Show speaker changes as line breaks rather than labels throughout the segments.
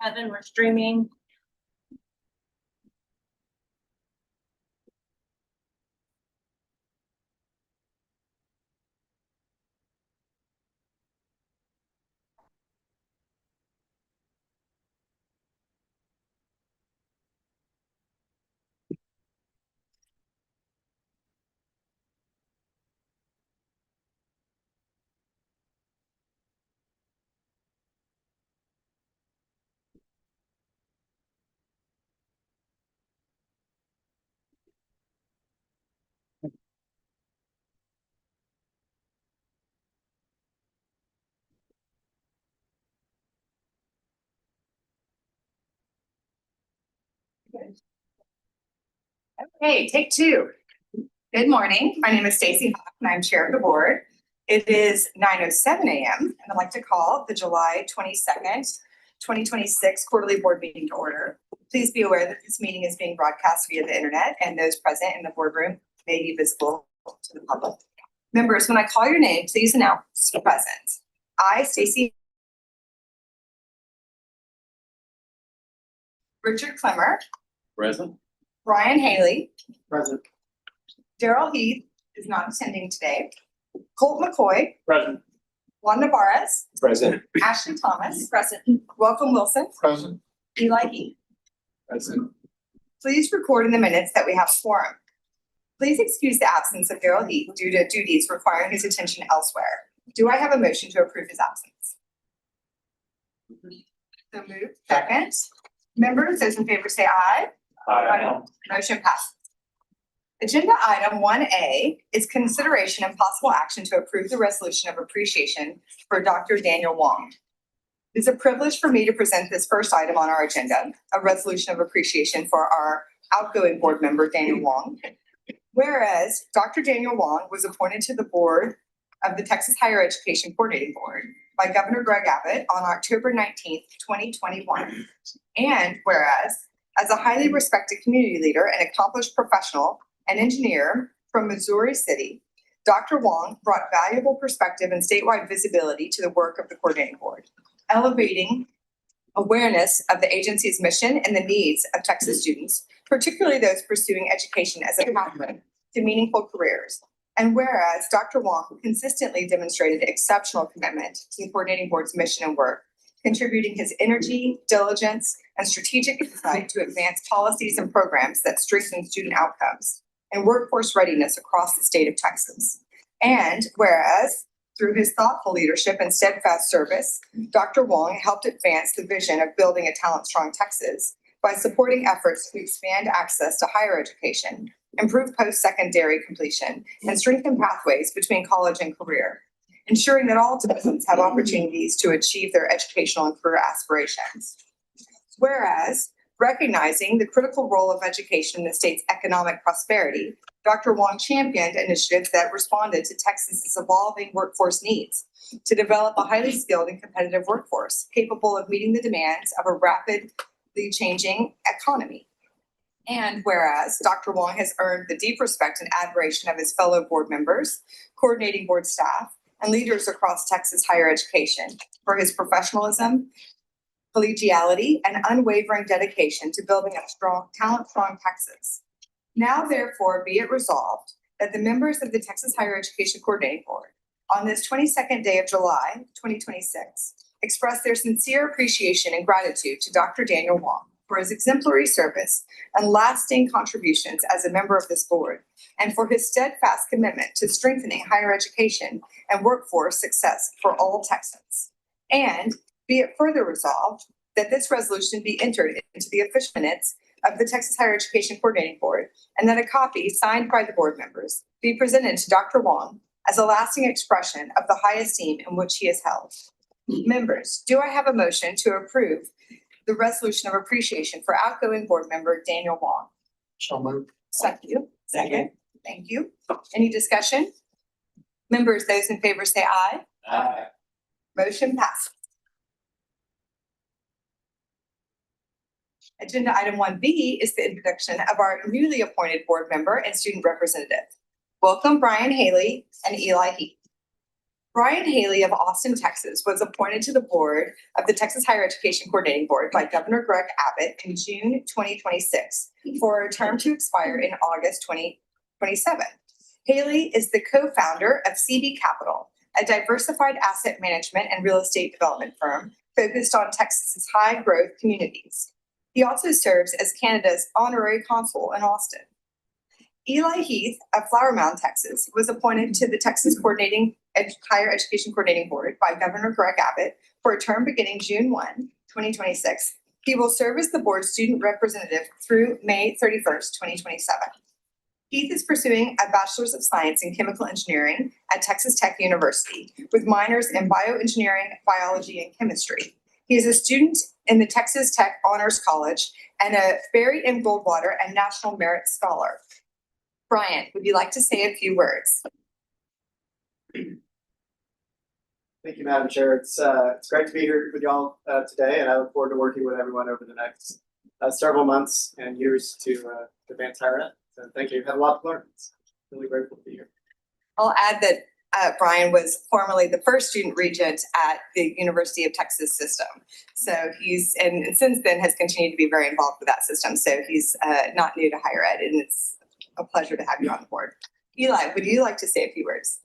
Kevin, we're streaming.
Okay, take two. Good morning. My name is Stacy Hawk and I'm chair of the board. It is 9:07 a.m. and I'd like to call the July 22nd, 2026 quarterly board meeting to order. Please be aware that this meeting is being broadcast via the internet and those present in the boardroom may be visible to the public. Members, when I call your name, please announce present. I, Stacy. Richard Clemmer.
Present.
Brian Haley.
Present.
Daryl Heath is not attending today. Colt McCoy.
Present.
Juan Navarez.
Present.
Ashley Thomas. Present. Welcome Wilson.
Present.
Eli Heath.
Present.
Please record in the minutes that we have a quorum. Please excuse the absence of Daryl Heath due to duties requiring his attention elsewhere. Do I have a motion to approve his absence? So moved. Second. Members, those in favor say aye.
Aye.
Motion passes. Agenda item 1A is consideration and possible action to approve the resolution of appreciation for Dr. Daniel Wong. It is a privilege for me to present this first item on our agenda, a resolution of appreciation for our outgoing board member, Daniel Wong. Whereas Dr. Daniel Wong was appointed to the board of the Texas Higher Education Coordinating Board by Governor Greg Abbott on October 19th, 2021. And whereas, as a highly respected community leader and accomplished professional and engineer from Missouri City, Dr. Wong brought valuable perspective and statewide visibility to the work of the Coordinating Board, elevating awareness of the agency's mission and the needs of Texas students, particularly those pursuing education as a pathway to meaningful careers. And whereas Dr. Wong consistently demonstrated exceptional commitment to the Coordinating Board's mission and work, contributing his energy, diligence, and strategic insight to advance policies and programs that strengthen student outcomes and workforce readiness across the state of Texas. And whereas, through his thoughtful leadership and steadfast service, Dr. Wong helped advance the vision of building a talent-strong Texas by supporting efforts to expand access to higher education, improve post-secondary completion, and strengthen pathways between college and career, ensuring that all Texans have opportunities to achieve their educational and career aspirations. Whereas, recognizing the critical role of education in the state's economic prosperity, Dr. Wong championed initiatives that responded to Texas's evolving workforce needs to develop a highly skilled and competitive workforce capable of meeting the demands of a rapidly changing economy. And whereas Dr. Wong has earned the deep respect and admiration of his fellow board members, coordinating board staff, and leaders across Texas higher education for his professionalism, collegiality, and unwavering dedication to building a strong, talent-strong Texas. Now, therefore, be it resolved that the members of the Texas Higher Education Coordinating Board on this 22nd day of July, 2026, express their sincere appreciation and gratitude to Dr. Daniel Wong for his exemplary service and lasting contributions as a member of this board, and for his steadfast commitment to strengthening higher education and workforce success for all Texans. And be it further resolved that this resolution be entered into the official minutes of the Texas Higher Education Coordinating Board, and that a copy signed by the board members be presented to Dr. Wong as a lasting expression of the high esteem in which he is held. Members, do I have a motion to approve the resolution of appreciation for outgoing board member Daniel Wong?
So moved.
Thank you. Second. Thank you. Any discussion? Members, those in favor say aye.
Aye.
Motion passes. Agenda item 1B is the introduction of our newly appointed board member and student representative. Welcome Brian Haley and Eli Heath. Brian Haley of Austin, Texas, was appointed to the board of the Texas Higher Education Coordinating Board by Governor Greg Abbott in June 2026 for a term to expire in August 2027. Haley is the co-founder of CB Capital, a diversified asset management and real estate development firm focused on Texas's high-growth communities. He also serves as Canada's honorary consul in Austin. Eli Heath of Flower Mound, Texas, was appointed to the Texas Higher Education Coordinating Board by Governor Greg Abbott for a term beginning June 1, 2026. He will serve as the board's student representative through May 31st, 2027. Heath is pursuing a Bachelor's of Science in Chemical Engineering at Texas Tech University with minors in bioengineering, biology, and chemistry. He is a student in the Texas Tech Honors College and a Barry M. Goldwater and National Merit Scholar. Brian, would you like to say a few words?
Thank you, Madam Chair. It's great to be here with y'all today, and I look forward to working with everyone over the next several months and years to advance higher ed. So thank you. Have a lot to learn. It's really grateful to be here.
I'll add that Brian was formerly the first student regent at the University of Texas system. So and since then has continued to be very involved with that system. So he's not new to higher ed, and it's a pleasure to have you on board. Eli, would you like to say a few words?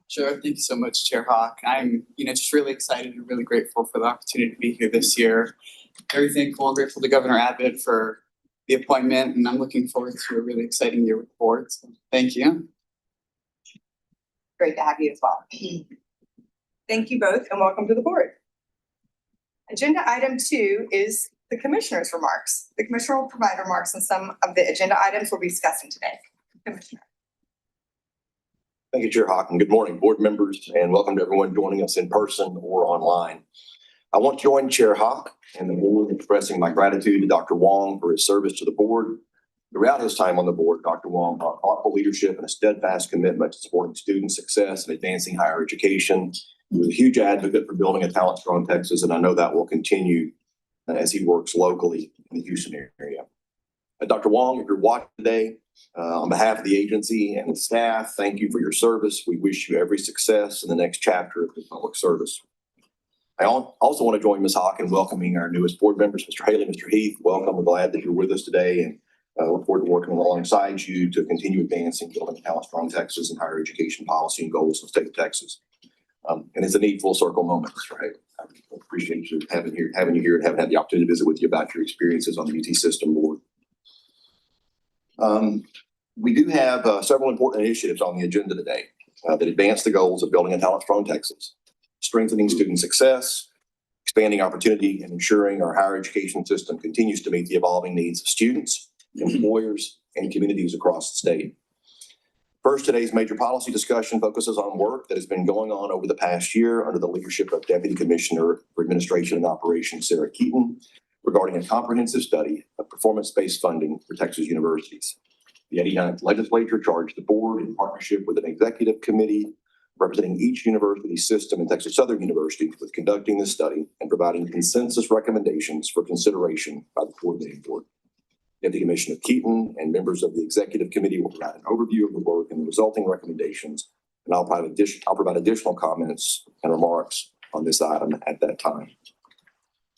Sure. Thank you so much, Chair Hawk. I'm, just really excited and really grateful for the opportunity to be here this year. Very thankful and grateful to Governor Abbott for the appointment, and I'm looking forward to a really exciting year with the board. So thank you.
Great to have you as well. Thank you both and welcome to the board. Agenda item 2 is the commissioner's remarks. The commissioner will provide remarks on some of the agenda items we'll be discussing today. Commissioner.
Thank you, Chair Hawk, and good morning, board members, and welcome to everyone joining us in person or online. I want to join Chair Hawk and the board in expressing my gratitude to Dr. Wong for his service to the board. Throughout his time on the board, Dr. Wong brought thoughtful leadership and a steadfast commitment to supporting student success and advancing higher education. He was a huge advocate for building a talent-strong Texas, and I know that will continue as he works locally in the Houston area. Dr. Wong, if you're watching today, on behalf of the agency and the staff, thank you for your service. We wish you every success in the next chapter of your public service. I also want to join Ms. Hawk in welcoming our newest board members, Mr. Haley, Mr. Heath. Welcome. We're glad that you're with us today, and look forward to working alongside you to continue advancing building a talent-strong Texas and higher education policy and goals in the state of Texas. And it's a neat full circle moment, Mr. Haley. I appreciate you having you here and having had the opportunity to visit with you about your experiences on the UT system board. We do have several important initiatives on the agenda today that advance the goals of building a talent-strong Texas, strengthening student success, expanding opportunity, and ensuring our higher education system continues to meet the evolving needs of students, employers, and communities across the state. First, today's major policy discussion focuses on work that has been going on over the past year under the leadership of Deputy Commissioner for Administration and Operations, Sarah Keaton, regarding a comprehensive study of performance-based funding for Texas universities. The 89th legislature charged the board in partnership with an executive committee representing each university system in Texas Southern University with conducting this study and providing consensus recommendations for consideration by the coordinating board. Deputy Commissioner Keaton and members of the executive committee will provide an overview of the work and the resulting recommendations, and I'll provide additional comments and remarks on this item at that time.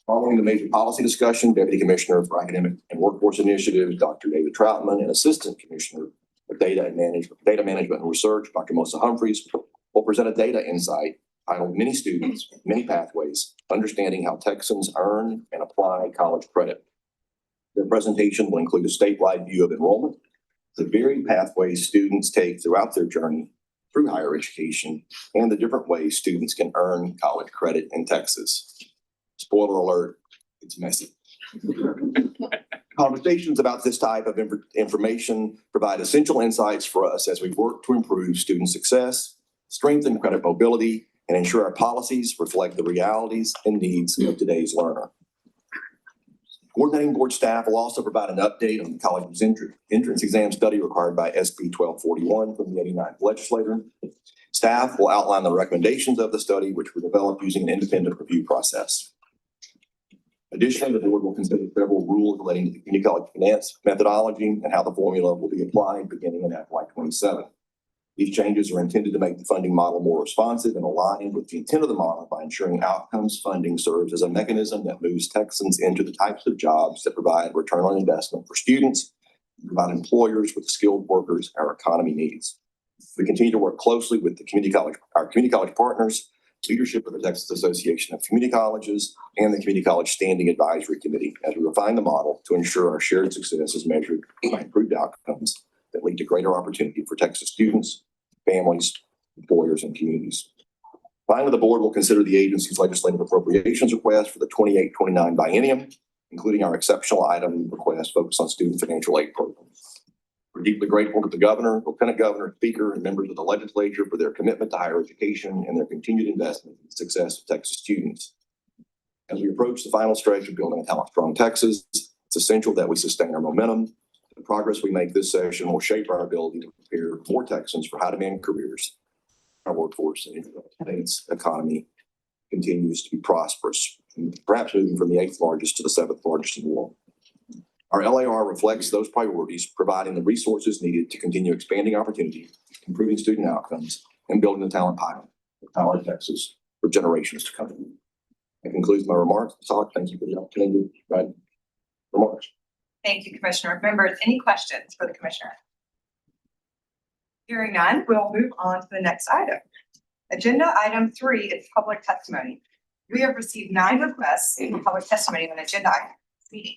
Following the major policy discussion, Deputy Commissioner for Academic and Workforce Initiatives, Dr. David Troutman, and Assistant Commissioner for Data Management and Research, Dr. Melissa Humphreys, will present a data insight titled Many Students, Many Pathways, Understanding How Texans Earn and Apply College Credit. Their presentation will include a statewide view of enrollment, the varied pathways students take throughout their journey through higher education, and the different ways students can earn college credit in Texas. Spoiler alert, it's messy. Conversations about this type of information provide essential insights for us as we work to improve student success, strengthen credit mobility, and ensure our policies reflect the realities and needs of today's learner. Coordinating board staff will also provide an update on the college's entrance exam study required by SB 1241 from the 89th legislature. Staff will outline the recommendations of the study, which were developed using an independent review process. Additionally, the board will consider several rules relating to the community college finance methodology and how the formula will be applied beginning in FY 27. These changes are intended to make the funding model more responsive and aligned with the intent of the model by ensuring outcomes funding serves as a mechanism that moves Texans into the types of jobs that provide return on investment for students, and provide employers with the skilled workers our economy needs. We continue to work closely with our community college partners, leadership of the Texas Association of Community Colleges, and the Community College Standing Advisory Committee as we refine the model to ensure our shared success is measured by improved outcomes that lead to greater opportunity for Texas students, families, employers, and communities. Finally, the board will consider the agency's legislative appropriations request for the 28-29 biennium, including our exceptional item request focused on student financial aid programs. We're deeply grateful to the governor, lieutenant governor, speaker, and members of the legislature for their commitment to higher education and their continued investment in the success of Texas students. As we approach the final stretch of building a talent-strong Texas, it's essential that we sustain our momentum. The progress we make this session will shape our ability to prepare more Texans for high-demand careers. Our workforce and the state's economy continues to be prosperous, and perhaps moving from the 8th largest to the 7th largest in the world. Our LAR reflects those priorities, providing the resources needed to continue expanding opportunity, improving student outcomes, and building the talent pipeline of Tyler, Texas for generations to come. That concludes my remarks. Thank you for the opportunity to provide remarks.
Thank you, Commissioner. Members, any questions for the Commissioner? Hearing none, we'll move on to the next item. Agenda item 3 is public testimony. We have received 9 requests for public testimony on agenda item meeting.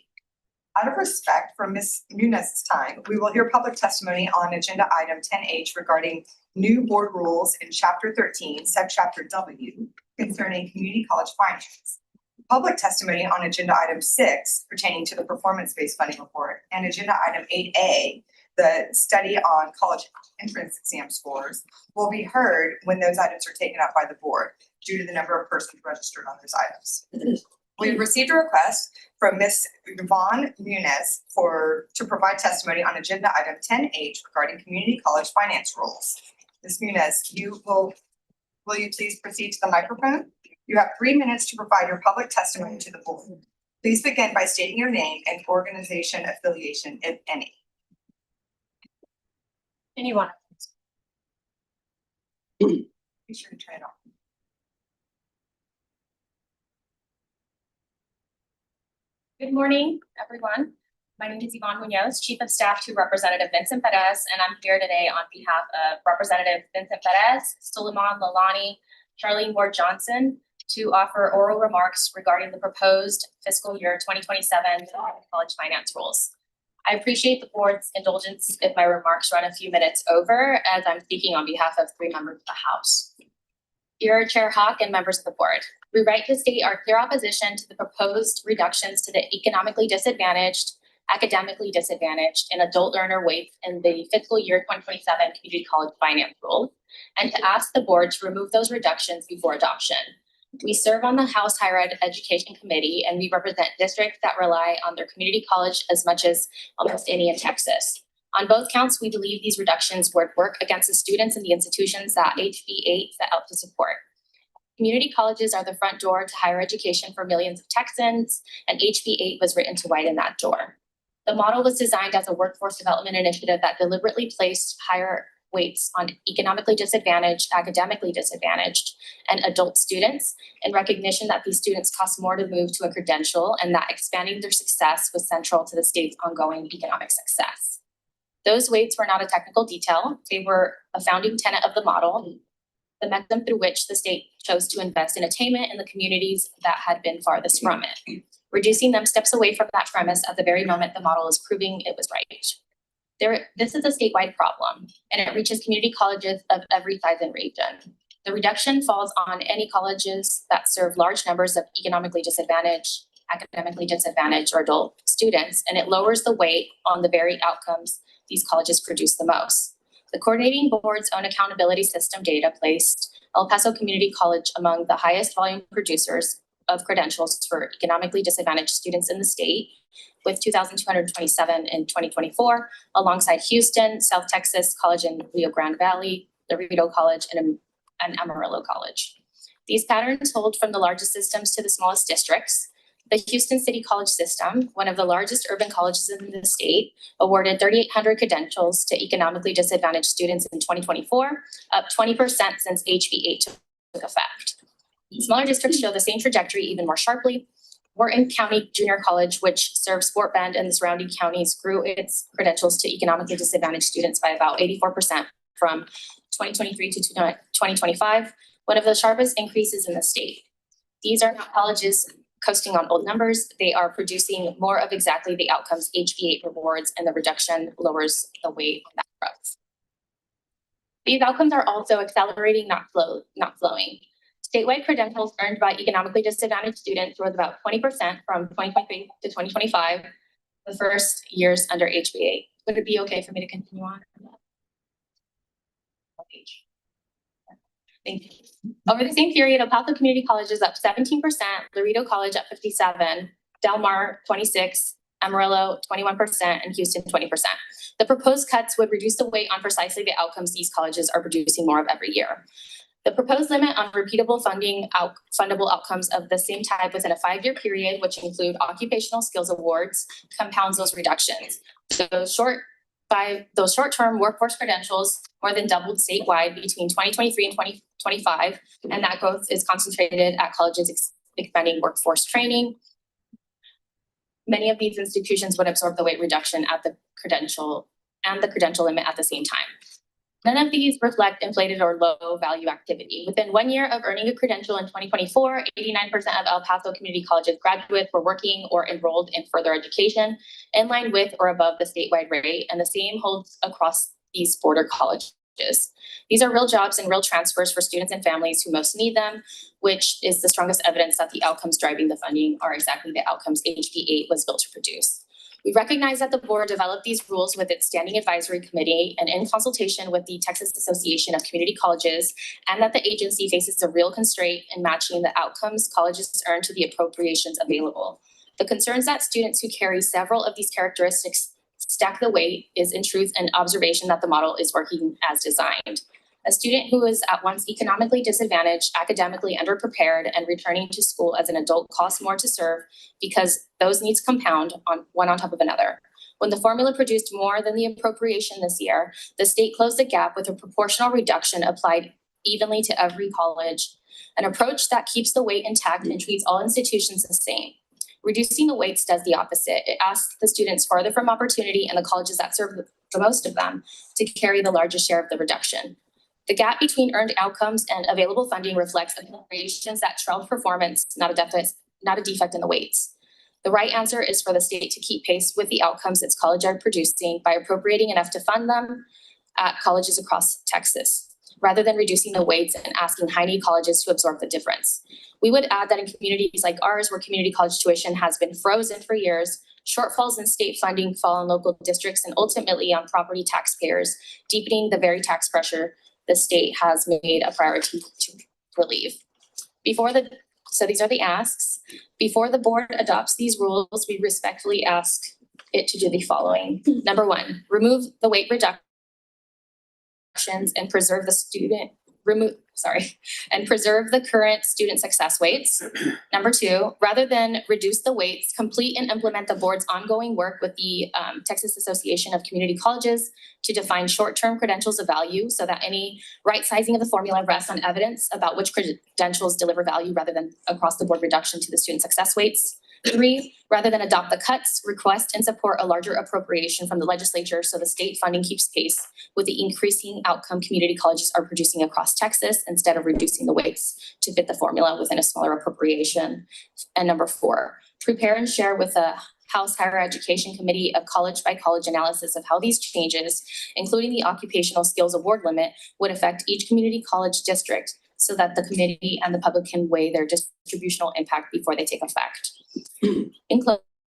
Out of respect for Ms. Muniz's time, we will hear public testimony on agenda item 10H regarding new board rules in chapter 13, subchapter W concerning community college finances. Public testimony on agenda item 6 pertaining to the performance-based funding report and agenda item 8A, the study on college entrance exam scores, will be heard when those items are taken up by the board due to the number of persons registered on those items. We've received a request from Ms. Yvonne Muniz to provide testimony on agenda item 10H regarding community college finance rules. Ms. Muniz, will you please proceed to the microphone? You have 3 minutes to provide your public testimony to the board. Please begin by stating your name and organization affiliation, if any.
Anyone?
Be sure to turn it on.
Good morning, everyone. My name is Yvonne Munoz, Chief of Staff to Representative Vincent Perez, and I'm here today on behalf of Representative Vincent Perez, Suleiman Lalani, Charlene Ward Johnson, to offer oral remarks regarding the proposed fiscal year 2027 college finance rules. I appreciate the board's indulgence if my remarks run a few minutes over, as I'm speaking on behalf of 3 members of the House. Dear Chair Hawk and members of the board, we write to state our clear opposition to the proposed reductions to the economically disadvantaged, academically disadvantaged, and adult learner weights in the fiscal year 2027 community college finance rules, and to ask the board to remove those reductions before adoption. We serve on the House Higher Education Committee, and we represent districts that rely on their community college as much as almost any in Texas. On both counts, we believe these reductions would work against the students and the institutions that HB 8 set out to support. Community colleges are the front door to higher education for millions of Texans, and HB 8 was written to widen that door. The model was designed as a workforce development initiative that deliberately placed higher weights on economically disadvantaged, academically disadvantaged, and adult students in recognition that these students cost more to move to a credential and that expanding their success was central to the state's ongoing economic success. Those weights were not a technical detail. They were a founding tenet of the model, the mechanism through which the state chose to invest in attainment in the communities that had been farthest from it, reducing them steps away from that premise at the very moment the model is proving it was right. This is a statewide problem, and it reaches community colleges of every size and region. The reduction falls on any colleges that serve large numbers of economically disadvantaged, academically disadvantaged, or adult students, and it lowers the weight on the very outcomes these colleges produce the most. The coordinating board's own accountability system data placed El Paso Community College among the highest volume producers of credentials for economically disadvantaged students in the state, with 2,227 in 2024, alongside Houston, South Texas College in Rio Grande Valley, Laredo College, and Amarillo College. These patterns hold from the largest systems to the smallest districts. The Houston City College System, one of the largest urban colleges in the state, awarded 3,800 credentials to economically disadvantaged students in 2024, up 20% since HB8 took effect. Smaller districts show the same trajectory even more sharply. Wharton County Junior College, which serves Fort Bend and the surrounding counties, grew its credentials to economically disadvantaged students by about 84% from 2023 to 2025, one of the sharpest increases in the state. These are not colleges coasting on old numbers. They are producing more of exactly the outcomes HB8 rewards, and the reduction lowers the weight on that growth. These outcomes are also accelerating, not flowing. Statewide credentials earned by economically disadvantaged students rose about 20% from 2023 to 2025, the first years under HB8. Would it be okay for me to continue on? Thank you. Over the same period, El Paso Community College is up 17%, Laredo College up 57%, Del Mar 26%, Amarillo 21%, and Houston 20%. The proposed cuts would reduce the weight on precisely the outcomes these colleges are producing more of every year. The proposed limit on repeatable fundable outcomes of the same type within a 5-year period, which include occupational skills awards, compounds those reductions. Those short-term workforce credentials more than doubled statewide between 2023 and 2025, and that growth is concentrated at colleges expanding workforce training. Many of these institutions would absorb the weight reduction at the credential limit at the same time. None of these reflect inflated or low value activity. Within 1 year of earning a credential in 2024, 89% of El Paso Community College's graduates were working or enrolled in further education in line with or above the statewide rate, and the same holds across these border colleges. These are real jobs and real transfers for students and families who most need them, which is the strongest evidence that the outcomes driving the funding are exactly the outcomes HB8 was built to produce. We recognize that the board developed these rules with its standing advisory committee and in consultation with the Texas Association of Community Colleges, and that the agency faces a real constraint in matching the outcomes colleges earn to the appropriations available. The concerns that students who carry several of these characteristics stack the weight is in truth an observation that the model is working as designed. A student who is at once economically disadvantaged, academically underprepared, and returning to school as an adult costs more to serve because those needs compound one on top of another. When the formula produced more than the appropriation this year, the state closed the gap with a proportional reduction applied evenly to every college, an approach that keeps the weight intact and treats all institutions the same. Reducing the weights does the opposite. It asks the students farther from opportunity and the colleges that serve the most of them to carry the largest share of the reduction. The gap between earned outcomes and available funding reflects appropriations that trailed performance, not a defect in the weights. The right answer is for the state to keep pace with the outcomes its colleges are producing by appropriating enough to fund them at colleges across Texas, rather than reducing the weights and asking high-need colleges to absorb the difference. We would add that in communities like ours, where community college tuition has been frozen for years, shortfalls in state funding fall on local districts and ultimately on property taxpayers, deepening the very tax pressure the state has made a priority to relieve. So these are the asks. Before the board adopts these rules, we respectfully ask it to do the following. Number 1, remove the weight reductions and preserve the current student success weights. Number 2, rather than reduce the weights, complete and implement the board's ongoing work with the Texas Association of Community Colleges to define short-term credentials of value so that any right sizing of the formula rests on evidence about which credentials deliver value rather than across the board reduction to the student success weights. 3, rather than adopt the cuts, request and support a larger appropriation from the legislature so the state funding keeps pace with the increasing outcome community colleges are producing across Texas instead of reducing the weights to fit the formula within a smaller appropriation. And number 4, prepare and share with the House Higher Education Committee a college by college analysis of how these changes, including the occupational skills award limit, would affect each community college district so that the committee and the public can weigh their distributional impact before they take effect. In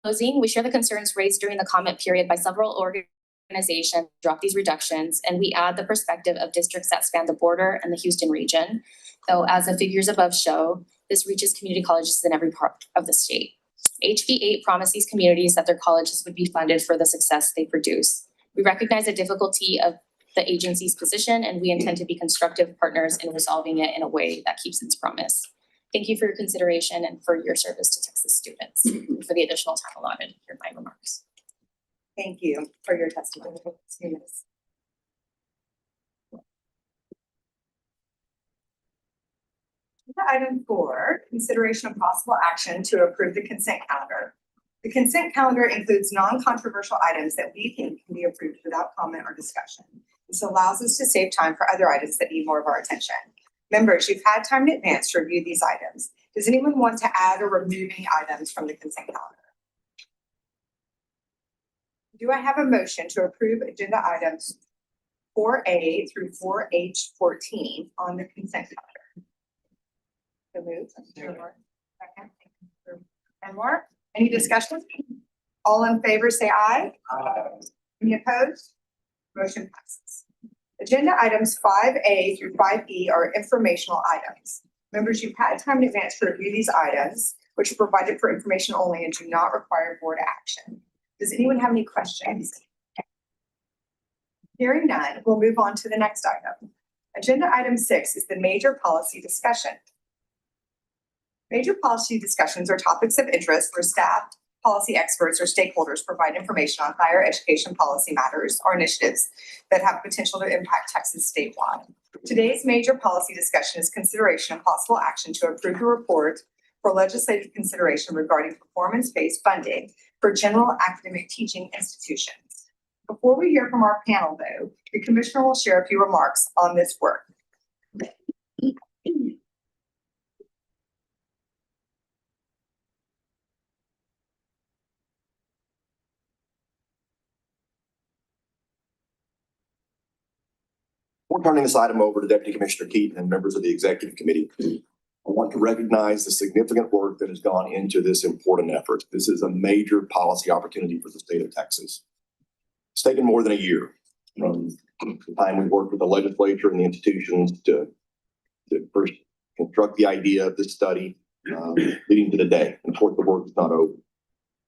closing, we share the concerns raised during the comment period by several organizations to drop these reductions, and we add the perspective of districts that span the border and the Houston region. Though as the figures above show, this reaches community colleges in every part of the state. HB8 promised these communities that their colleges would be funded for the success they produce. We recognize the difficulty of the agency's position, and we intend to be constructive partners in resolving it in a way that keeps its promise. Thank you for your consideration and for your service to Texas students. For the additional time allotted, here are my remarks.
Thank you for your testimony. Yes. Item 4, consideration of possible action to approve the consent calendar. The consent calendar includes non-controversial items that we think can be approved without comment or discussion. This allows us to save time for other items that need more of our attention. Members, you've had time in advance to review these items. Does anyone want to add or remove any items from the consent calendar? Do I have a motion to approve agenda items 4A through 4H14 on the consent calendar? So moved. Second. And more? Any discussion? All in favor, say aye. Any opposed? Motion passes. Agenda items 5A through 5E are informational items. Members, you've had time in advance to review these items, which are provided for information only and do not require board action. Does anyone have any questions? Hearing none, we'll move on to the next item. Agenda item 6 is the major policy discussion. Major policy discussions are topics of interest where staff, policy experts, or stakeholders provide information on higher education policy matters or initiatives that have potential to impact Texas statewide. Today's major policy discussion is consideration of possible action to approve the report for legislative consideration regarding performance-based funding for general academic teaching institutions. Before we hear from our panel, though, the commissioner will share a few remarks on this work.
Before turning this item over to Deputy Commissioner Keaton and members of the Executive Committee, I want to recognize the significant work that has gone into this important effort. This is a major policy opportunity for the state of Texas. It's taken more than a year from the time we worked with the legislature and the institutions to first construct the idea of this study, leading to today. And of course, the work is not over.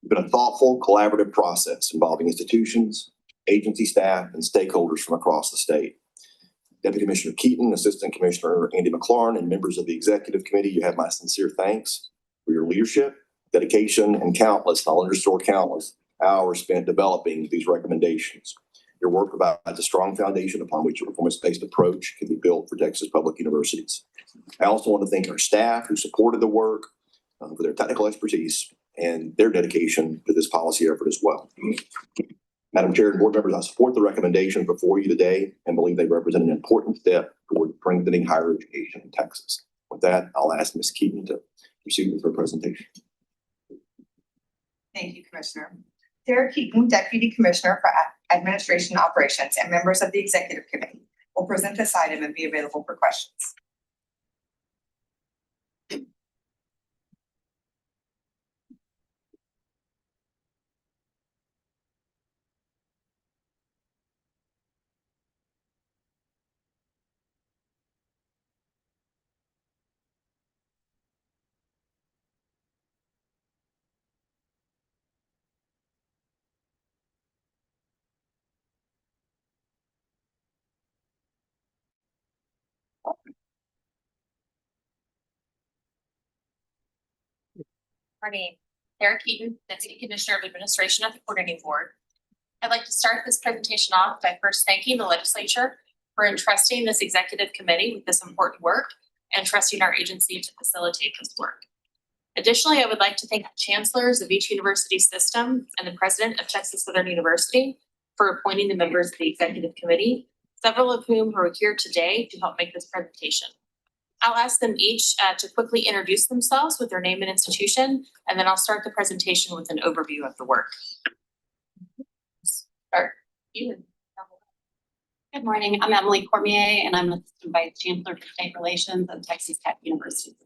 It's been a thoughtful, collaborative process involving institutions, agency staff, and stakeholders from across the state. Deputy Commissioner Keaton, Assistant Commissioner Andy McLaurin, and members of the Executive Committee, you have my sincere thanks for your leadership, dedication, and I'll underscore countless hours spent developing these recommendations. Your work provides a strong foundation upon which a performance-based approach can be built for Texas public universities. I also want to thank our staff who supported the work for their technical expertise and their dedication to this policy effort as well. Madam Chair and board members, I support the recommendations before you today and believe they represent an important step toward strengthening higher education in Texas. With that, I'll ask Ms. Keaton to proceed with her presentation.
Thank you, Commissioner. Sarah Keaton, Deputy Commissioner for Administration Operations and members of the Executive Committee, will present this item and be available for questions.
Morning, Sarah Keaton, Deputy Commissioner of Administration at the Coordinating Board. I'd like to start this presentation off by first thanking the legislature for entrusting this executive committee with this important work and trusting our agency to facilitate this work. Additionally, I would like to thank the chancellors of each university system and the president of Texas Southern University for appointing the members of the executive committee, several of whom are here today to help make this presentation. I'll ask them each to quickly introduce themselves with their name and institution, and then I'll start the presentation with an overview of the work. Start. You.
Good morning, I'm Emily Cormier, and I'm the Assistant Vice Chancellor for State Relations at Texas Tech University.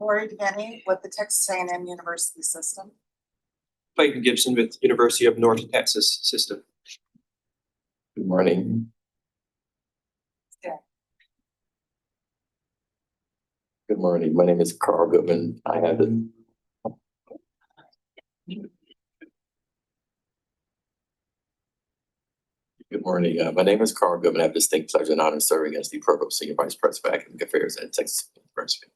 Lori Denny with the Texas A&M University System.
Clayton Gibson with University of North Texas System.
Good morning. Good morning. My name is Carl Goodman. I have the Good morning. My name is Carl Goodman. I have distinct pleasure and honor serving as the Provost Senior Vice President of Academic Affairs at Texas.
Hartsfield.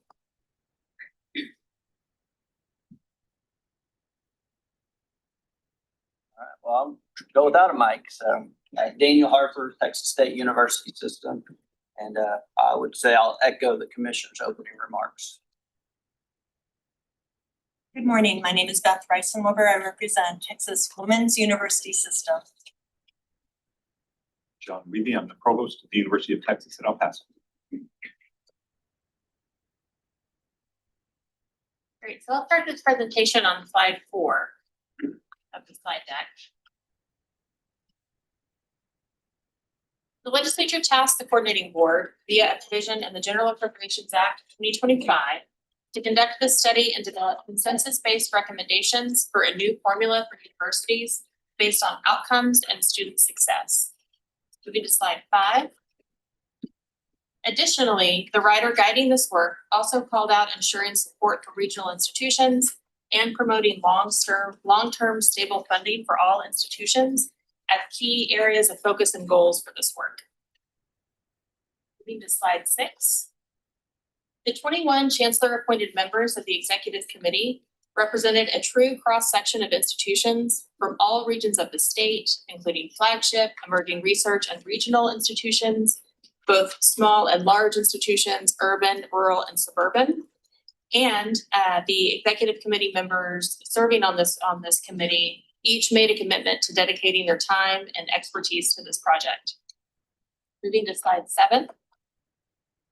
Well, I'll go without a mic. So Daniel Harper, Texas State University System. And I would say I'll echo the commissioner's opening remarks.
Good morning. My name is Beth Reisenweber. I represent Texas Women's University System.
John Reedy, I'm the provost of the University of Texas at El Paso.
Great, so let's start this presentation on slide 4 of the slide deck. The legislature tasked the coordinating board via a provision in the General Appropriations Act of 2025 to conduct this study and develop consensus-based recommendations for a new formula for universities based on outcomes and student success. Moving to slide 5. Additionally, the writer guiding this work also called out ensuring support for regional institutions and promoting long-term stable funding for all institutions as key areas of focus and goals for this work. Moving to slide 6. The 21 chancellor-appointed members of the executive committee represented a true cross-section of institutions from all regions of the state, including flagship, emerging research, and regional institutions, both small and large institutions, urban, rural, and suburban. And the executive committee members serving on this committee each made a commitment to dedicating their time and expertise to this project. Moving to slide 7.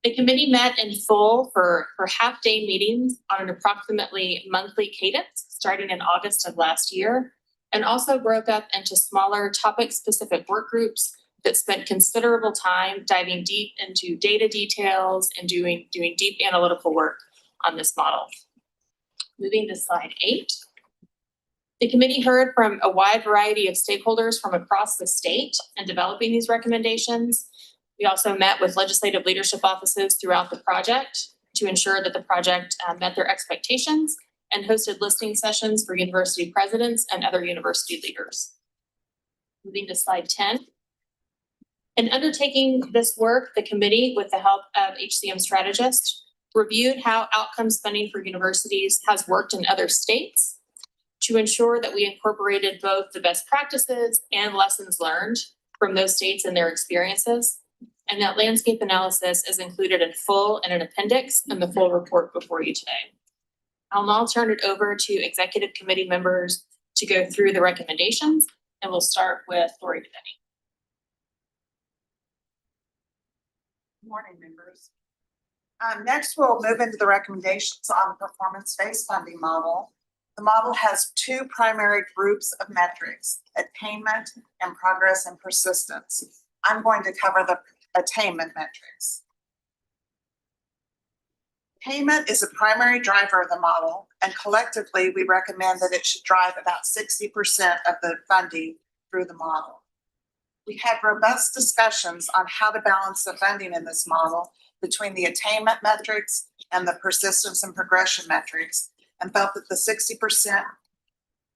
The committee met in full for half-day meetings on an approximately monthly cadence starting in August of last year, and also broke up into smaller topic-specific work groups that spent considerable time diving deep into data details and doing deep analytical work on this model. Moving to slide 8. The committee heard from a wide variety of stakeholders from across the state in developing these recommendations. We also met with legislative leadership offices throughout the project to ensure that the project met their expectations, and hosted listening sessions for university presidents and other university leaders. Moving to slide 10. In undertaking this work, the committee, with the help of HCM strategists, reviewed how outcomes funding for universities has worked in other states to ensure that we incorporated both the best practices and lessons learned from those states and their experiences. And that landscape analysis is included in full in an appendix in the full report before you today. I'll now turn it over to executive committee members to go through the recommendations, and we'll start with Lori Devaney.
Good morning, members. Next, we'll move into the recommendations on the performance-based funding model. The model has 2 primary groups of metrics: attainment and progress and persistence. I'm going to cover the attainment metrics. Attainment is a primary driver of the model, and collectively, we recommend that it should drive about 60% of the funding through the model. We had robust discussions on how to balance the funding in this model between the attainment metrics and the persistence and progression metrics, and felt that the 60%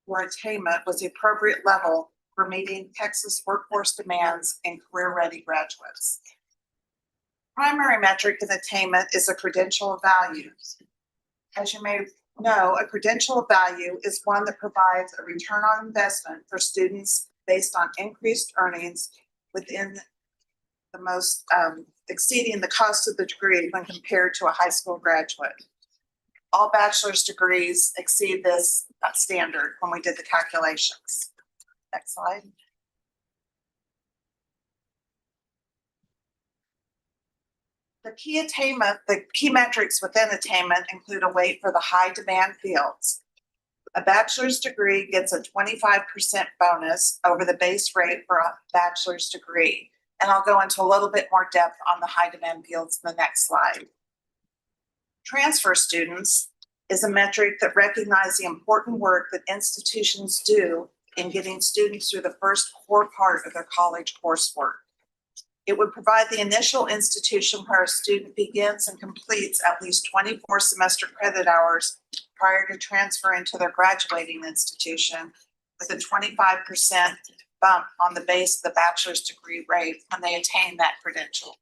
for attainment was the appropriate level for meeting Texas workforce demands and career-ready graduates. Primary metric in attainment is a credential of value. As you may know, a credential of value is one that provides a return on investment for students based on increased earnings within the most exceeding the cost of the degree when compared to a high school graduate. All bachelor's degrees exceed this standard when we did the calculations. Next slide. The key metrics within attainment include a weight for the high demand fields. A bachelor's degree gets a 25% bonus over the base rate for a bachelor's degree. And I'll go into a little bit more depth on the high demand fields in the next slide. Transfer students is a metric that recognizes the important work that institutions do in getting students through the first core part of their college coursework. It would provide the initial institution where a student begins and completes at least 24 semester credit hours prior to transferring to their graduating institution, with a 25% bump on the base of the bachelor's degree rate when they attain that credential.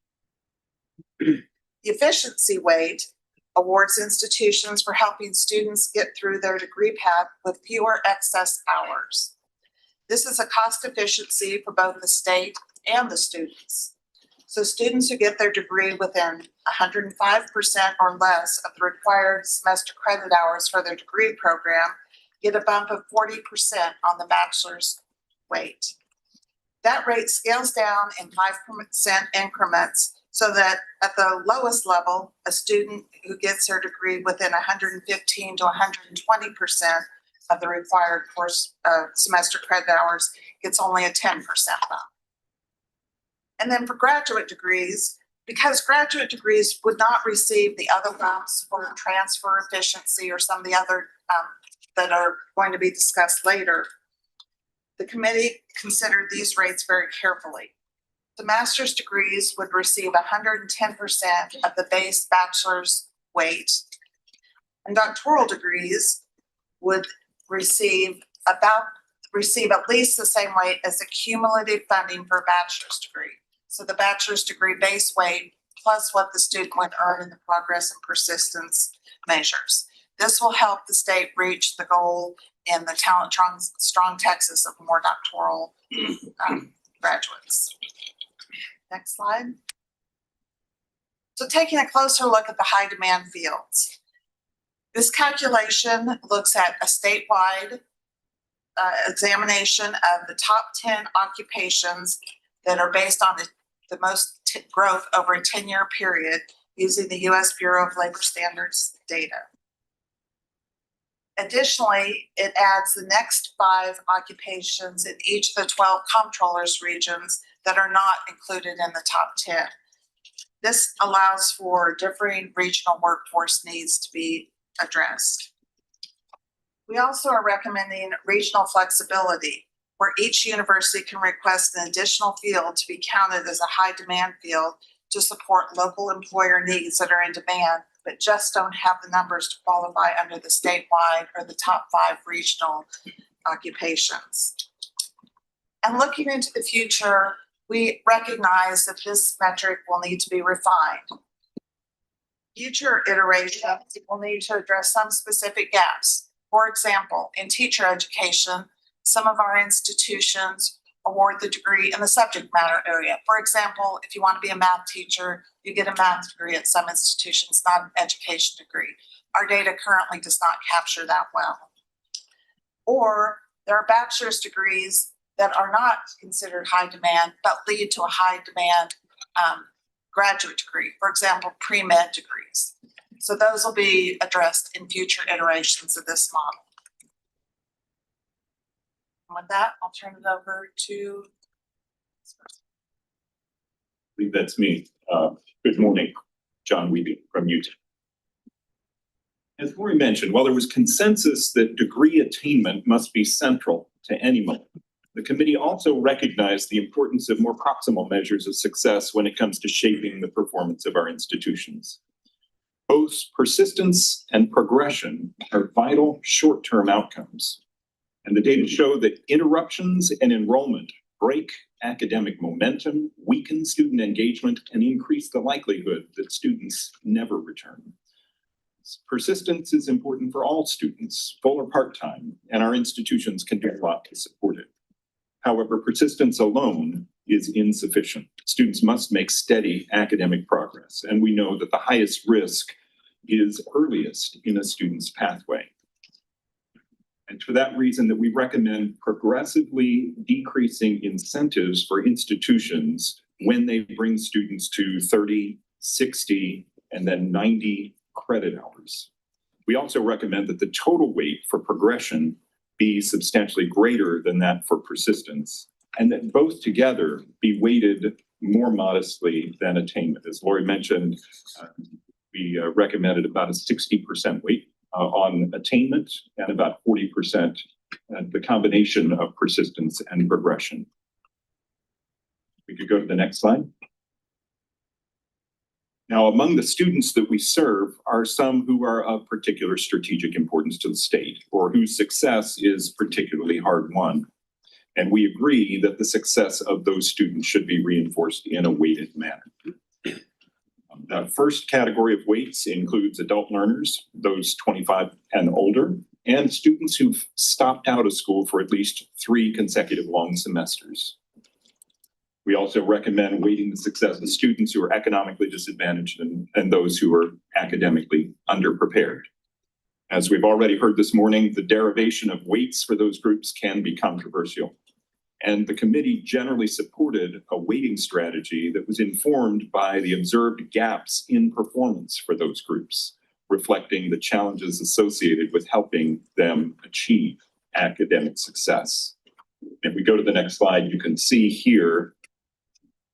The efficiency weight, awards institutions for helping students get through their degree path with fewer excess hours. This is a cost efficiency for both the state and the students. So students who get their degree within 105% or less of the required semester credit hours for their degree program get a bump of 40% on the bachelor's weight. That rate scales down in 5% increments so that at the lowest level, a student who gets their degree within 115 to 120% of the required course semester credit hours gets only a 10% bump. And then for graduate degrees, because graduate degrees would not receive the other bumps for transfer efficiency or some of the other that are going to be discussed later, the committee considered these rates very carefully. The master's degrees would receive 110% of the base bachelor's weight, and doctoral degrees would receive at least the same weight as the cumulative funding for a bachelor's degree. So the bachelor's degree base weight plus what the student would earn in the progress and persistence measures. This will help the state reach the goal in the Talent Strong Texas of more doctoral graduates. Next slide. So taking a closer look at the high demand fields. This calculation looks at a statewide examination of the top 10 occupations that are based on the most growth over a 10-year period using the U.S. Bureau of Labor Standards data. Additionally, it adds the next 5 occupations in each of the 12 comptrollers regions that are not included in the top 10. This allows for differing regional workforce needs to be addressed. We also are recommending regional flexibility, where each university can request an additional field to be counted as a high demand field to support local employer needs that are in demand, but just don't have the numbers to qualify under the statewide or the top 5 regional occupations. And looking into the future, we recognize that this metric will need to be refined. Future iterations will need to address some specific gaps. For example, in teacher education, some of our institutions award the degree in the subject matter area. For example, if you want to be a math teacher, you get a math degree at some institutions, not an education degree. Our data currently does not capture that well. Or there are bachelor's degrees that are not considered high demand, but lead to a high demand graduate degree, for example, pre-med degrees. So those will be addressed in future iterations of this model. And with that, I'll turn it over to.
I believe that's me. Good morning, John Wiebe from Utah. As Lori mentioned, while there was consensus that degree attainment must be central to any moment, the committee also recognized the importance of more proximal measures of success when it comes to shaping the performance of our institutions. Both persistence and progression are vital short-term outcomes. And the data show that interruptions in enrollment break academic momentum, weaken student engagement, and increase the likelihood that students never return. Persistence is important for all students, full or part-time, and our institutions can do a lot to support it. However, persistence alone is insufficient. Students must make steady academic progress, and we know that the highest risk is earliest in a student's pathway. And for that reason that we recommend progressively decreasing incentives for institutions when they bring students to 30, 60, and then 90 credit hours. We also recommend that the total weight for progression be substantially greater than that for persistence, and that both together be weighted more modestly than attainment. As Lori mentioned, we recommended about a 60% weight on attainment and about 40% the combination of persistence and progression. We could go to the next slide. Now, among the students that we serve are some who are of particular strategic importance to the state or whose success is particularly hard won. And we agree that the success of those students should be reinforced in a weighted manner. The first category of weights includes adult learners, those 25 and older, and students who've stopped out of school for at least 3 consecutive long semesters. We also recommend weighting the success of students who are economically disadvantaged and those who are academically underprepared. As we've already heard this morning, the derivation of weights for those groups can be controversial. And the committee generally supported a weighting strategy that was informed by the observed gaps in performance for those groups, reflecting the challenges associated with helping them achieve academic success. If we go to the next slide, you can see here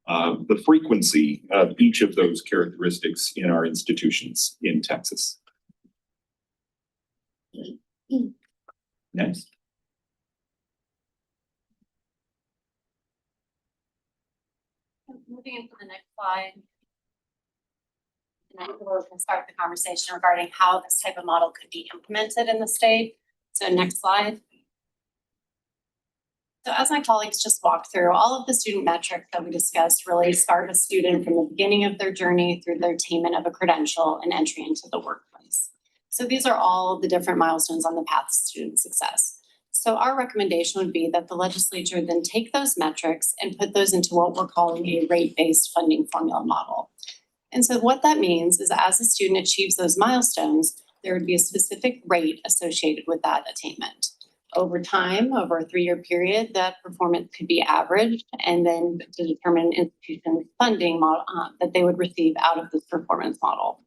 the frequency of each of those characteristics in our institutions in Texas. Next.
Moving into the next slide. And I think we're gonna start the conversation regarding how this type of model could be implemented in the state. So next slide. So as my colleagues just walked through, all of the student metrics that we discussed really start a student from the beginning of their journey through their attainment of a credential and entry into the workplace. So these are all the different milestones on the path to student success. So our recommendation would be that the legislature then take those metrics and put those into what we're calling a rate-based funding formula model. And so what that means is as a student achieves those milestones, there would be a specific rate associated with that attainment. Over time, over a 3-year period, that performance could be averaged and then to determine institutions' funding model that they would receive out of this performance model.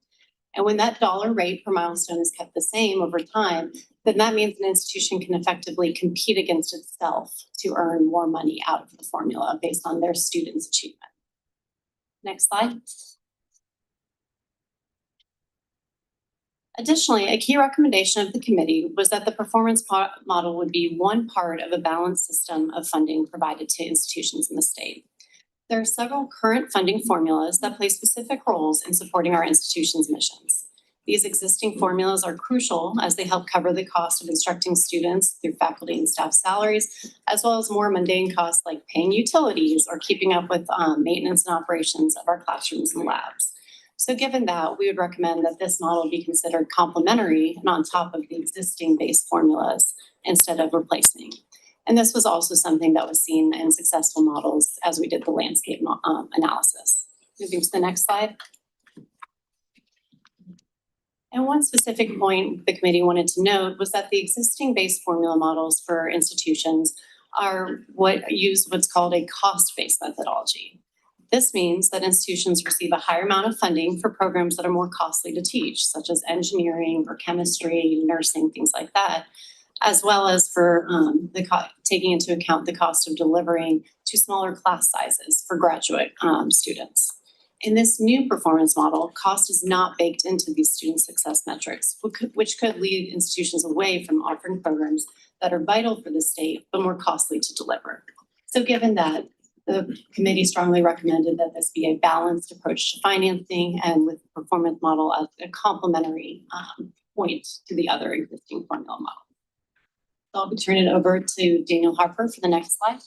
And when that dollar rate per milestone is kept the same over time, then that means an institution can effectively compete against itself to earn more money out of the formula based on their students' achievement. Next slide. Additionally, a key recommendation of the committee was that the performance model would be one part of a balanced system of funding provided to institutions in the state. There are several current funding formulas that play specific roles in supporting our institution's missions. These existing formulas are crucial as they help cover the cost of instructing students through faculty and staff salaries, as well as more mundane costs like paying utilities or keeping up with maintenance and operations of our classrooms and labs. So given that, we would recommend that this model be considered complementary and on top of the existing base formulas instead of replacing. And this was also something that was seen in successful models as we did the landscape analysis. Moving to the next slide. And one specific point the committee wanted to note was that the existing base formula models for institutions are what's called a cost-based methodology. This means that institutions receive a higher amount of funding for programs that are more costly to teach, such as engineering or chemistry, nursing, things like that, as well as for taking into account the cost of delivering to smaller class sizes for graduate students. In this new performance model, cost is not baked into these student success metrics, which could lead institutions away from offering programs that are vital for the state, but more costly to deliver. So given that, the committee strongly recommended that this be a balanced approach to financing and with the performance model as a complementary point to the other existing formula model. So I'll be turning it over to Daniel Harper for the next slide.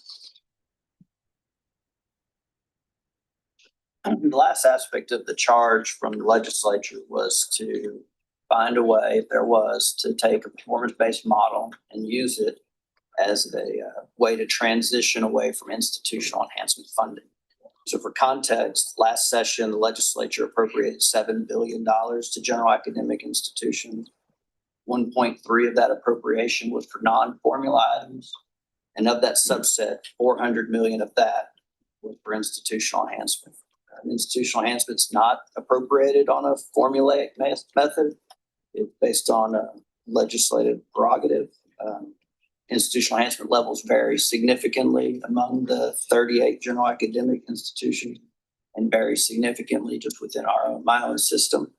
The last aspect of the charge from the legislature was to find a way, if there was, to take a performance-based model and use it as a way to transition away from institutional enhancement funding. So for context, last session, the legislature appropriated $7 billion to general academic institutions. 1.3 of that appropriation was for non-formula items. And of that subset, 400 million of that was for institutional enhancement. Institutional enhancement is not appropriated on a formulaic method. It's based on a legislative prerogative. Institutional enhancement levels vary significantly among the 38 general academic institutions and vary significantly just within my own system.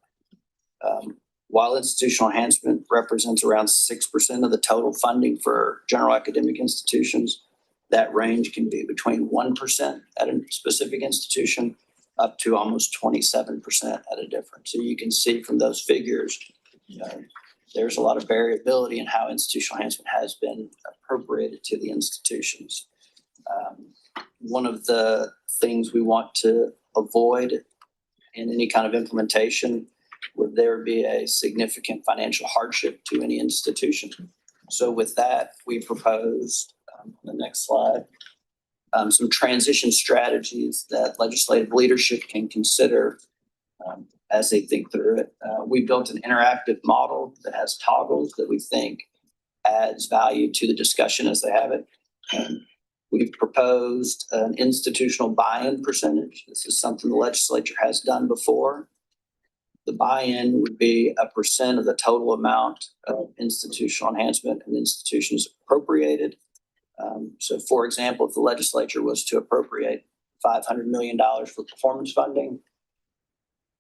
While institutional enhancement represents around 6% of the total funding for general academic institutions, that range can be between 1% at a specific institution up to almost 27% at a different. So you can see from those figures, there's a lot of variability in how institutional enhancement has been appropriated to the institutions. One of the things we want to avoid in any kind of implementation, would there be a significant financial hardship to any institution? So with that, we proposed, the next slide, some transition strategies that legislative leadership can consider as they think through it. We built an interactive model that has toggles that we think adds value to the discussion as they have it. We've proposed an institutional buy-in percentage. This is something the legislature has done before. The buy-in would be a percent of the total amount of institutional enhancement an institution is appropriated. So for example, if the legislature was to appropriate $500 million for performance funding,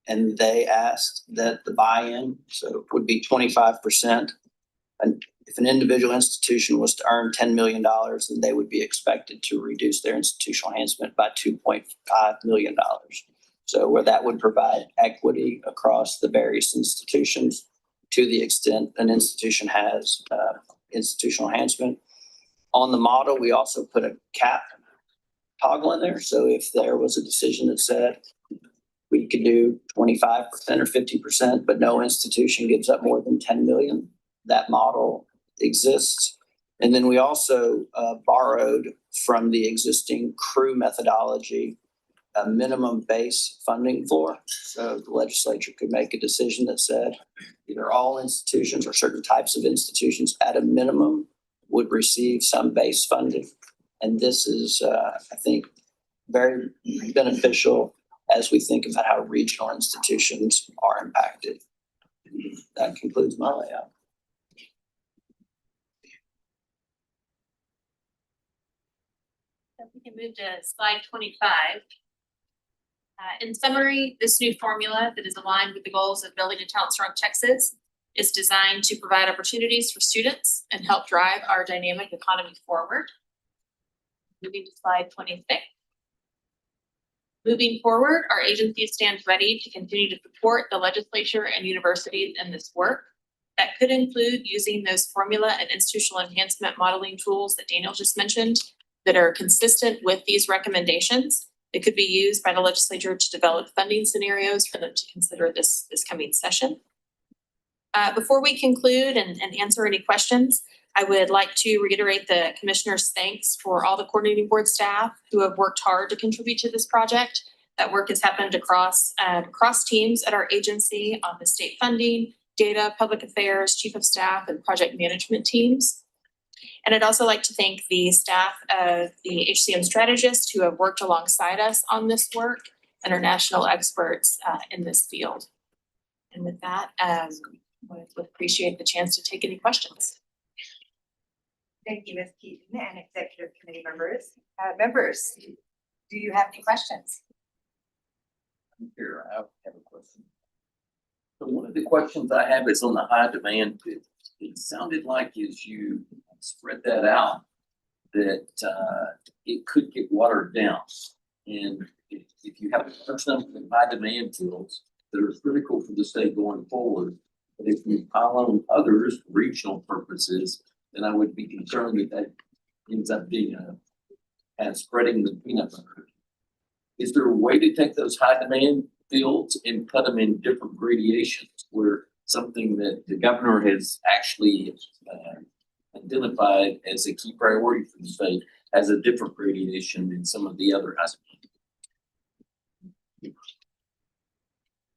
and they asked that the buy-in, so it would be 25%. And if an individual institution was to earn $10 million, then they would be expected to reduce their institutional enhancement by $2.5 million. So where that would provide equity across the various institutions to the extent an institution has institutional enhancement. On the model, we also put a cap toggle in there. So if there was a decision that said we could do 25% or 50%, but no institution gives up more than 10 million, that model exists. And then we also borrowed from the existing CREW methodology a minimum base funding floor. So the legislature could make a decision that said either all institutions or certain types of institutions at a minimum would receive some base funding. And this is, I think, very beneficial as we think about how regional institutions are impacted. That concludes my layout.
If we can move to slide 25. In summary, this new formula that is aligned with the goals of building a talent-strong Texas is designed to provide opportunities for students and help drive our dynamic economy forward. Moving to slide 26. Moving forward, our agency stands ready to continue to support the legislature and universities in this work. That could include using those formula and institutional enhancement modeling tools that Daniel just mentioned that are consistent with these recommendations. It could be used by the legislature to develop funding scenarios for them to consider this coming session. Before we conclude and answer any questions, I would like to reiterate the commissioner's thanks for all the coordinating board staff who have worked hard to contribute to this project. That work has happened across teams at our agency on the state funding, data, public affairs, chief of staff, and project management teams. And I'd also like to thank the staff of the HCM strategists who have worked alongside us on this work and are national experts in this field. And with that, I would appreciate the chance to take any questions.
Thank you, Ms. Keaton and executive committee members. Members, do you have any questions?
Here, I have a question. So one of the questions I have is on the high demand bid. It sounded like as you spread that out, that it could get watered down. And if you have some high demand fields that are critical for the state going forward, but if you pile on others, regional purposes, then I would be concerned that that ends up being and spreading the peanut butter. Is there a way to take those high demand fields and put them in different gradations where something that the governor has actually identified as a key priority for the state has a different gradation than some of the other aspects?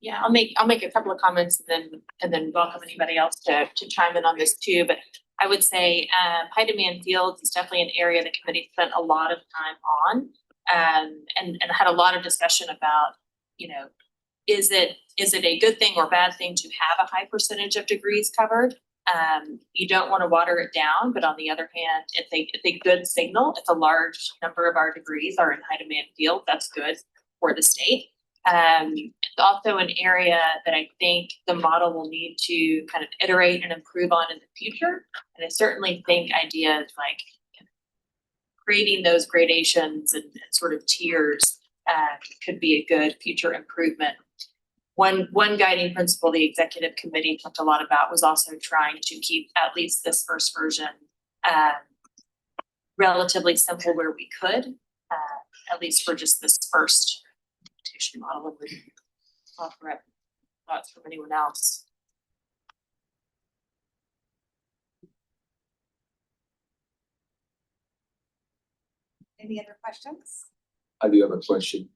Yeah, I'll make a couple of comments and then welcome anybody else to chime in on this too. But I would say high demand fields is definitely an area the committee spent a lot of time on and had a lot of discussion about, you know, is it a good thing or bad thing to have a high percentage of degrees covered? You don't want to water it down, but on the other hand, it's a good signal. If a large number of our degrees are in high demand field, that's good for the state. It's also an area that I think the model will need to kind of iterate and improve on in the future. And I certainly think ideas like creating those gradations and sort of tiers could be a good future improvement. One guiding principle the executive committee talked a lot about was also trying to keep at least this first version relatively simple where we could, at least for just this first model.
offer up thoughts from anyone else.
Any other questions?
I do have a question.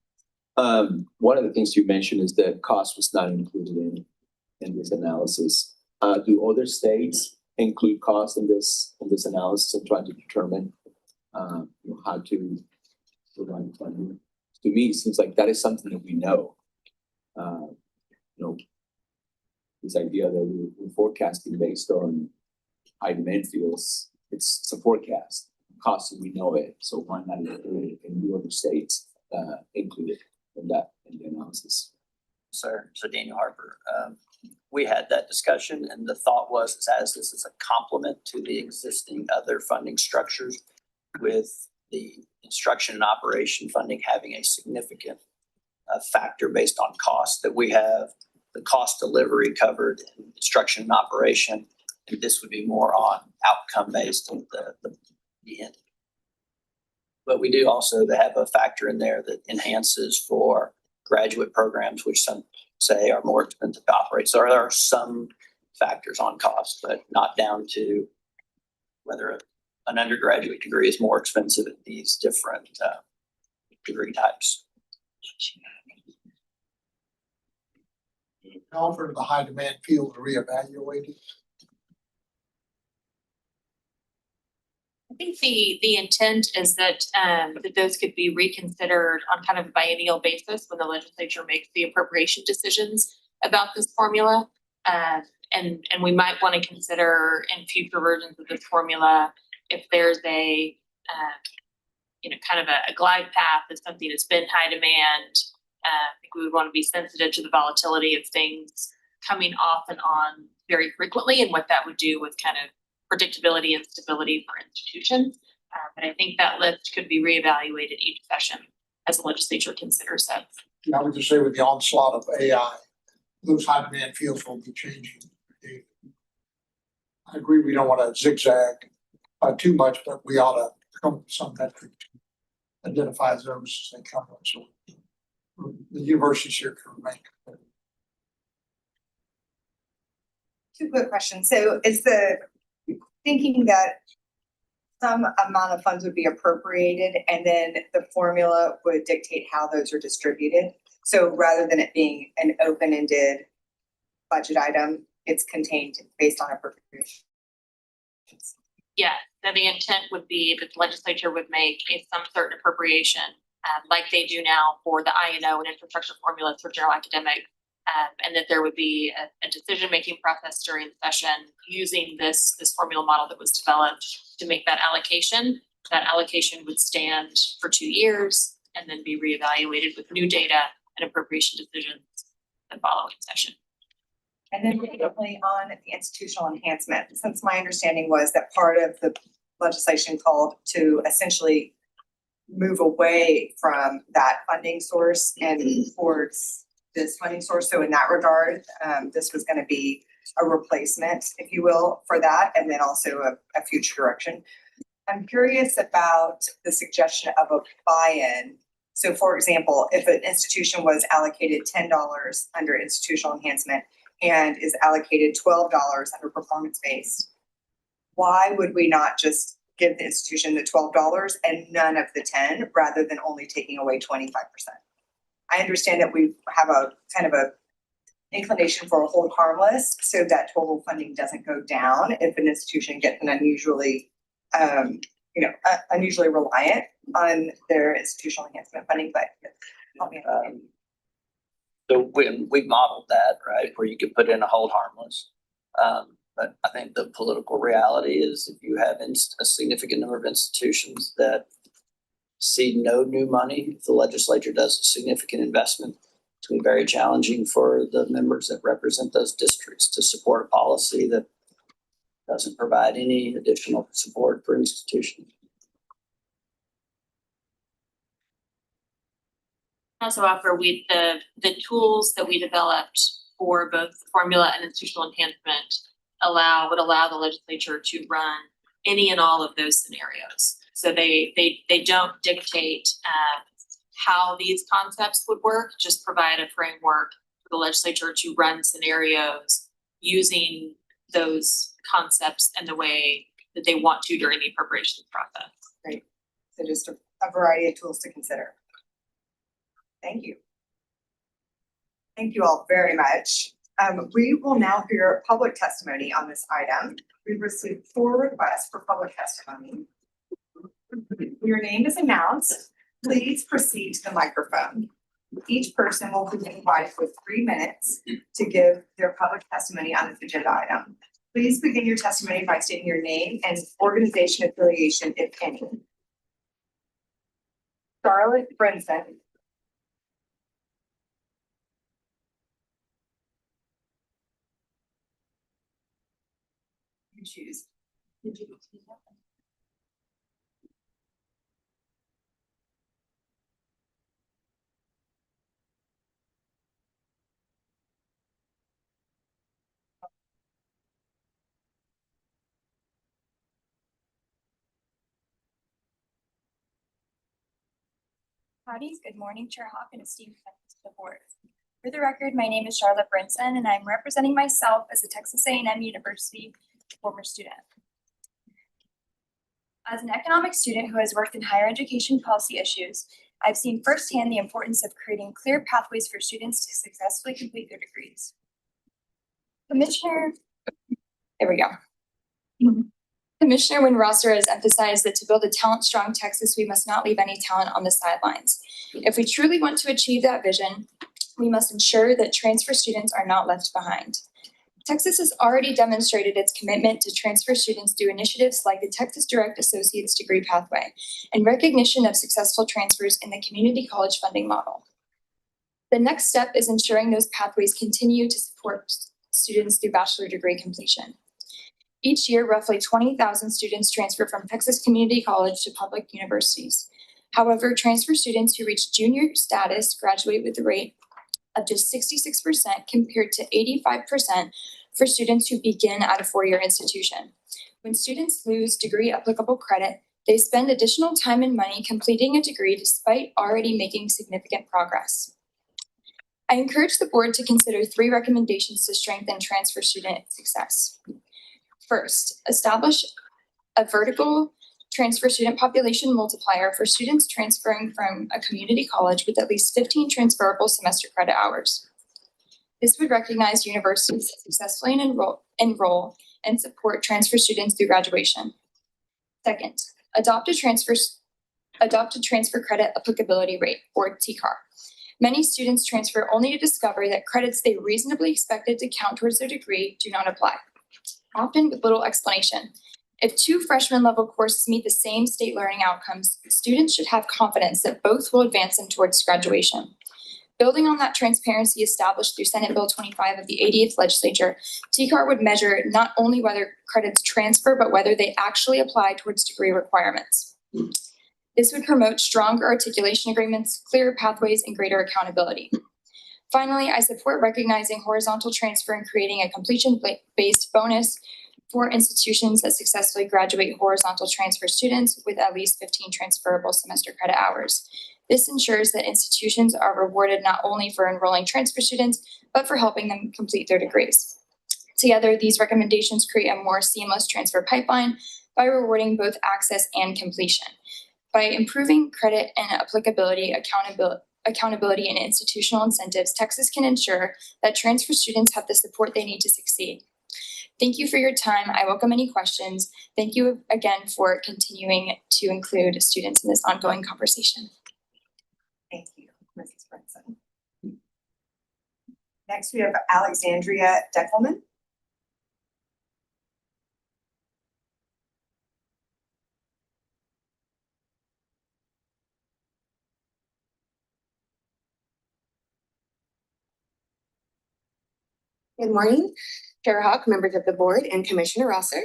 One of the things you mentioned is that cost was not included in this analysis. Do other states include cost in this analysis and trying to determine, how to provide funding? To me, it seems like that is something that we know. This idea that we're forecasting based on high demand fields, it's a forecast. Cost, we know it, so why not include it in the other states included in the analysis?
So Daniel Harper, we had that discussion and the thought was, is as this is a complement to the existing other funding structures with the instruction and operation funding having a significant factor based on cost, that we have the cost delivery covered in instruction and operation, and this would be more on outcome based on the end. But we do also have a factor in there that enhances for graduate programs, which some say are more expensive to operate. So there are some factors on cost, but not down to whether an undergraduate degree is more expensive at these different degree types.
Offer the high demand field reevaluated.
I think the intent is that that those could be reconsidered on kind of a biennial basis when the legislature makes the appropriation decisions about this formula. And we might want to consider in future versions of this formula if there's a kind of a glide path of something that's been high demand. I think we would want to be sensitive to the volatility of things coming off and on very frequently and what that would do with kind of predictability and stability for institutions. But I think that list could be reevaluated each session as the legislature considers that.
I would just say with the onslaught of AI, those high demand fields will be changing. I agree, we don't want to zigzag too much, but we ought to come up with some metric to identify those as they come up. So the universities here can make.
Two quick questions. So is the thinking that some amount of funds would be appropriated and then the formula would dictate how those are distributed? So rather than it being an open-ended budget item, it's contained based on appropriation?
Yeah, so the intent would be that the legislature would make some certain appropriation, like they do now for the INO and infrastructure formulas for general academic, and that there would be a decision-making process during the session using this formula model that was developed to make that allocation. That allocation would stand for 2 years and then be reevaluated with new data and appropriation decisions the following session.
And then definitely on the institutional enhancement, since my understanding was that part of the legislation called to essentially move away from that funding source and towards this funding source. So in that regard, this was going to be a replacement, if you will, for that, and then also a future direction. I'm curious about the suggestion of a buy-in. So for example, if an institution was allocated $10 under institutional enhancement and is allocated $12 under performance-based, why would we not just give the institution the $12 and none of the 10 rather than only taking away 25%? I understand that we have a kind of a inclination for a hold harmless so that total funding doesn't go down if an institution gets an unusually reliant on their institutional enhancement funding, but help me out.
So we've modeled that, right, where you could put in a hold harmless. But I think the political reality is if you have a significant number of institutions that see no new money, if the legislature does a significant investment, it's going to be very challenging for the members that represent those districts to support a policy that doesn't provide any additional support for institutions.
Also offer the tools that we developed for both formula and institutional enhancement would allow the legislature to run any and all of those scenarios. So they don't dictate how these concepts would work, just provide a framework the legislature to run scenarios using those concepts and the way that they want to during the appropriations process.
Great. So just a variety of tools to consider. Thank you. Thank you all very much. We will now hear public testimony on this item. We've received 4 requests for public testimony. Your name is announced. Please proceed to the microphone. Each person will be provided with 3 minutes to give their public testimony on this agenda item. Please begin your testimony by stating your name and organization affiliation, if any. Charlotte Brinson. You choose.
Howdy, good morning, Chair Hawk and esteemed members of the board. For the record, my name is Charlotte Brinson and I'm representing myself as a Texas A&M University former student. As an economic student who has worked in higher education policy issues, I've seen firsthand the importance of creating clear pathways for students to successfully complete their degrees. Commissioner Wynne-Rosser has emphasized that to build a talent-strong Texas, we must not leave any talent on the sidelines. If we truly want to achieve that vision, we must ensure that transfer students are not left behind. Texas has already demonstrated its commitment to transfer students through initiatives like the Texas Direct Associate's Degree Pathway and recognition of successful transfers in the community college funding model. The next step is ensuring those pathways continue to support students through bachelor degree completion. Each year, roughly 20,000 students transfer from Texas Community College to public universities. However, transfer students who reach junior status graduate with a rate of just 66% compared to 85% for students who begin at a 4-year institution. When students lose degree applicable credit, they spend additional time and money completing a degree despite already making significant progress. I encourage the board to consider 3 recommendations to strengthen transfer student success. First, establish a vertical transfer student population multiplier for students transferring from a community college with at least 15 transferable semester credit hours. This would recognize universities that successfully enroll and support transfer students through graduation. Second, adopt a transfer credit applicability rate, or TCAR. Many students transfer only to discover that credits they reasonably expected to count towards their degree do not apply, often with little explanation. If 2 freshman level courses meet the same state learning outcomes, students should have confidence that both will advance them towards graduation. Building on that transparency established through Senate Bill 25 of the 80th legislature, TCAR would measure not only whether credits transfer, but whether they actually apply towards degree requirements. This would promote stronger articulation agreements, clearer pathways, and greater accountability. Finally, I support recognizing horizontal transfer and creating a completion-based bonus for institutions that successfully graduate horizontal transfer students with at least 15 transferable semester credit hours. This ensures that institutions are rewarded not only for enrolling transfer students, but for helping them complete their degrees. Together, these recommendations create a more seamless transfer pipeline by rewarding both access and completion. By improving credit and applicability, accountability, and institutional incentives, Texas can ensure that transfer students have the support they need to succeed. Thank you for your time. I welcome any questions. Thank you again for continuing to include students in this ongoing conversation.
Thank you, Mrs. Brinson. Next, we have Alexandria Deckelman.
Good morning, Chair Hawk, members of the board, and Commissioner Rosser.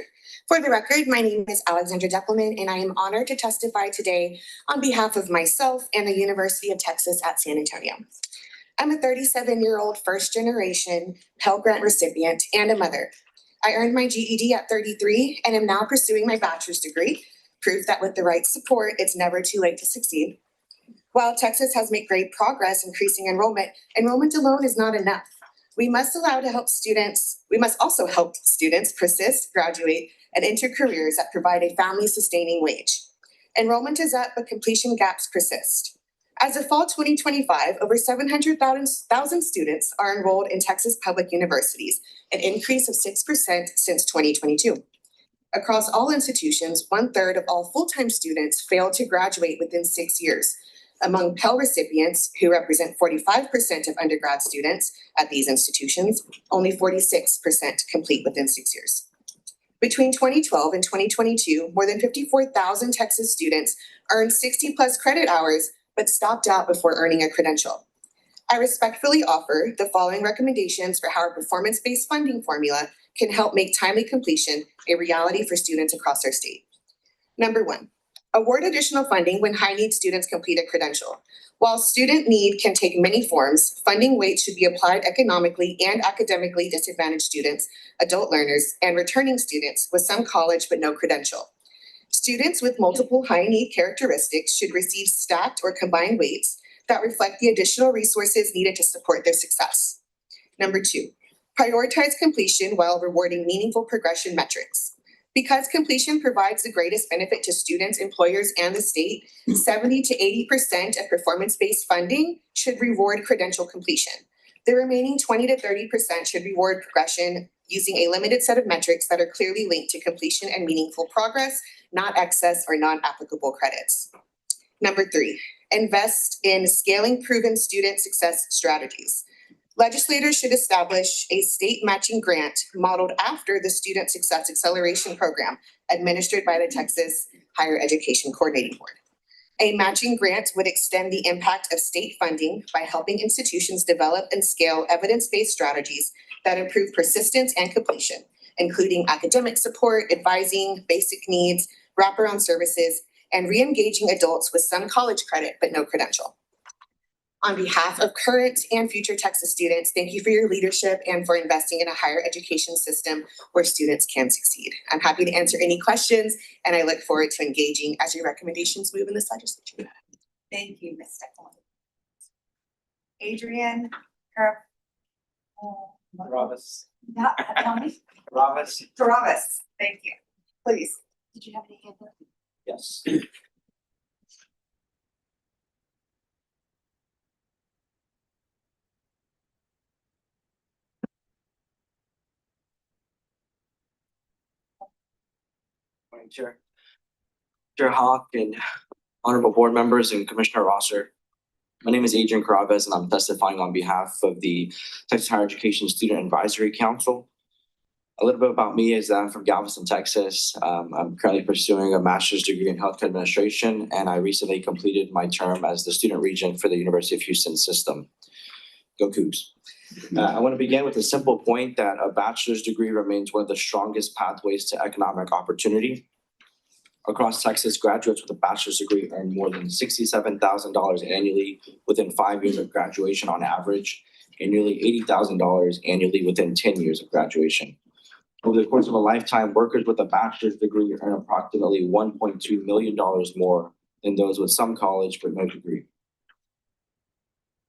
For the record, my name is Alexandra Deckelman, and I am honored to testify today on behalf of myself and the University of Texas at San Antonio. I'm a 37-year-old first-generation Pell Grant recipient and a mother. I earned my GED at 33 and am now pursuing my bachelor's degree, proof that with the right support, it's never too late to succeed. While Texas has made great progress increasing enrollment, enrollment alone is not enough. We must also help students persist, graduate, and enter careers that provide a family-sustaining wage. Enrollment is up, but completion gaps persist. As of fall 2025, over 700,000 students are enrolled in Texas public universities, an increase of 6% since 2022. Across all institutions, 1/3 of all full-time students fail to graduate within 6 years. Among Pell recipients, who represent 45% of undergrad students at these institutions, only 46% complete within 6 years. Between 2012 and 2022, more than 54,000 Texas students earned 60+ credit hours but stopped out before earning a credential. I respectfully offer the following recommendations for how our performance-based funding formula can help make timely completion a reality for students across our state. Number 1, award additional funding when high-need students complete a credential. While student need can take many forms, funding weights should be applied economically and academically disadvantaged students, adult learners, and returning students with some college but no credential. Students with multiple high-need characteristics should receive stacked or combined weights that reflect the additional resources needed to support their success. Number 2, prioritize completion while rewarding meaningful progression metrics. Because completion provides the greatest benefit to students, employers, and the state, 70 to 80% of performance-based funding should reward credential completion. The remaining 20 to 30% should reward progression using a limited set of metrics that are clearly linked to completion and meaningful progress, not excess or non-applicable credits. Number 3, invest in scaling proven student success strategies. Legislators should establish a state matching grant modeled after the Student Success Acceleration Program administered by the Texas Higher Education Coordinating Board. A matching grant would extend the impact of state funding by helping institutions develop and scale evidence-based strategies that improve persistence and completion, including academic support, advising, basic needs, wraparound services, and re-engaging adults with some college credit but no credential. On behalf of current and future Texas students, thank you for your leadership and for investing in a higher education system where students can succeed. I'm happy to answer any questions, and I look forward to engaging as your recommendations move in this legislature.
Thank you, Ms. Declan. Adrian,
Travis.
Travis, thank you. Please.
Did you have any hand up?
Yes.
Morning, Chair. Chair Hawk and honorable board members and Commissioner Rosser. My name is Adrian Carabez and I'm testifying on behalf of the Texas Higher Education Student Advisory Council. A little bit about me is that I'm from Galveston, Texas. I'm currently pursuing a master's degree in healthcare administration, and I recently completed my term as the student regent for the University of Houston system. Go Cougs. I want to begin with a simple point that a bachelor's degree remains one of the strongest pathways to economic opportunity. Across Texas, graduates with a bachelor's degree earn more than $67,000 annually within 5 years of graduation on average, and nearly $80,000 annually within 10 years of graduation. Over the course of a lifetime, workers with a bachelor's degree earn approximately $1.2 million more than those with some college but no degree.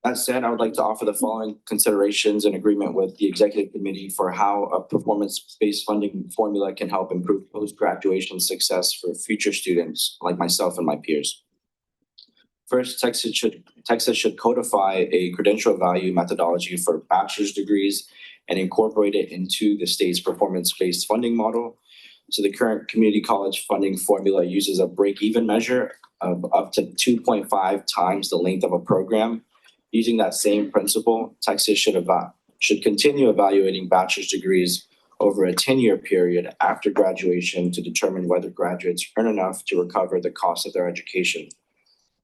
That said, I would like to offer the following considerations in agreement with the executive committee for how a performance-based funding formula can help improve post-graduation success for future students like myself and my peers. First, Texas should codify a credential value methodology for bachelor's degrees and incorporate it into the state's performance-based funding model. So the current community college funding formula uses a break-even measure of up to 2.5 times the length of a program. Using that same principle, Texas should continue evaluating bachelor's degrees over a 10-year period after graduation to determine whether graduates earn enough to recover the cost of their education.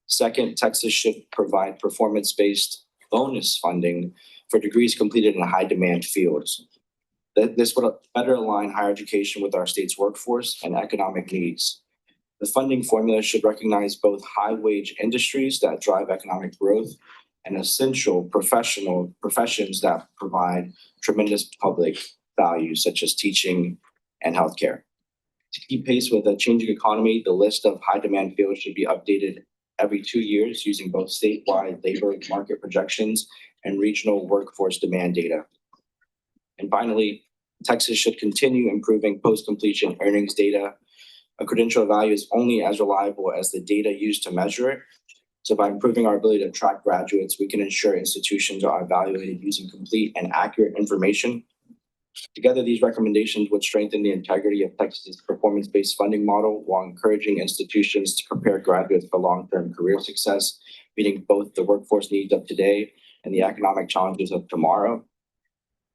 Second, Texas should provide performance-based bonus funding for degrees completed in high-demand fields. This would better align higher education with our state's workforce and economic needs. The funding formula should recognize both high-wage industries that drive economic growth and essential professions that provide tremendous public value, such as teaching and healthcare. To keep pace with a changing economy, the list of high-demand fields should be updated every 2 years using both statewide labor market projections and regional workforce demand data. And finally, Texas should continue improving post-completion earnings data. A credential value is only as reliable as the data used to measure it. So by improving our ability to track graduates, we can ensure institutions are evaluated using complete and accurate information. Together, these recommendations would strengthen the integrity of Texas's performance-based funding model while encouraging institutions to prepare graduates for long-term career success, meeting both the workforce needs of today and the economic challenges of tomorrow.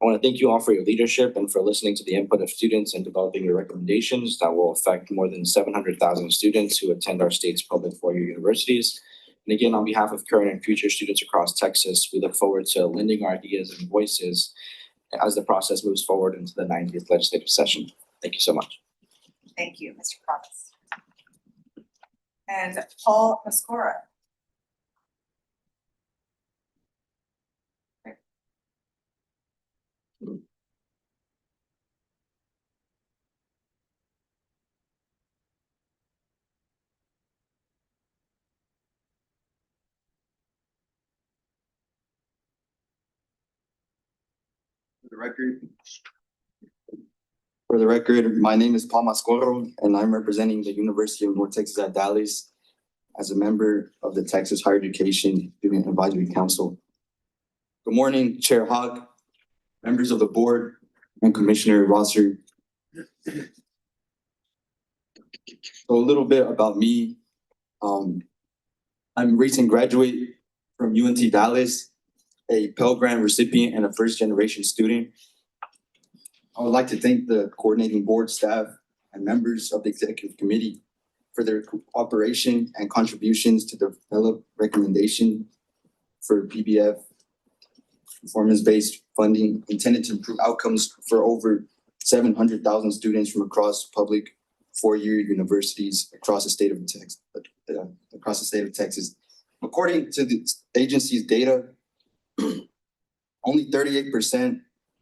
I want to thank you all for your leadership and for listening to the input of students and developing your recommendations that will affect more than 700,000 students who attend our state's public four-year universities. And again, on behalf of current and future students across Texas, we look forward to lending our ideas and voices as the process moves forward into the 90th legislative session. Thank you so much.
Thank you, Mr. Provis. And Paul Mascora.
For the record, my name is Paul Mascoro, and I'm representing the University of North Texas at Dallas as a member of the Texas Higher Education Student Advisory Council. Good morning, Chair Hogg, members of the board, and Commissioner Rosser. So a little bit about me. I'm a recent graduate from UNT Dallas, a Pell Grant recipient and a first-generation student. I would like to thank the coordinating board staff and members of the executive committee for their cooperation and contributions to develop recommendation for PBF, performance-based funding intended to improve outcomes for over 700,000 students from across public four-year universities across the state of Texas. According to the agency's data, only 38%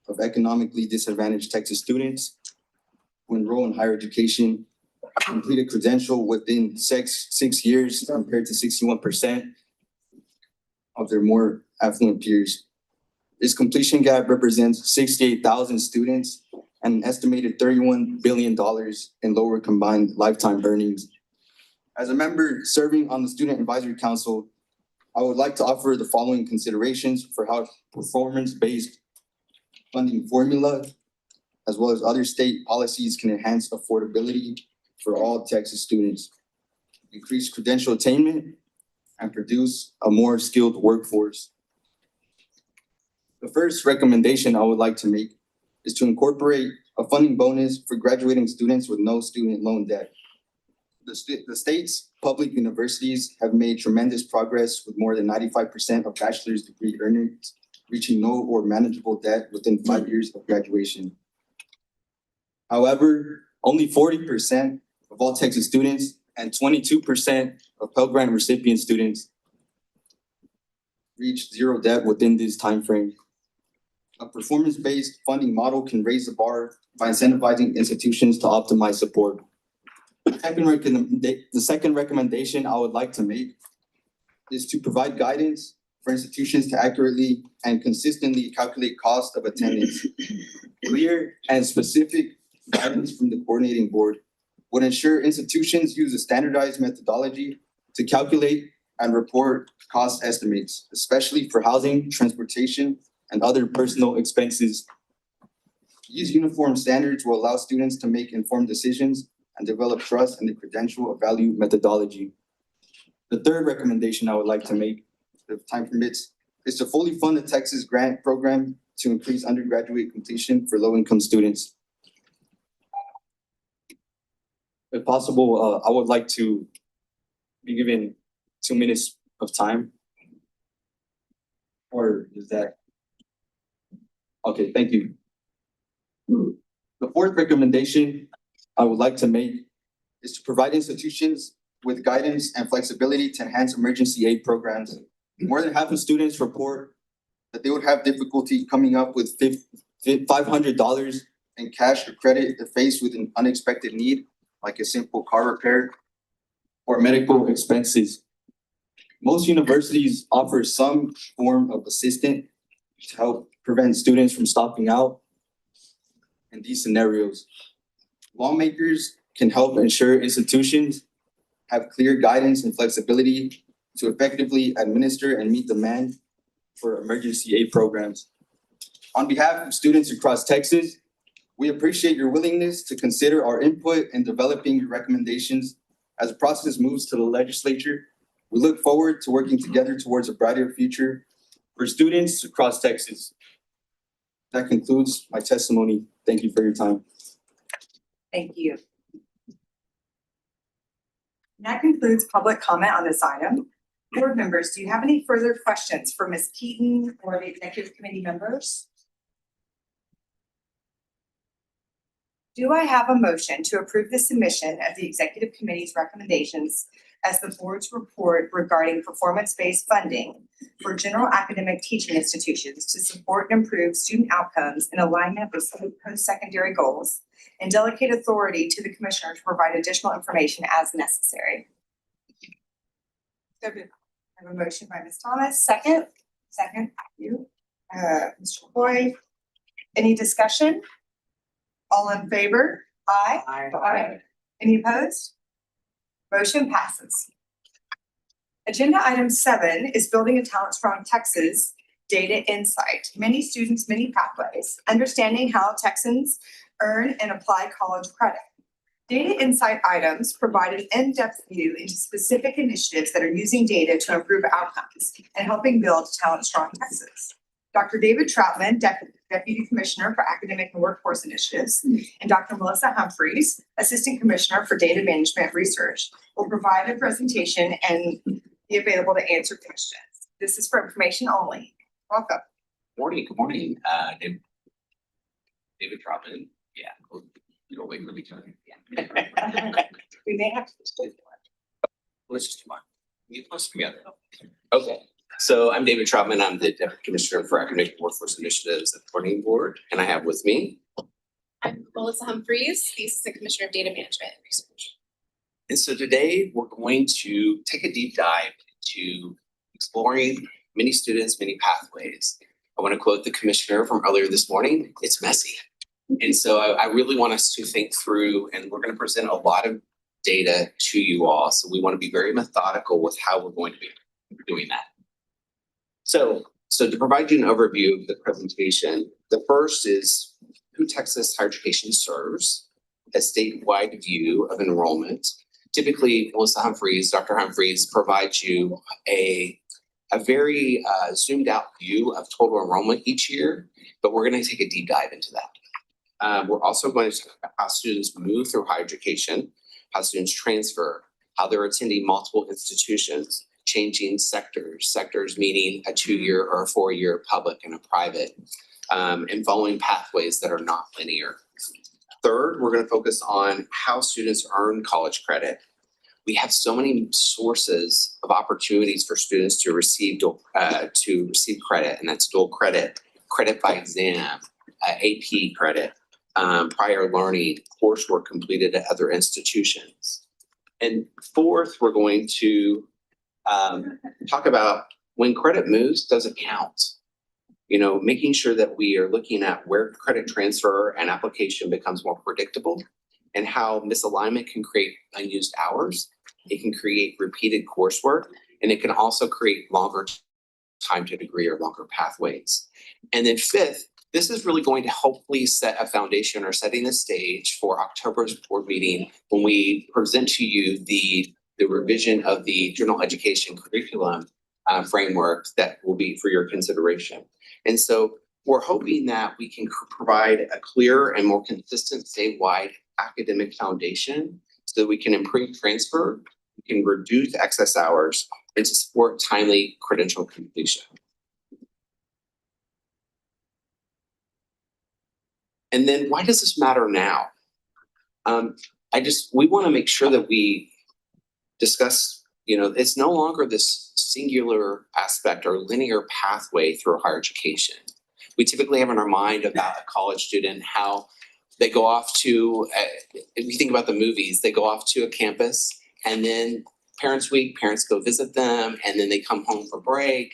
of economically disadvantaged Texas students who enroll in higher education complete a credential within six years compared to 61% of their more affluent peers. This completion gap represents 68,000 students and an estimated $31 billion in lower combined lifetime earnings. As a member serving on the Student Advisory Council, I would like to offer the following considerations for how performance-based funding formula, as well as other state policies, can enhance affordability for all Texas students, increase credential attainment, and produce a more skilled workforce. The first recommendation I would like to make is to incorporate a funding bonus for graduating students with no student loan debt. The state's public universities have made tremendous progress with more than 95% of bachelor's degree earners reaching no or manageable debt within 5 years of graduation. However, only 40% of all Texas students and 22% of Pell Grant recipient students reach zero debt within this timeframe. A performance-based funding model can raise the bar by incentivizing institutions to optimize support. The second recommendation I would like to make is to provide guidance for institutions to accurately and consistently calculate cost of attendance. Clear and specific guidance from the coordinating board would ensure institutions use a standardized methodology to calculate and report cost estimates, especially for housing, transportation, and other personal expenses. These uniform standards will allow students to make informed decisions and develop trust in the credential of value methodology. The third recommendation I would like to make, if time permits, is to fully fund the Texas grant program to increase undergraduate completion for low-income students. If possible, I would like to be given 2 minutes of time. Or is that? Okay, thank you. The fourth recommendation I would like to make is to provide institutions with guidance and flexibility to enhance emergency aid programs. More than half of students report that they would have difficulty coming up with $500 in cash or credit if faced with an unexpected need, like a simple car repair or medical expenses. Most universities offer some form of assistance to help prevent students from stopping out in these scenarios. Lawmakers can help ensure institutions have clear guidance and flexibility to effectively administer and meet demand for emergency aid programs. On behalf of students across Texas, we appreciate your willingness to consider our input in developing recommendations as the process moves to the legislature. We look forward to working together towards a brighter future for students across Texas. That concludes my testimony. Thank you for your time.
Thank you. That concludes public comment on this item. Board members, do you have any further questions for Ms. Keaton or the executive committee members? Do I have a motion to approve the submission of the executive committee's recommendations as the board's report regarding performance-based funding for general academic teaching institutions to support and improve student outcomes in alignment with post-secondary goals, and delegate authority to the commissioner to provide additional information as necessary? So I have a motion by Ms. Thomas, second, you, Mr. Hoy. Any discussion? All in favor? Aye. Aye. Any opposed? Motion passes. Agenda item 7 is Building a Talent Strong Texas Data Insight. Many students, many pathways, understanding how Texans earn and apply college credit. Data Insight items provide an in-depth view into specific initiatives that are using data to improve outcomes and helping build Talent Strong Texas. Dr. David Troutman, Deputy Commissioner for Academic and Workforce Initiatives, and Dr. Melissa Humphreys, Assistant Commissioner for Data Management Research, will provide a presentation and be available to answer questions. This is for information only. Welcome.
Good morning, David Troutman. Yeah, you don't wait for me to.
We may have to.
Let's just do mine. We get close together. Okay, so I'm David Troutman. I'm the Deputy Commissioner for Academic and Workforce Initiatives at the Coordinating Board, and I have with me.
I'm Melissa Humphreys, the Assistant Commissioner of Data Management and Research.
And so today we're going to take a deep dive into exploring many students, many pathways. I want to quote the commissioner from earlier this morning, it's messy. And so I really want us to think through, and we're going to present a lot of data to you all. So we want to be very methodical with how we're going to be doing that. So to provide you an overview of the presentation, the first is who Texas Higher Education serves, a statewide view of enrollment. Typically, Melissa Humphreys, Dr. Humphreys provides you a very zoomed out view of total enrollment each year, but we're going to take a deep dive into that. We're also going to talk about how students move through higher education, how students transfer, how they're attending multiple institutions, changing sectors meaning a 2-year or a 4-year public and a private, and following pathways that are not linear. Third, we're going to focus on how students earn college credit. We have so many sources of opportunities for students to receive credit, and that's dual credit, credit by exam, AP credit, prior learning, coursework completed at other institutions. And fourth, we're going to talk about when credit moves, does it count? You know, making sure that we are looking at where credit transfer and application becomes more predictable and how misalignment can create unused hours. It can create repeated coursework, and it can also create longer time to degree or longer pathways. And then fifth, this is really going to hopefully set a foundation or setting the stage for October's board meeting when we present to you the revision of the general education curriculum framework that will be for your consideration. And so we're hoping that we can provide a clear and more consistent statewide academic foundation so that we can improve transfer, we can reduce excess hours, and to support timely credential completion. And then why does this matter now? We want to make sure that we discuss, it's no longer this singular aspect or linear pathway through higher education. We typically have in our mind about a college student, how they go off to, if you think about the movies, they go off to a campus and then Parents Week, parents go visit them and then they come home for break.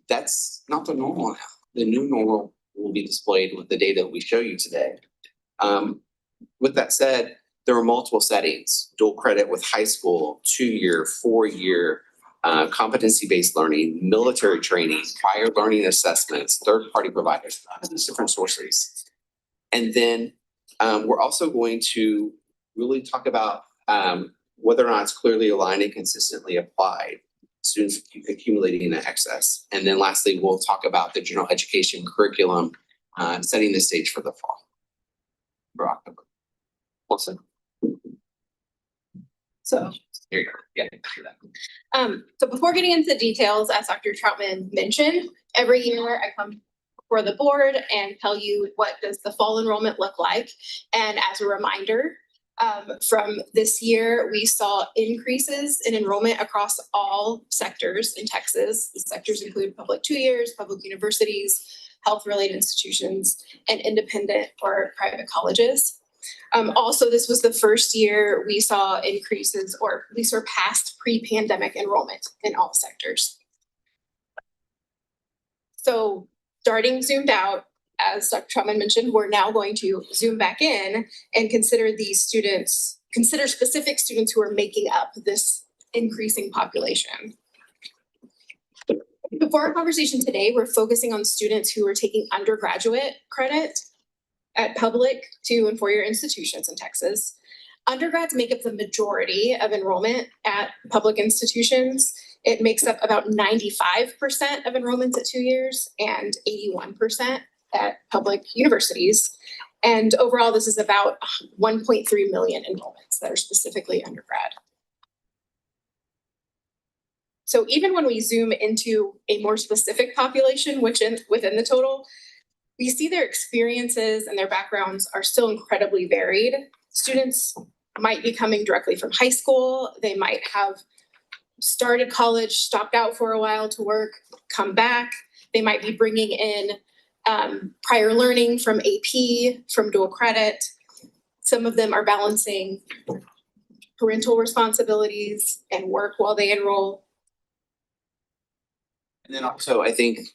That's not the normal now. The new normal will be displayed with the data we show you today. With that said, there are multiple settings, dual credit with high school, 2-year, 4-year, competency-based learning, military training, prior learning assessments, third-party providers, different sources. And then we're also going to really talk about whether or not it's clearly aligned and consistently applied, students accumulating in excess. And then lastly, we'll talk about the general education curriculum, setting the stage for the fall. For October. Wilson.
So,
Here you go. Yeah. do that.
so before getting into the details, as Dr. Troutman mentioned, every year I come before the board and tell you what does the fall enrollment look like. And as a reminder, from this year, we saw increases in enrollment across all sectors in Texas. The sectors include public 2 years, public universities, health-related institutions, and independent or private colleges. Also, this was the first year we saw increases, or we surpassed pre-pandemic enrollment in all sectors. So starting zoomed out, as Dr. Troutman mentioned, we're now going to zoom back in and consider specific students who are making up this increasing population. Before our conversation today, we're focusing on students who are taking undergraduate credit at public 2- and 4-year institutions in Texas. Undergrads make up the majority of enrollment at public institutions. It makes up about 95% of enrollments at 2 years and 81% at public universities. And overall, this is about 1.3 million enrollments that are specifically undergrad. So even when we zoom into a more specific population within the total, we see their experiences and their backgrounds are still incredibly varied. Students might be coming directly from high school. They might have started college, stopped out for a while to work, come back. They might be bringing in prior learning from AP, from dual credit. Some of them are balancing parental responsibilities and work while they enroll.
And then also, I think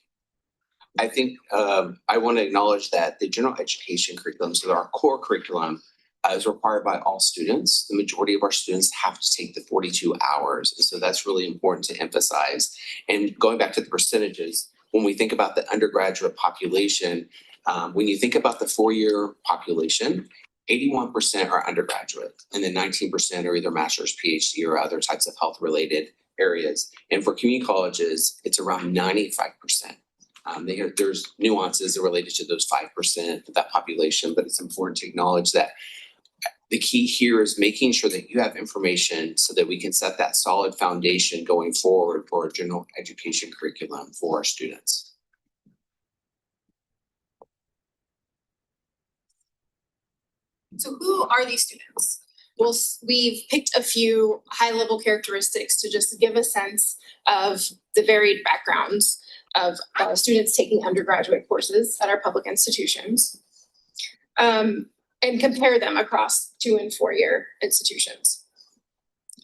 I want to acknowledge that the general education curriculum, so our core curriculum, is required by all students. The majority of our students have to take the 42 hours. And so that's really important to emphasize. And going back to the percentages, when we think about the undergraduate population, when you think about the 4-year population, 81% are undergraduate, and then 19% are either master's, PhD, or other types of health-related areas. And for community colleges, it's around 95%. There's nuances related to those 5% of that population, but it's important to acknowledge that the key here is making sure that you have information so that we can set that solid foundation going forward for a general education curriculum for our students.
So who are these students? Well, we've picked a few high-level characteristics to just give a sense of the varied backgrounds of students taking undergraduate courses at our public institutions, and compare them across 2- and 4-year institutions.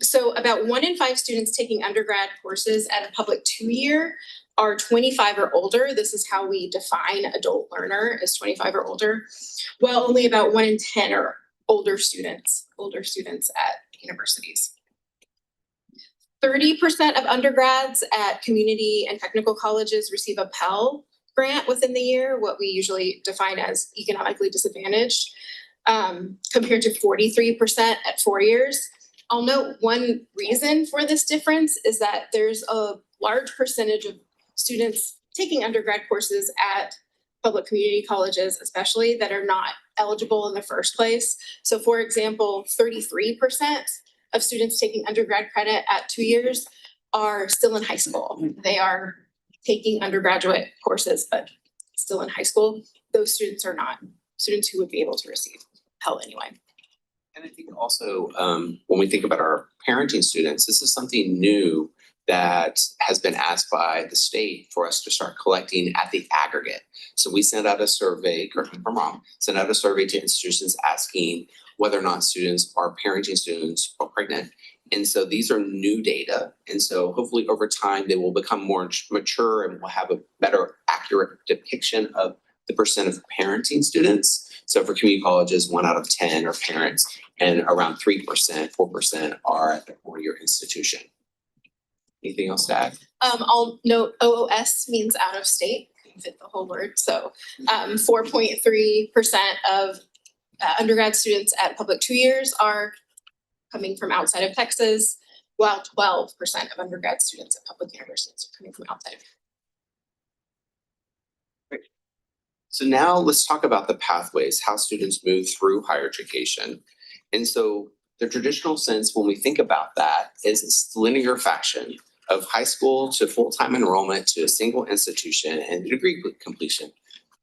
So about 1 in 5 students taking undergrad courses at a public 2-year are 25 or older. This is how we define adult learner, as 25 or older. Well, only about 1 in 10 are older students at universities. 30% of undergrads at community and technical colleges receive a Pell Grant within the year, what we usually define as economically disadvantaged, compared to 43% at 4 years. I'll note one reason for this difference is that there's a large percentage of students taking undergrad courses at public community colleges, especially, that are not eligible in the first place. So for example, 33% of students taking undergrad credit at 2 years are still in high school. They are taking undergraduate courses, but still in high school. Those students are not students who would be able to receive Pell anyway.
And I think also, when we think about our parenting students, this is something new that has been asked by the state for us to start collecting at the aggregate. So we sent out a survey, correct me if I'm wrong, sent out a survey to institutions asking whether or not students are parenting students or pregnant. And so these are new data. And so hopefully over time, they will become more mature and will have a better accurate depiction of the percent of parenting students. So for community colleges, 1 out of 10 are parents, and around 3%, 4% are at the 4-year institution. Anything else to add?
I'll note OOS means out of state, fit the whole word, so 4.3% of undergrad students at public 2 years are coming from outside of Texas, while 12% of undergrad students at public universities are coming from outside of.
So now let's talk about the pathways, how students move through higher education. And so the traditional sense when we think about that is this linear fashion of high school to full-time enrollment to a single institution and degree completion.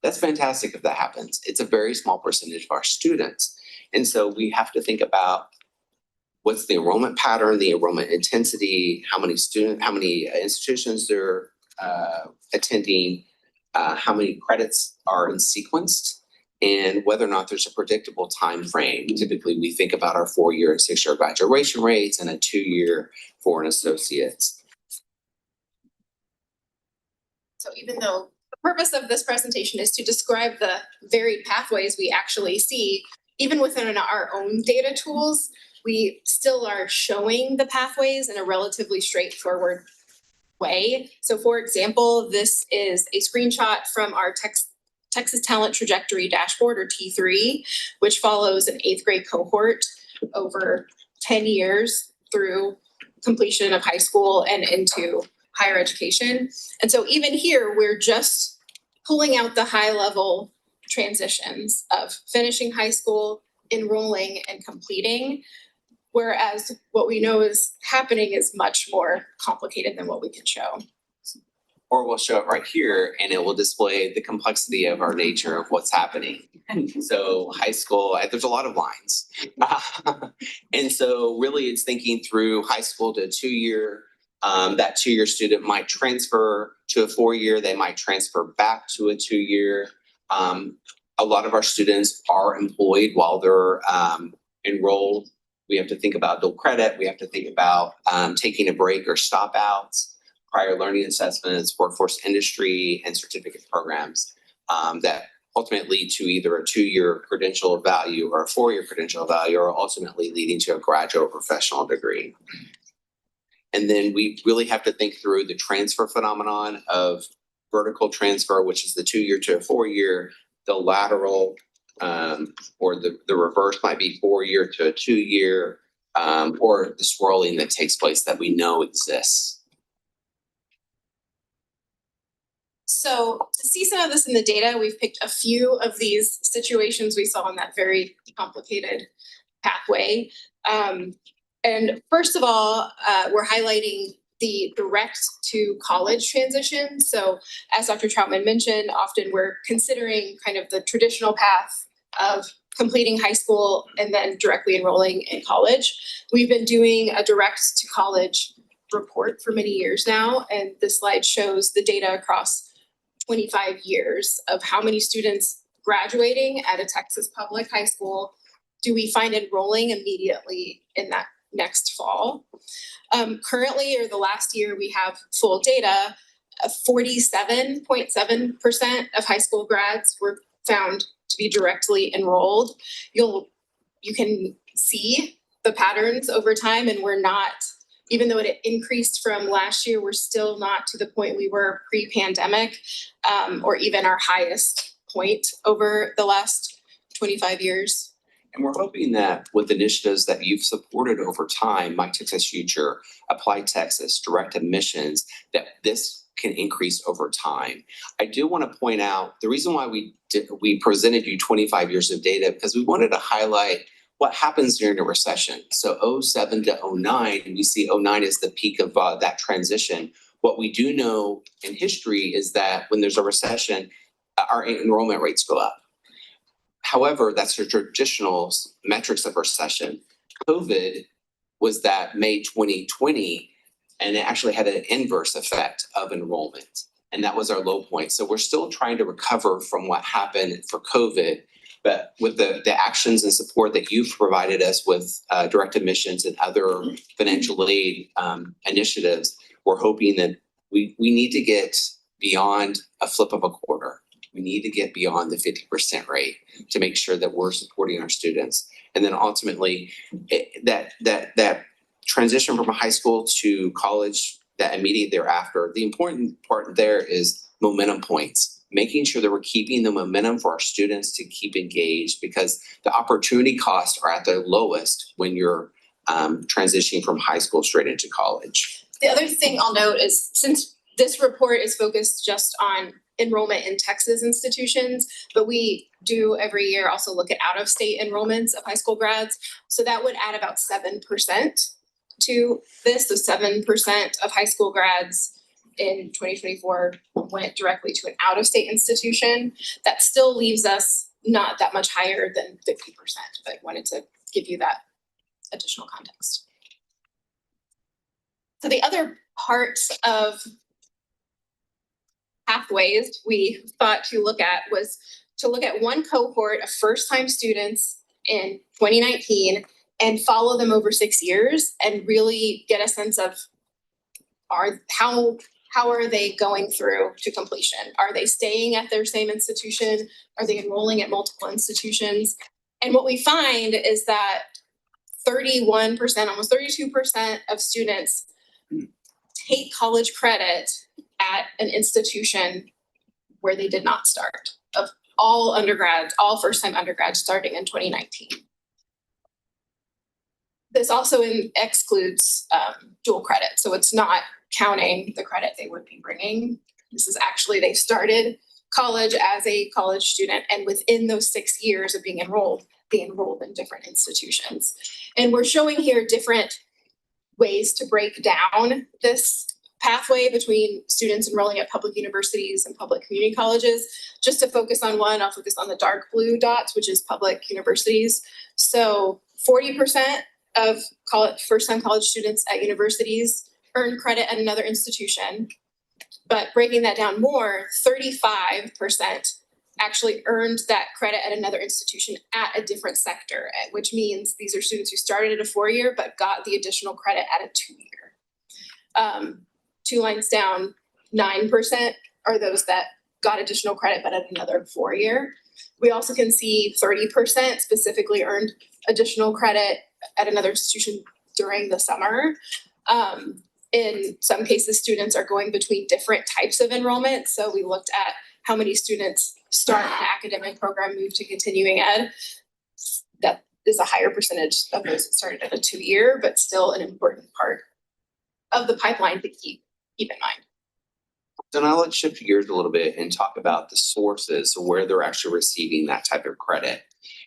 That's fantastic if that happens. It's a very small percentage of our students. And so we have to think about what's the enrollment pattern, the enrollment intensity, how many institutions they're attending, how many credits are sequenced, and whether or not there's a predictable time frame. Typically, we think about our 4-year and 6-year graduation rates and a 2-year for an associate's.
So even though the purpose of this presentation is to describe the varied pathways we actually see, even within our own data tools, we still are showing the pathways in a relatively straightforward way. So for example, this is a screenshot from our Texas Talent Trajectory Dashboard, or T3, which follows an 8th grade cohort over 10 years through completion of high school and into higher education. And so even here, we're just pulling out the high level transitions of finishing high school, enrolling, and completing. Whereas what we know is happening is much more complicated than what we can show.
Or we'll show it right here and it will display the complexity of our nature of what's happening. So high school, there's a lot of lines. And so really it's thinking through high school to 2-year. That 2-year student might transfer to a 4-year, they might transfer back to a 2-year. A lot of our students are employed while they're enrolled. We have to think about dual credit. We have to think about taking a break or stop outs, prior learning assessments, workforce industry, and certificate programs that ultimately lead to either a 2-year credential value or a 4-year credential value, or ultimately leading to a graduate or professional degree. And then we really have to think through the transfer phenomenon of vertical transfer, which is the 2-year to a 4-year, the lateral or the reverse might be 4-year to a 2-year, or the swirling that takes place that we know exists.
So to see some of this in the data, we've picked a few of these situations we saw in that very complicated pathway. And first of all, we're highlighting the direct to college transition. So as Dr. Troutman mentioned, often we're considering kind of the traditional path of completing high school and then directly enrolling in college. We've been doing a direct to college report for many years now, and this slide shows the data across 25 years of how many students graduating at a Texas public high school do we find enrolling immediately in that next fall. Currently, or the last year, we have full data, 47.7% of high school grads were found to be directly enrolled. You can see the patterns over time, and we're not, even though it increased from last year, we're still not to the point we were pre-pandemic, or even our highest point over the last 25 years.
And we're hoping that with initiatives that you've supported over time, My Texas Future, Apply Texas, Direct Admissions, that this can increase over time. I do want to point out the reason why we presented you 25 years of data, because we wanted to highlight what happens during a recession. So 07 to 09, we see 09 as the peak of that transition. What we do know in history is that when there's a recession, our enrollment rates go up. However, that's the traditional metrics of recession. COVID was that May 2020, and it actually had an inverse effect of enrollment. And that was our low point. So we're still trying to recover from what happened for COVID. But with the actions and support that you've provided us with direct admissions and other financial aid initiatives, we're hoping that we need to get beyond a flip of a quarter. We need to get beyond the 50% rate to make sure that we're supporting our students. And then ultimately, that transition from high school to college, that immediate thereafter, the important part there is momentum points, making sure that we're keeping the momentum for our students to keep engaged, because the opportunity costs are at their lowest when you're transitioning from high school straight into college.
The other thing I'll note is, since this report is focused just on enrollment in Texas institutions, but we do every year also look at out-of-state enrollments of high school grads. So that would add about 7% to this. So 7% of high school grads in 2024 went directly to an out-of-state institution. That still leaves us not that much higher than 50%, but I wanted to give you that additional context. So the other parts of pathways we thought to look at was to look at one cohort of first-time students in 2019 and follow them over 6 years and really get a sense of how are they going through to completion? Are they staying at their same institution? Are they enrolling at multiple institutions? And what we find is that 31%, almost 32% of students take college credit at an institution where they did not start, of all undergrads, all first-time undergrads starting in 2019. This also excludes dual credit, so it's not counting the credit they would be bringing. This is actually, they started college as a college student, and within those 6 years of being enrolled, they enrolled in different institutions. And we're showing here different ways to break down this pathway between students enrolling at public universities and public community colleges. Just to focus on one, I'll focus on the dark blue dots, which is public universities. So 40% of first-time college students at universities earn credit at another institution. But breaking that down more, 35% actually earned that credit at another institution at a different sector, which means these are students who started at a 4-year but got the additional credit at a 2-year. 2 lines down, 9% are those that got additional credit but at another 4-year. We also can see 30% specifically earned additional credit at another institution during the summer. In some cases, students are going between different types of enrollment. So we looked at how many students start an academic program, move to continuing ed. That is a higher percentage of those that started at a 2-year, but still an important part of the pipeline to keep in mind.
So now let's shift gears a little bit and talk about the sources of where they're actually receiving that type of credit.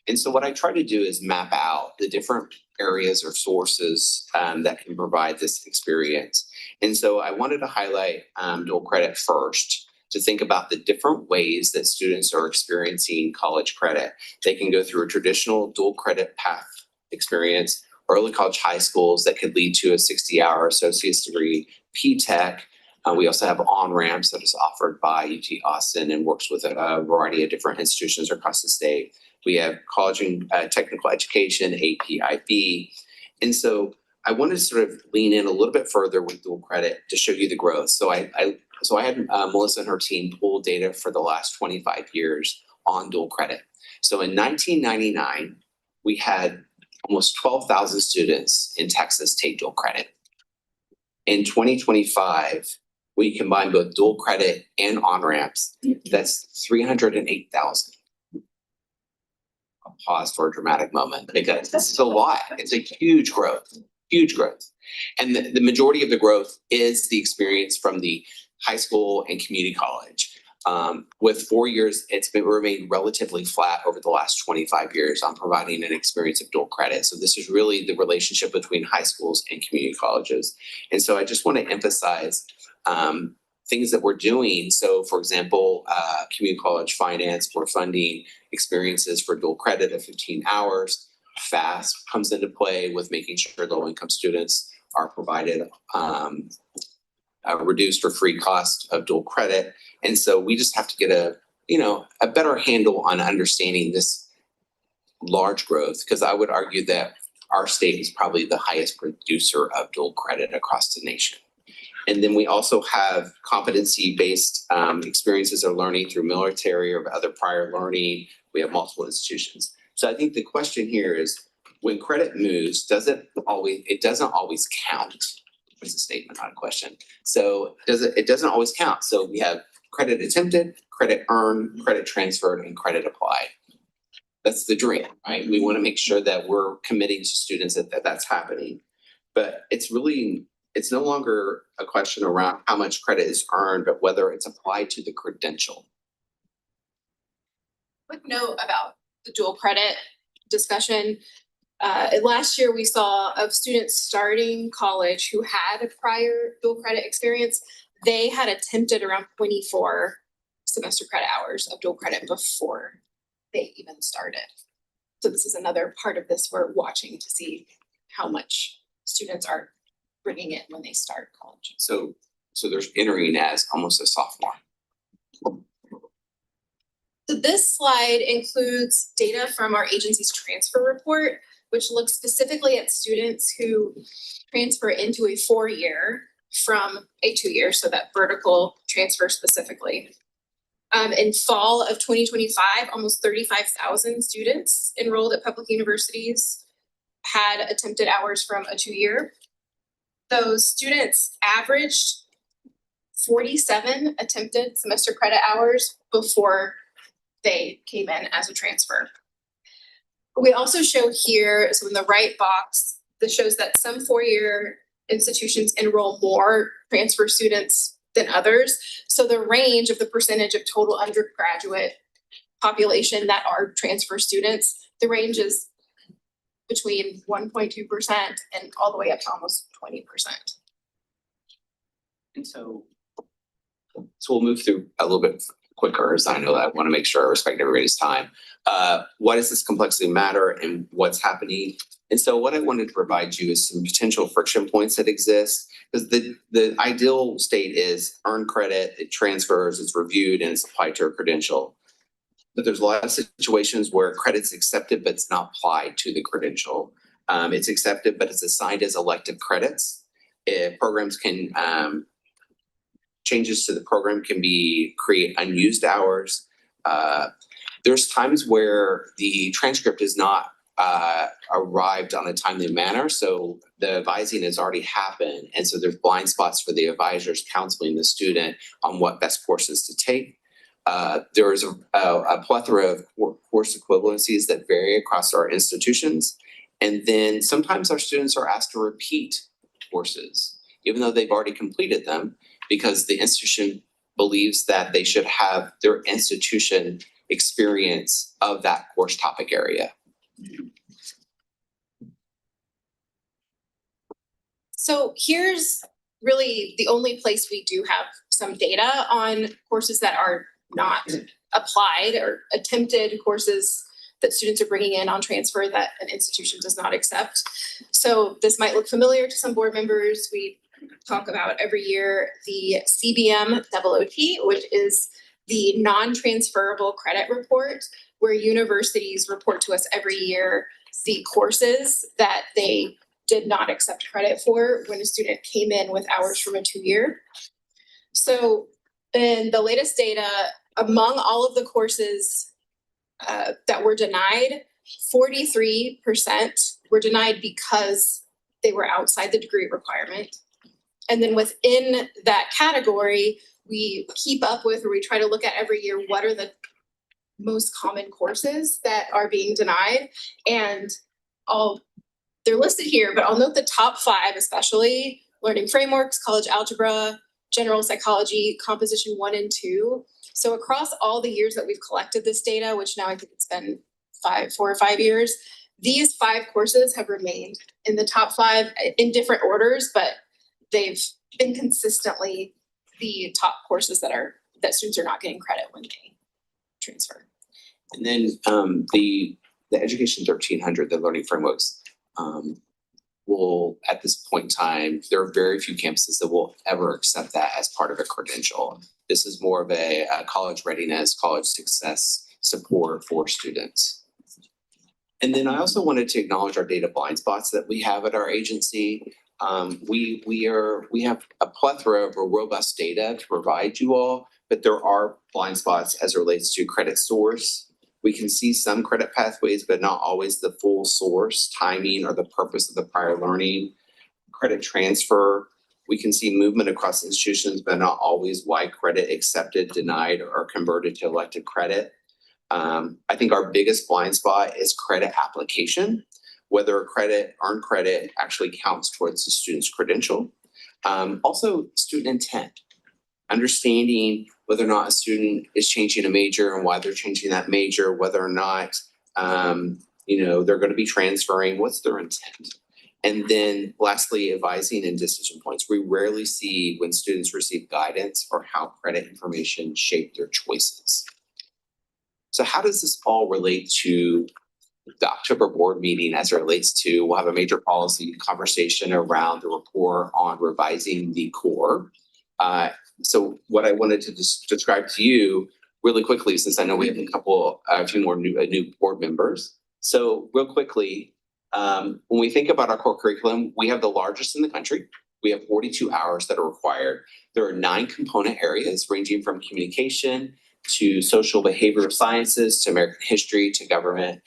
And so what I try to do is map out the different areas or sources that can provide this experience. And so I wanted to highlight dual credit first, to think about the different ways that students are experiencing college credit. They can go through a traditional dual credit path experience, early college high schools that could lead to a 60-hour associate's degree, P-TECH. We also have on-ramps that is offered by UT Austin and works with a variety of different institutions across the state. We have college and technical education, APIB. And so I wanted to sort of lean in a little bit further with dual credit to show you the growth. So I had Melissa and her team pull data for the last 25 years on dual credit. So in 1999, we had almost 12,000 students in Texas take dual credit. In 2025, we combine both dual credit and on-ramps. That's 308,000. I'll pause for a dramatic moment because this is a lot. It's a huge growth. And the majority of the growth is the experience from the high school and community college. With 4 years, it's remained relatively flat over the last 25 years on providing an experience of dual credit. So this is really the relationship between high schools and community colleges. And so I just want to emphasize things that we're doing. So for example, community college finance, we're funding experiences for dual credit of 15 hours. FAST comes into play with making sure low-income students are provided a reduced or free cost of dual credit. And so we just have to get a better handle on understanding this large growth, because I would argue that our state is probably the highest producer of dual credit across the nation. And then we also have competency-based experiences or learning through military or other prior learning. We have multiple institutions. So I think the question here is, when credit moves, it doesn't always count. It's a statement, not a question. So it doesn't always count. So we have credit attempted, credit earned, credit transferred, and credit applied. That's the dream, right? We want to make sure that we're committing to students that that's happening. But it's no longer a question around how much credit is earned, but whether it's applied to the credential.
Quick note about the dual credit discussion. Last year, we saw of students starting college who had a prior dual credit experience, they had attempted around 24 semester credit hours of dual credit before they even started. So this is another part of this we're watching to see how much students are bringing in when they start college.
So there's entering as almost a sophomore.
So this slide includes data from our agency's transfer report, which looks specifically at students who transfer into a 4-year from a 2-year, so that vertical transfer specifically. In fall of 2025, almost 35,000 students enrolled at public universities had attempted hours from a 2-year. Those students averaged 47 attempted semester credit hours before they came in as a transfer. We also show here, so in the right box, this shows that some 4-year institutions enroll more transfer students than others. So the range of the percentage of total undergraduate population that are transfer students, the range is between 1.2% and all the way up to almost 20%.
And so we'll move through a little bit quicker, as I know that I want to make sure I respect everybody's time. Why does this complexity matter and what's happening? And so what I wanted to provide you is some potential friction points that exist, because the ideal state is earn credit, it transfers, it's reviewed, and it's applied to a credential. But there's a lot of situations where credit's accepted, but it's not applied to the credential. It's accepted, but it's assigned as elective credits. Programs can, changes to the program can create unused hours. There's times where the transcript is not arrived on a timely manner, so the advising has already happened, and so there's blind spots for the advisors counseling the student on what best courses to take. There is a plethora of course equivalencies that vary across our institutions, and then sometimes our students are asked to repeat courses, even though they've already completed them, because the institution believes that they should have their institution experience of that course topic area.
So here's really the only place we do have some data on courses that are not applied or attempted courses that students are bringing in on transfer that an institution does not accept. So this might look familiar to some board members. We talk about every year the CBM OOT, which is the non-transferable credit report, where universities report to us every year the courses that they did not accept credit for when a student came in with hours from a 2-year. So in the latest data, among all of the courses that were denied, 43% were denied because they were outside the degree requirement. And then within that category, we keep up with, or we try to look at every year, what are the most common courses that are being denied. And they're listed here, but I'll note the top 5, especially learning frameworks, college algebra, general psychology, composition 1 and 2. So across all the years that we've collected this data, which now I think it's been 4 or 5 years, these 5 courses have remained in the top 5 in different orders, but they've been consistently the top courses that students are not getting credit when they transfer.
And then the Education 1300, the learning frameworks, will, at this point in time, there are very few campuses that will ever accept that as part of a credential. This is more of a college readiness, college success support for students. And then I also wanted to acknowledge our data blind spots that we have at our agency. We have a plethora of robust data to provide you all, but there are blind spots as it relates to credit source. We can see some credit pathways, but not always the full source, timing, or the purpose of the prior learning. Credit transfer, we can see movement across institutions, but not always why credit accepted, denied, or converted to elected credit. I think our biggest blind spot is credit application, whether earned credit actually counts towards the student's credential. Also, student intent, understanding whether or not a student is changing a major and why they're changing that major, whether or not, they're going to be transferring, what's their intent. And then lastly, advising and decision points. We rarely see when students receive guidance or how credit information shape their choices. So how does this all relate to the October board meeting as it relates to, we'll have a major policy conversation around the report on revising the core. So what I wanted to describe to you really quickly, since I know we have a few more new board members. So real quickly, when we think about our core curriculum, we have the largest in the country. We have 42 hours that are required. There are 9 component areas ranging from communication to social behavioral sciences to American history to government.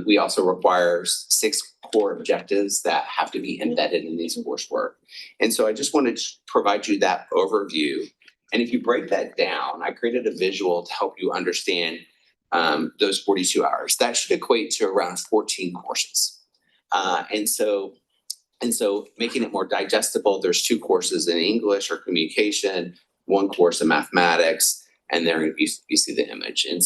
We also require 6 core objectives that have to be embedded in these coursework. And so I just wanted to provide you that overview. And if you break that down, I created a visual to help you understand those 42 hours. That should equate to around 14 courses. And so making it more digestible, there's 2 courses in English or communication, 1 course in mathematics, and there you see the image. And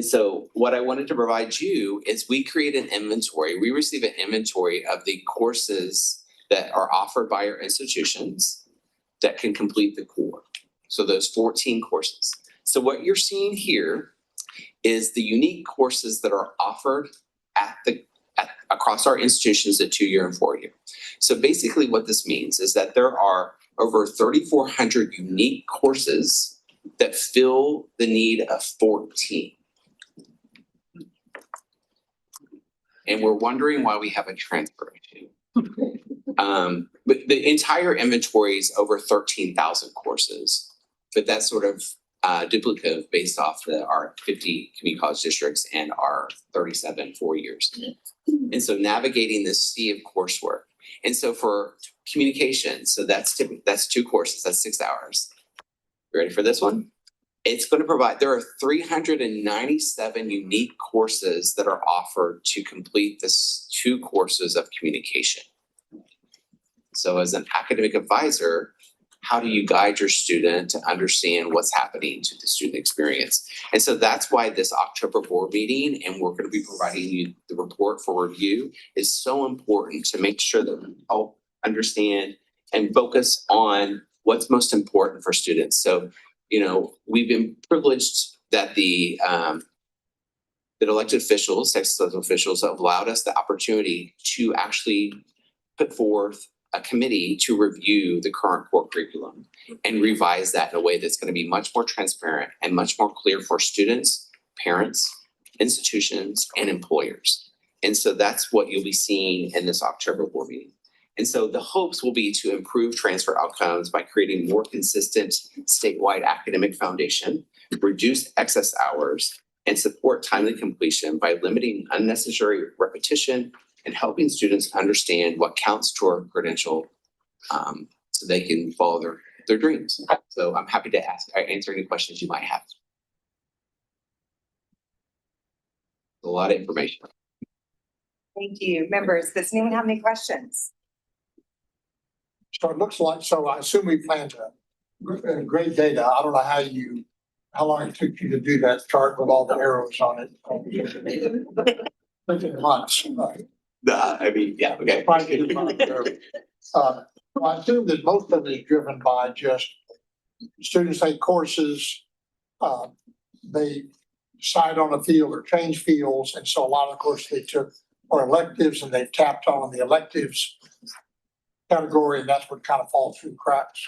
so what I wanted to provide you is we create an inventory. We receive an inventory of the courses that are offered by our institutions that can complete the core. So those 14 courses. So what you're seeing here is the unique courses that are offered across our institutions at 2-year and 4-year. So basically what this means is that there are over 3,400 unique courses that fill the need of 14. And we're wondering why we have a transfer issue. But the entire inventory is over 13,000 courses, but that's sort of duplicative based off our 50 community college districts and our 37 4-years. And so navigating this sea of coursework. And so for communication, so that's 2 courses, that's 6 hours. You ready for this one? It's going to provide, there are 397 unique courses that are offered to complete this 2 courses of communication. So as an academic advisor, how do you guide your student to understand what's happening to the student experience? And so that's why this October board meeting, and we're going to be providing you the report for review, is so important to make sure that we help understand and focus on what's most important for students. So, we've been privileged that that elected officials, Texas elected officials, have allowed us the opportunity to actually put forth a committee to review the current core curriculum and revise that in a way that's going to be much more transparent and much more clear for students, parents, institutions, and employers. And so that's what you'll be seeing in this October board meeting. And so the hopes will be to improve transfer outcomes by creating more consistent statewide academic foundation, reduce excess hours, and support timely completion by limiting unnecessary repetition and helping students understand what counts toward credential so they can follow their dreams. So I'm happy to answer any questions you might have. A lot of information.
Thank you. Members, does anyone have any questions?
So it looks like, so I assume we plan to grade data. I don't know how long it took you to do that chart with all the arrows on it. Months, right?
Yeah, okay.
I assume that most of it is driven by just students take courses, they decide on a field or change fields, and so a lot of courses they took are electives and they've tapped on the electives category, and that's what kind of falls through the cracks.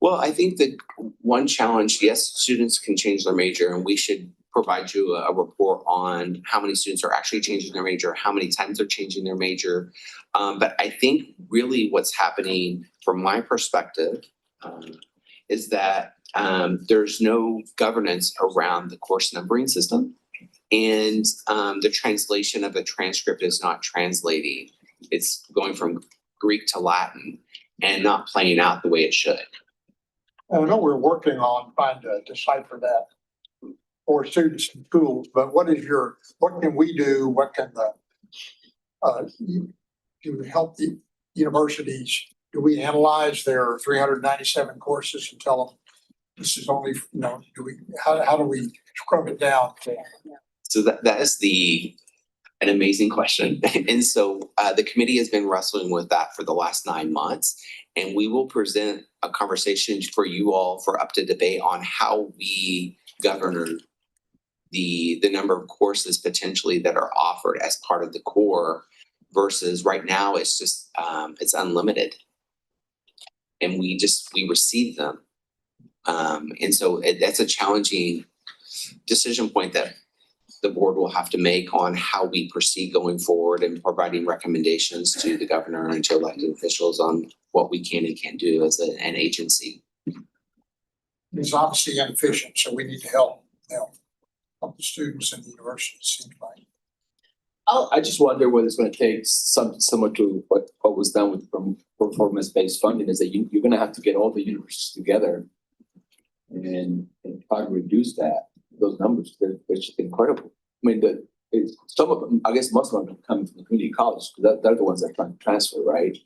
Well, I think that one challenge, yes, students can change their major and we should provide you a report on how many students are actually changing their major, how many times they're changing their major. But I think really what's happening from my perspective is that there's no governance around the course numbering system. And the translation of a transcript is not translating. It's going from Greek to Latin and not playing out the way it should.
I know we're working on trying to decipher that for students in schools, but what can we do? What can to help the universities? Do we analyze their 397 courses and tell them this is only, how do we scrub it down?
So that is an amazing question. And so the committee has been wrestling with that for the last 9 months. And we will present a conversation for you all for up to debate on how we govern the number of courses potentially that are offered as part of the core versus right now it's just it's unlimited. And we receive them. And so that's a challenging decision point that the board will have to make on how we proceed going forward and providing recommendations to the governor and to elected officials on what we can and can't do as an agency.
It's obviously inefficient, so we need to help the students and the university, it seems like.
I just wonder whether it's gonna take similar to what was done with performance-based funding, is that you're gonna have to get all the universities together and try to reduce those numbers. They're just incredible. I mean, some of them, I guess most of them are coming from the community college, because they're the ones that are trying to transfer, right?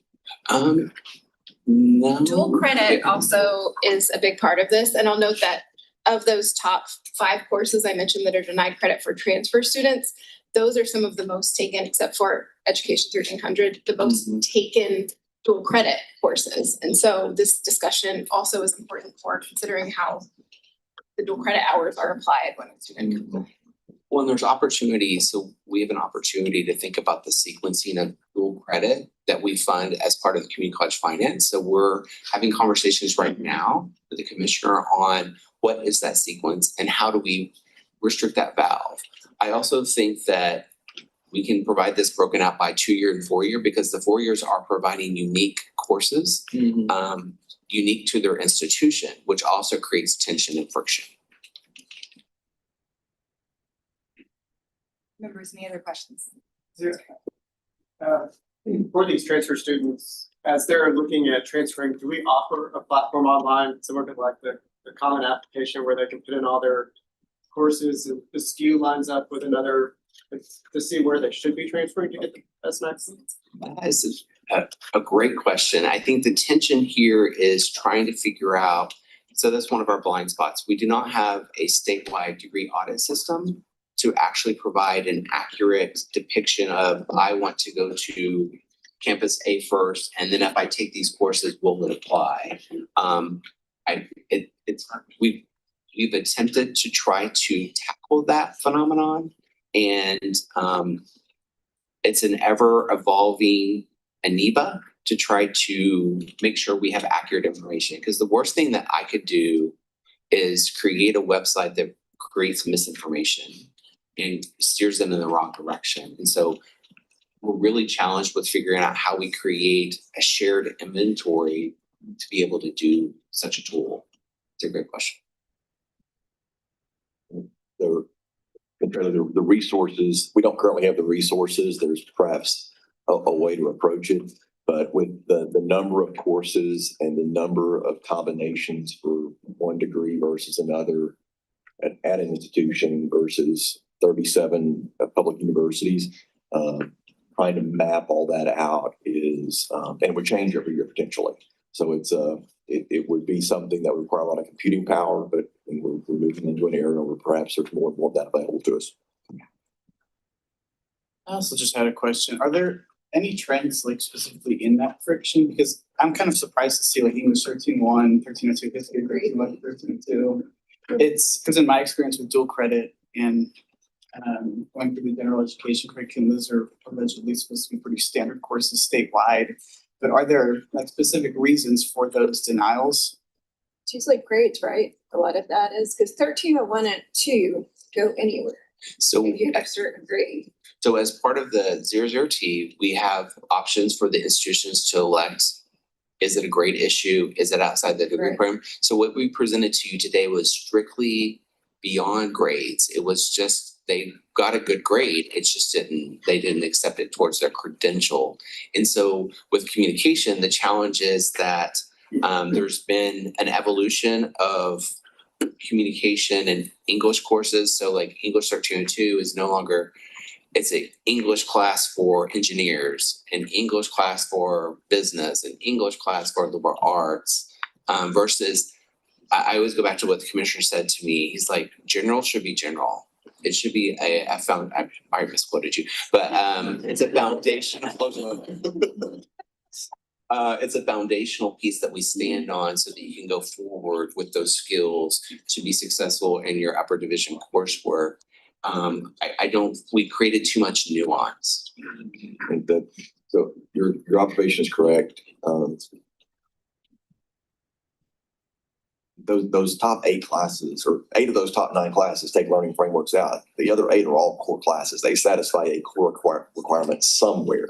No.
Dual credit also is a big part of this, and I'll note that of those top 5 courses I mentioned that are denied credit for transfer students, those are some of the most taken, except for Education 1300, the most taken dual credit courses. And so this discussion also is important for considering how the dual credit hours are applied when a student comes in.
Well, and there's opportunities. So we have an opportunity to think about the sequencing of dual credit that we fund as part of the community college finance. So we're having conversations right now with the commissioner on what is that sequence and how do we restrict that valve. I also think that we can provide this broken out by 2-year and 4-year, because the 4 years are providing unique courses, unique to their institution, which also creates tension and friction.
Members, any other questions?
For these transfer students, as they're looking at transferring, do we offer a platform online, similar to like the common application where they can put in all their courses and the SKU lines up with another to see where they should be transferring to get the best max?
That is a great question. I think the tension here is trying to figure out, so that's one of our blind spots. We do not have a statewide degree audit system to actually provide an accurate depiction of, I want to go to campus A first, and then if I take these courses, will it apply? We've attempted to try to tackle that phenomenon, and it's an ever evolving amoeba to try to make sure we have accurate information. Because the worst thing that I could do is create a website that creates misinformation and steers them in the wrong direction. And so we're really challenged with figuring out how we create a shared inventory to be able to do such a tool. It's a great question.
The resources, we don't currently have the resources. There's perhaps a way to approach it, but with the number of courses and the number of combinations for one degree versus another at an institution versus 37 public universities, trying to map all that out is, and it would change every year potentially. So it would be something that would require a lot of computing power, but we're moving into an area where perhaps there's more and more of that available to us.
I also just had a question. Are there any trends like specifically in that friction? Because I'm kind of surprised to see like English 13.1, 13.02, history 13.1, 13.2. It's because in my experience with dual credit and going through the general education curriculum, those are allegedly supposed to be pretty standard courses statewide. But are there like specific reasons for those denials?
It's usually grades, right? A lot of that is because 1301 and 2
go anywhere.
So
If you have a certain grade.
So as part of the 00T, we have options for the institutions to elect. Is it a grade issue? Is it outside the degree
Right.
program? So what we presented to you today was strictly beyond grades. It was just, they got a good grade. They didn't accept it towards their credential. And so with communication, the challenge is that there's been an evolution of communication and English courses. So like English 1302 is no longer, it's an English class for engineers, an English class for business, an English class for liberal arts, versus I always go back to what the commissioner said to me. He's like, general should be general. It should be I misquoted you, but it's a foundational. It's a foundational piece that we stand on so that you can go forward with those skills to be successful in your upper division coursework. We created too much nuance.
I think that, so your observation is correct. Those top 8 classes, or 8 of those top 9 classes take learning frameworks out. The other 8 are all core classes. They satisfy a core requirement somewhere.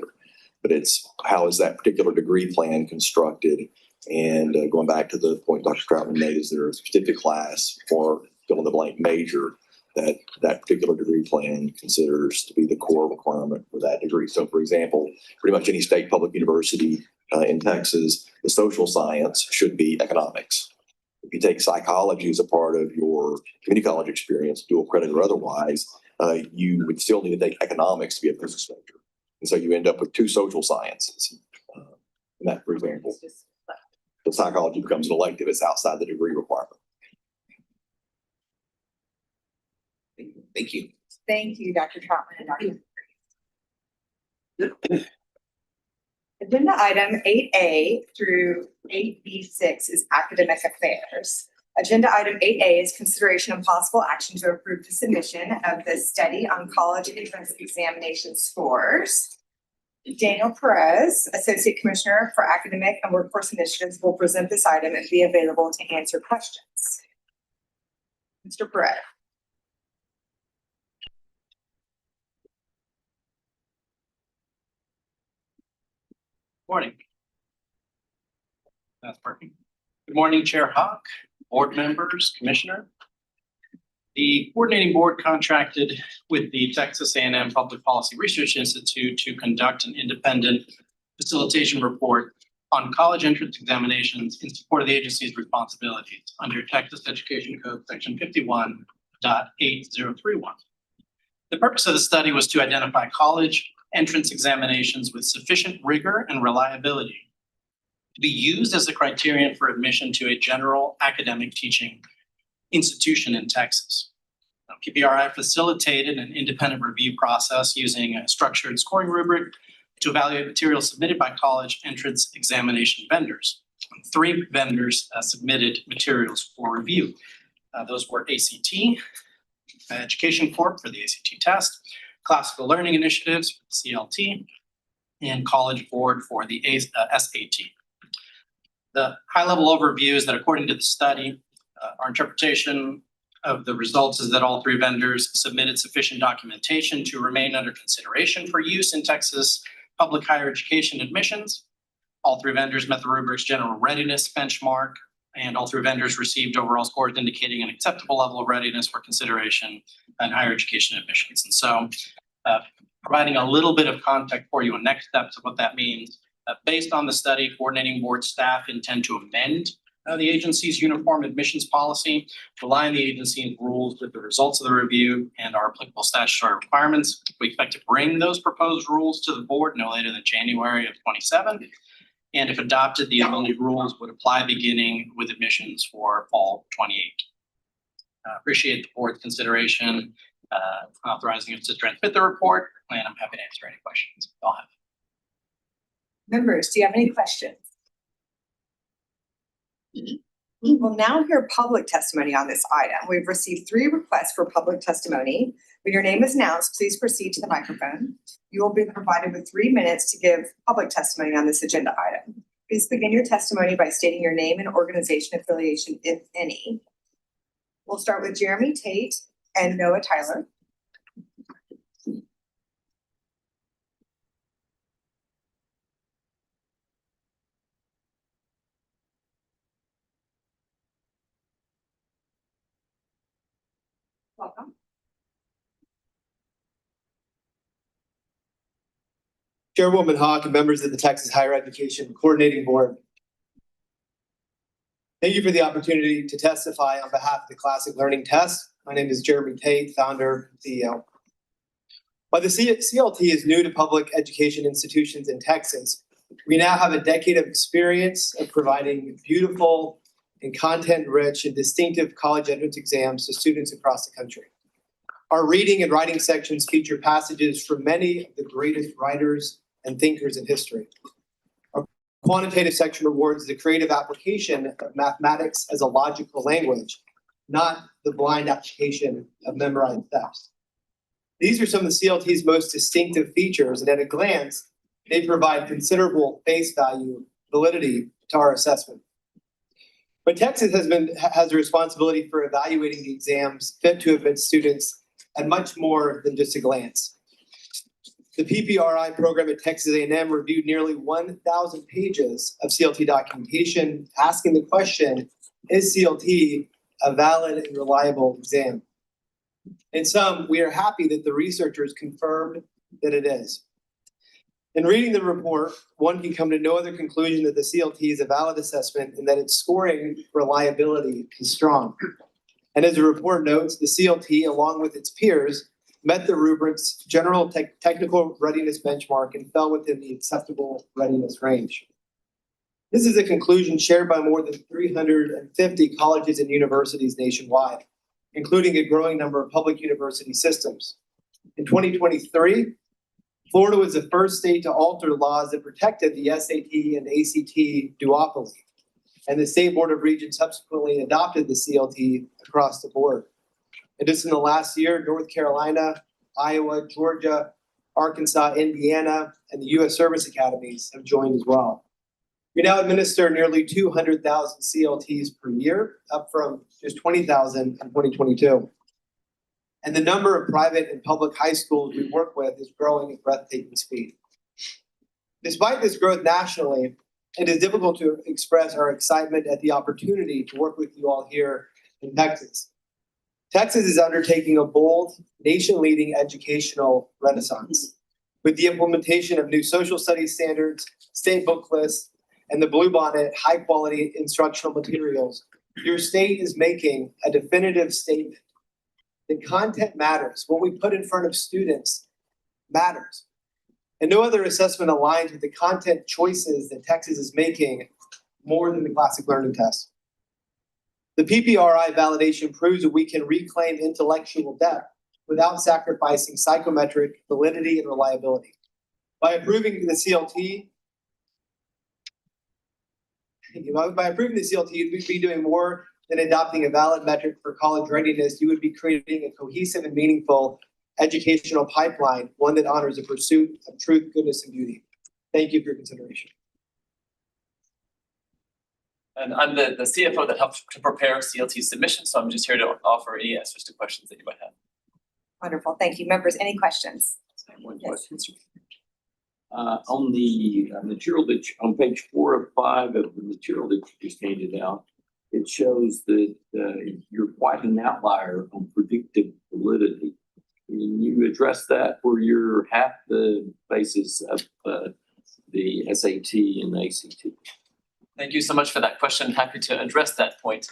But it's how is that particular degree plan constructed? And going back to the point Dr. Troutman made, is there a specific class for fill in the blank major that particular degree plan considers to be the core requirement for that degree? So for example, pretty much any state public university in Texas, the social science should be economics. If you take psychology as a part of your community college experience, dual credit or otherwise, you would still need to take economics to be a business major. And so you end up with 2 social sciences. In that, for example, the psychology becomes an elective. It's outside the degree requirement.
Thank you.
Thank you, Dr. Troutman and Dr. Agenda item 8A through 8B6 is academic affairs. Agenda item 8A is consideration and possible action to approve the submission of the study on college entrance examination scores. Daniel Perez, Associate Commissioner for Academic and Workforce Initiatives, will present this item and be available to answer questions. Mr. Perez.
Morning. That's perfect. Good morning, Chair Hawk, board members, Commissioner. The coordinating board contracted with the Texas A&M Public Policy Research Institute to conduct an independent facilitation report on college entrance examinations in support of the agency's responsibilities under Texas Education Code Section 51.8031. The purpose of the study was to identify college entrance examinations with sufficient rigor and reliability to be used as a criterion for admission to a general academic teaching institution in Texas. PPRI facilitated an independent review process using a structured scoring rubric to evaluate materials submitted by college entrance examination vendors. 3 vendors submitted materials for review. Those were ACT, Education Corp for the ACT test, Classical Learning Initiatives, CLT, and College Board for the SAT. The high-level overview is that according to the study, our interpretation of the results is that all 3 vendors submitted sufficient documentation to remain under consideration for use in Texas public higher education admissions. All 3 vendors met the rubric's general readiness benchmark, and all 3 vendors received overall scores indicating an acceptable level of readiness for consideration in higher education admissions. And so providing a little bit of context for you on next steps of what that means. Based on the study, coordinating board staff intend to amend the agency's uniform admissions policy to align the agency's rules with the results of the review and our applicable statutory requirements. We expect to bring those proposed rules to the board no later than January of 27. And if adopted, the amended rules would apply beginning with admissions for fall 28. Appreciate the board's consideration, authorizing us to transmit the report, and I'm happy to answer any questions y'all have.
Members, do you have any questions? We will now hear public testimony on this item. We've received 3 requests for public testimony. When your name is announced, please proceed to the microphone. You will be provided with 3 minutes to give public testimony on this agenda item. Please begin your testimony by stating your name and organization affiliation, if any. We'll start with Jeremy Tate and Noah Tyler. Welcome.
Chairwoman Hawk and members of the Texas Higher Education Coordinating Board. Thank you for the opportunity to testify on behalf of the Classic Learning Test. My name is Jeremy Tate, founder and CEO. While the CLT is new to public education institutions in Texas, we now have a decade of experience of providing beautiful and content-rich and distinctive college entrance exams to students across the country. Our reading and writing sections feature passages from many of the greatest writers and thinkers in history. Our quantitative section rewards the creative application of mathematics as a logical language, not the blind application of memorized text. These are some of the CLT's most distinctive features, and at a glance, they provide considerable face value validity to our assessment. But Texas has a responsibility for evaluating the exams fit to admit students at much more than just a glance. The PPRI program at Texas A&M reviewed nearly 1,000 pages of CLT documentation, asking the question, is CLT a valid and reliable exam? In sum, we are happy that the researchers confirmed that it is. In reading the report, one can come to no other conclusion that the CLT is a valid assessment and that its scoring reliability is strong. And as the report notes, the CLT, along with its peers, met the rubric's general technical readiness benchmark and fell within the acceptable readiness range. This is a conclusion shared by more than 350 colleges and universities nationwide, including a growing number of public university systems. In 2023, Florida was the first state to alter laws that protected the SAT and ACT duopoly, and the State Board of Regents subsequently adopted the CLT across the board. And just in the last year, North Carolina, Iowa, Georgia, Arkansas, Indiana, and the U.S. Service Academies have joined as well. We now administer nearly 200,000 CLTs per year, up from just 20,000 in 2022. And the number of private and public high schools we work with is growing at breathtaking speed. Despite this growth nationally, it is difficult to express our excitement at the opportunity to work with you all here in Texas. Texas is undertaking a bold, nation-leading educational renaissance. With the implementation of new social studies standards, state book lists, and the Bluebonnet high-quality instructional materials, your state is making a definitive statement. The content matters. What we put in front of students matters. And no other assessment aligns with the content choices that Texas is making more than the Classic Learning Test. The PPRI validation proves that we can reclaim intellectual depth without sacrificing psychometric validity and reliability. By approving the CLT, you'd be doing more than adopting a valid metric for college readiness. You would be creating a cohesive and meaningful educational pipeline, one that honors the pursuit of truth, goodness, and beauty. Thank you for your consideration.
And I'm the CFO that helps to prepare CLT submissions, so I'm just here to offer any answers to questions that you might have.
Wonderful, thank you. Members, any questions?
One question. On the material that, on page 4 of 5 of the material that you just handed out, it shows that you're quite an outlier on predictive validity. Can you address that where you're half the basis of the SAT and the ACT?
Thank you so much for that question. Happy to address that point.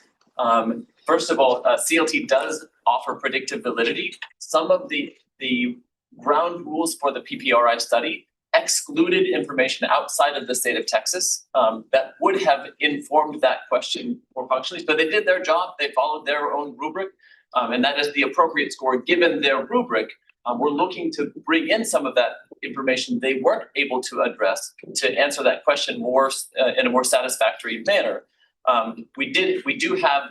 First of all, CLT does offer predictive validity. Some of the ground rules for the PPRI study excluded information outside of the state of Texas that would have informed that question more functionally. So they did their job, they followed their own rubric, and that is the appropriate score given their rubric. We're looking to bring in some of that information they weren't able to address to answer that question more in a more satisfactory manner. We do have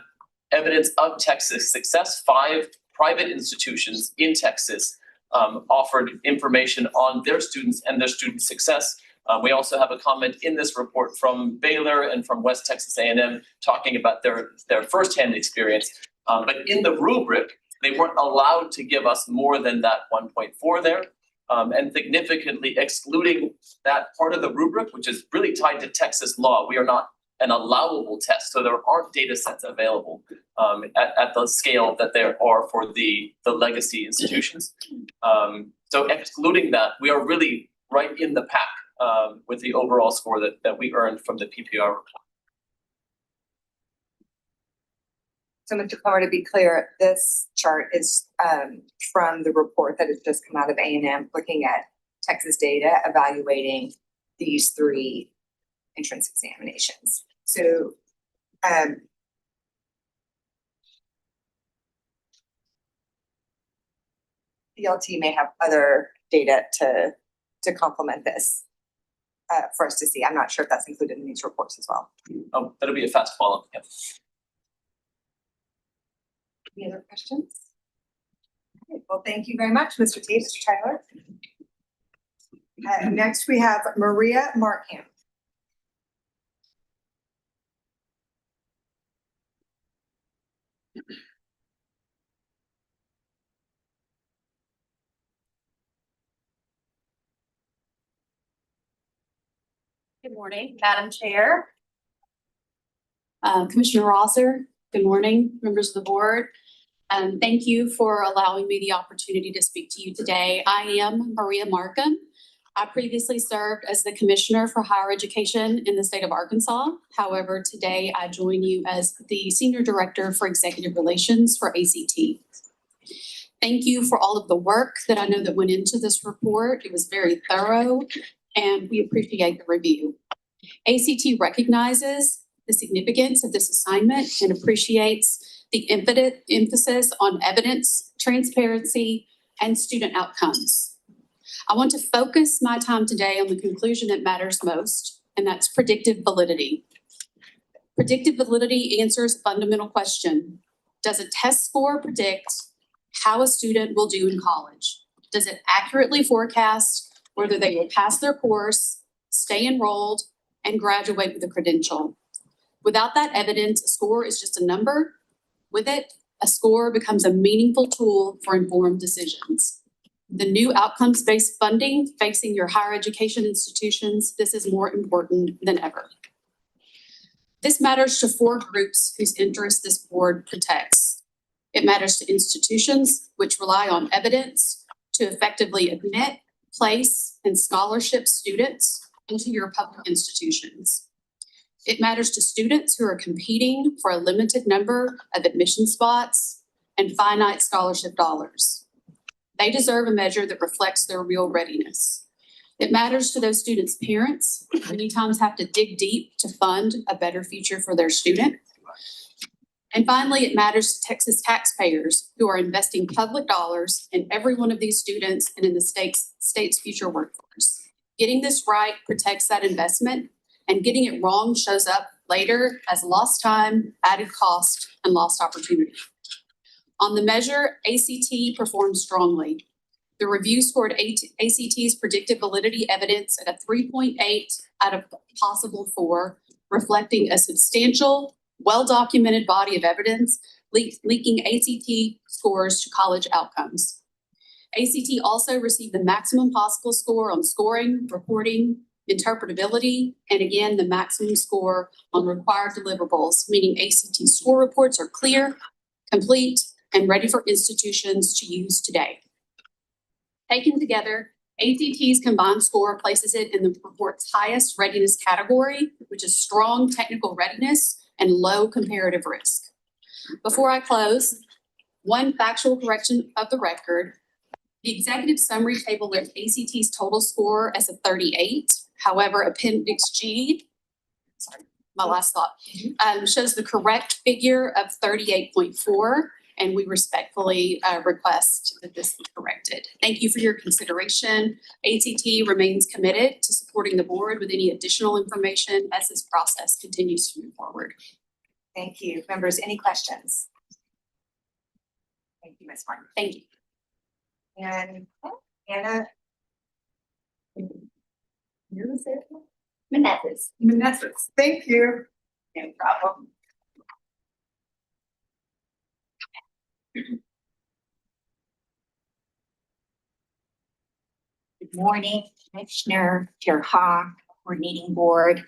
evidence of Texas success. 5 private institutions in Texas offered information on their students and their student success. We also have a comment in this report from Baylor and from West Texas A&M talking about their firsthand experience. But in the rubric, They weren't allowed to give us more than that 1.4 there. And significantly excluding that part of the rubric, which is really tied to Texas law. We are not an allowable test, so there aren't data sets available at the scale that there are for the legacy institutions. So excluding that, we are really right in the pack with the overall score that we earned from the PPR report.
So Mr. Plummer, to be clear, this chart is from the report that has just come out of A&M, looking at Texas data, evaluating these 3 entrance examinations. So DLT may have other data to complement this for us to see. I'm not sure if that's included in these reports as well.
Oh, that'll be a fast follow-up, yeah.
Any other questions? Okay, well, thank you very much, Mr. Tate, Mr. Tyler. Next, we have Maria Markham.
Good morning, Madam Chair. Commissioner Rosser, good morning, members of the board. Thank you for allowing me the opportunity to speak to you today. I am Maria Markham. I previously served as the Commissioner for Higher Education in the state of Arkansas. However, today I join you as the Senior Director for Executive Relations for ACT. Thank you for all of the work that I know that went into this report. It was very thorough, and we appreciate the review. ACT recognizes the significance of this assignment and appreciates the emphasis on evidence, transparency, and student outcomes. I want to focus my time today on the conclusion that matters most, and that's predictive validity. Predictive validity answers a fundamental question. Does a test score predict how a student will do in college? Does it accurately forecast whether they will pass their course, stay enrolled, and graduate with a credential? Without that evidence, a score is just a number. With it, a score becomes a meaningful tool for informed decisions. The new outcomes-based funding facing your higher education institutions, this is more important than ever. This matters to 4 groups whose interests this board protects. It matters to institutions which rely on evidence to effectively admit, place, and scholarship students into your public institutions. It matters to students who are competing for a limited number of admission spots and finite scholarship dollars. They deserve a measure that reflects their real readiness. It matters to those students' parents who many times have to dig deep to fund a better future for their student. And finally, it matters to Texas taxpayers who are investing public dollars in every one of these students and in the state's future workforce. Getting this right protects that investment, and getting it wrong shows up later as lost time, added cost, and lost opportunity. On the measure, ACT performed strongly. The review scored ACT's predictive validity evidence at a 3.8 out of possible 4, reflecting a substantial, well-documented body of evidence linking ACT scores to college outcomes. ACT also received the maximum possible score on scoring, reporting, interpretability, and again, the maximum score on required deliverables, meaning ACT score reports are clear, complete, and ready for institutions to use today. Taken together, ACT's combined score places it in the report's highest readiness category, which is strong technical readiness and low comparative risk. Before I close, one factual correction of the record. The executive summary table lists ACT's total score as a 38. However, Appendix G, sorry, my last thought, shows the correct figure of 38.4. And we respectfully request that this be corrected. Thank you for your consideration. ACT remains committed to supporting the board with any additional information as this process continues to move forward.
Thank you. Members, any questions? Thank you, Ms. Martin.
Thank you.
And Anna.
Menezes.
Menezes. Thank you. No problem.
Good morning, Commissioner, Chair Hawk, Coordinating Board.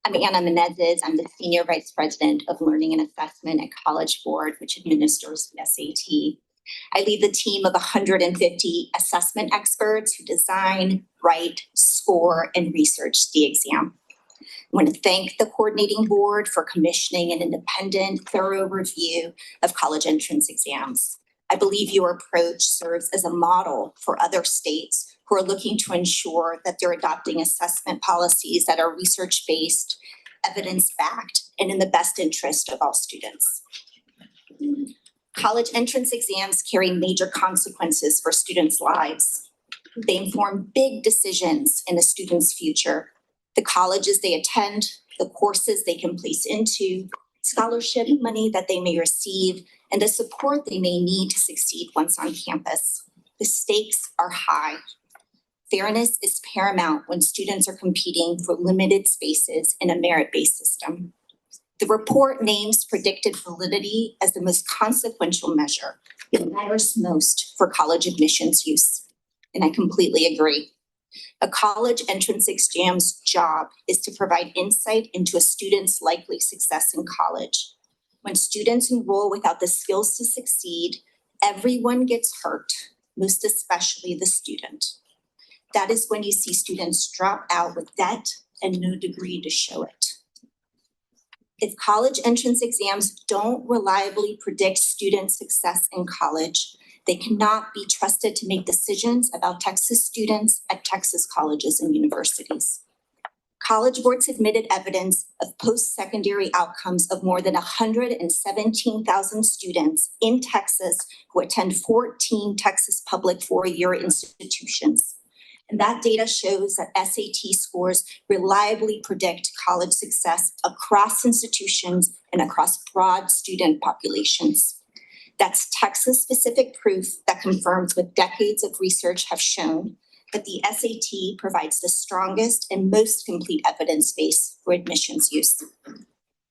I'm Anna Menezes. I'm the Senior Vice President of Learning and Assessment at College Board, which administers the SAT. I lead the team of 150 assessment experts who design, write, score, and research the exam. I want to thank the Coordinating Board for commissioning an independent, thorough review of college entrance exams. I believe your approach serves as a model for other states who are looking to ensure that they're adopting assessment policies that are research-based, evidence-backed, and in the best interest of all students. College entrance exams carry major consequences for students' lives. They inform big decisions in a student's future. The colleges they attend, the courses they can place into, scholarship money that they may receive, and the support they may need to succeed once on campus. The stakes are high. Fairness is paramount when students are competing for limited spaces in a merit-based system. The report names predicted validity as the most consequential measure. It matters most for college admissions use, and I completely agree. A college entrance exam's job is to provide insight into a student's likely success in college. When students enroll without the skills to succeed, everyone gets hurt, most especially the student. That is when you see students drop out with debt and no degree to show it. If college entrance exams don't reliably predict student success in college, they cannot be trusted to make decisions about Texas students at Texas colleges and universities. College boards admitted evidence of post-secondary outcomes of more than 117,000 students in Texas who attend 14 Texas public four-year institutions. And that data shows that SAT scores reliably predict college success across institutions and across broad student populations. That's Texas-specific proof that confirms what decades of research have shown that the SAT provides the strongest and most complete evidence base for admissions use.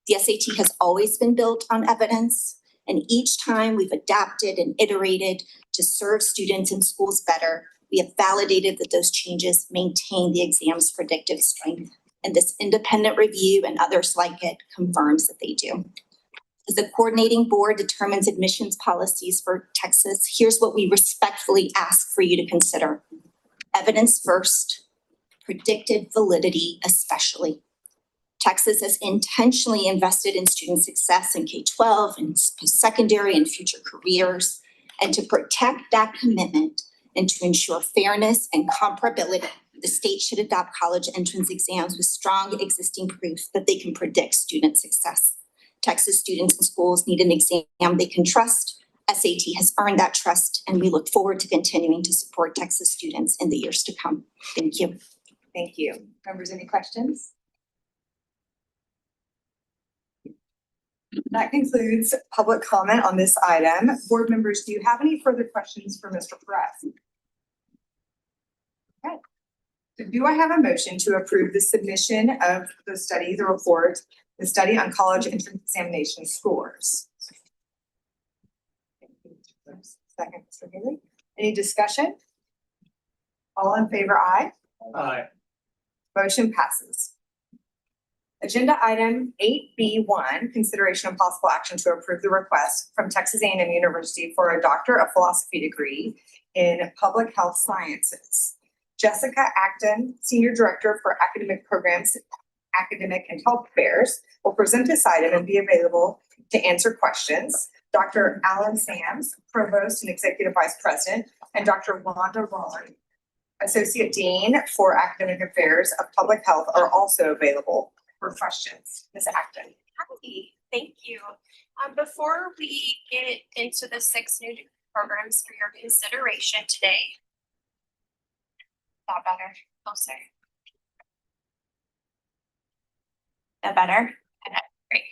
The SAT has always been built on evidence, and each time we've adapted and iterated to serve students and schools better, we have validated that those changes maintain the exam's predictive strength. And this independent review and others like it confirms that they do. As the coordinating board determines admissions policies for Texas, here's what we respectfully ask for you to consider. Evidence first, predicted validity especially. Texas has intentionally invested in student success in K-12 and post-secondary and future careers. And to protect that commitment and to ensure fairness and comparability, the state should adopt college entrance exams with strong existing proof that they can predict student success. Texas students and schools need an exam they can trust. SAT has earned that trust, and we look forward to continuing to support Texas students in the years to come. Thank you.
Thank you. Members, any questions? That concludes public comment on this item. Board members, do you have any further questions for Mr. Perez? Okay. So do I have a motion to approve the submission of the report, the study on college entrance examination scores? Second, Mr. Haley. Any discussion? All in favor, aye.
Aye.
Motion passes. Agenda item 8B1, consideration of possible action to approve the request from Texas A&M University for a Doctor of Philosophy degree in Public Health Sciences. Jessica Acton, Senior Director for Academic Programs, Academic and Health Affairs, will present this item and be available to answer questions. Dr. Alan Sams, Provost and Executive Vice President, and Dr. Wanda Ron, Associate Dean for Academic Affairs of Public Health, are also available for questions. Ms. Acton.
Hi, thank you. Before we get into the 6 new programs for your consideration today. That better? Oh, sorry. That better? Okay, great.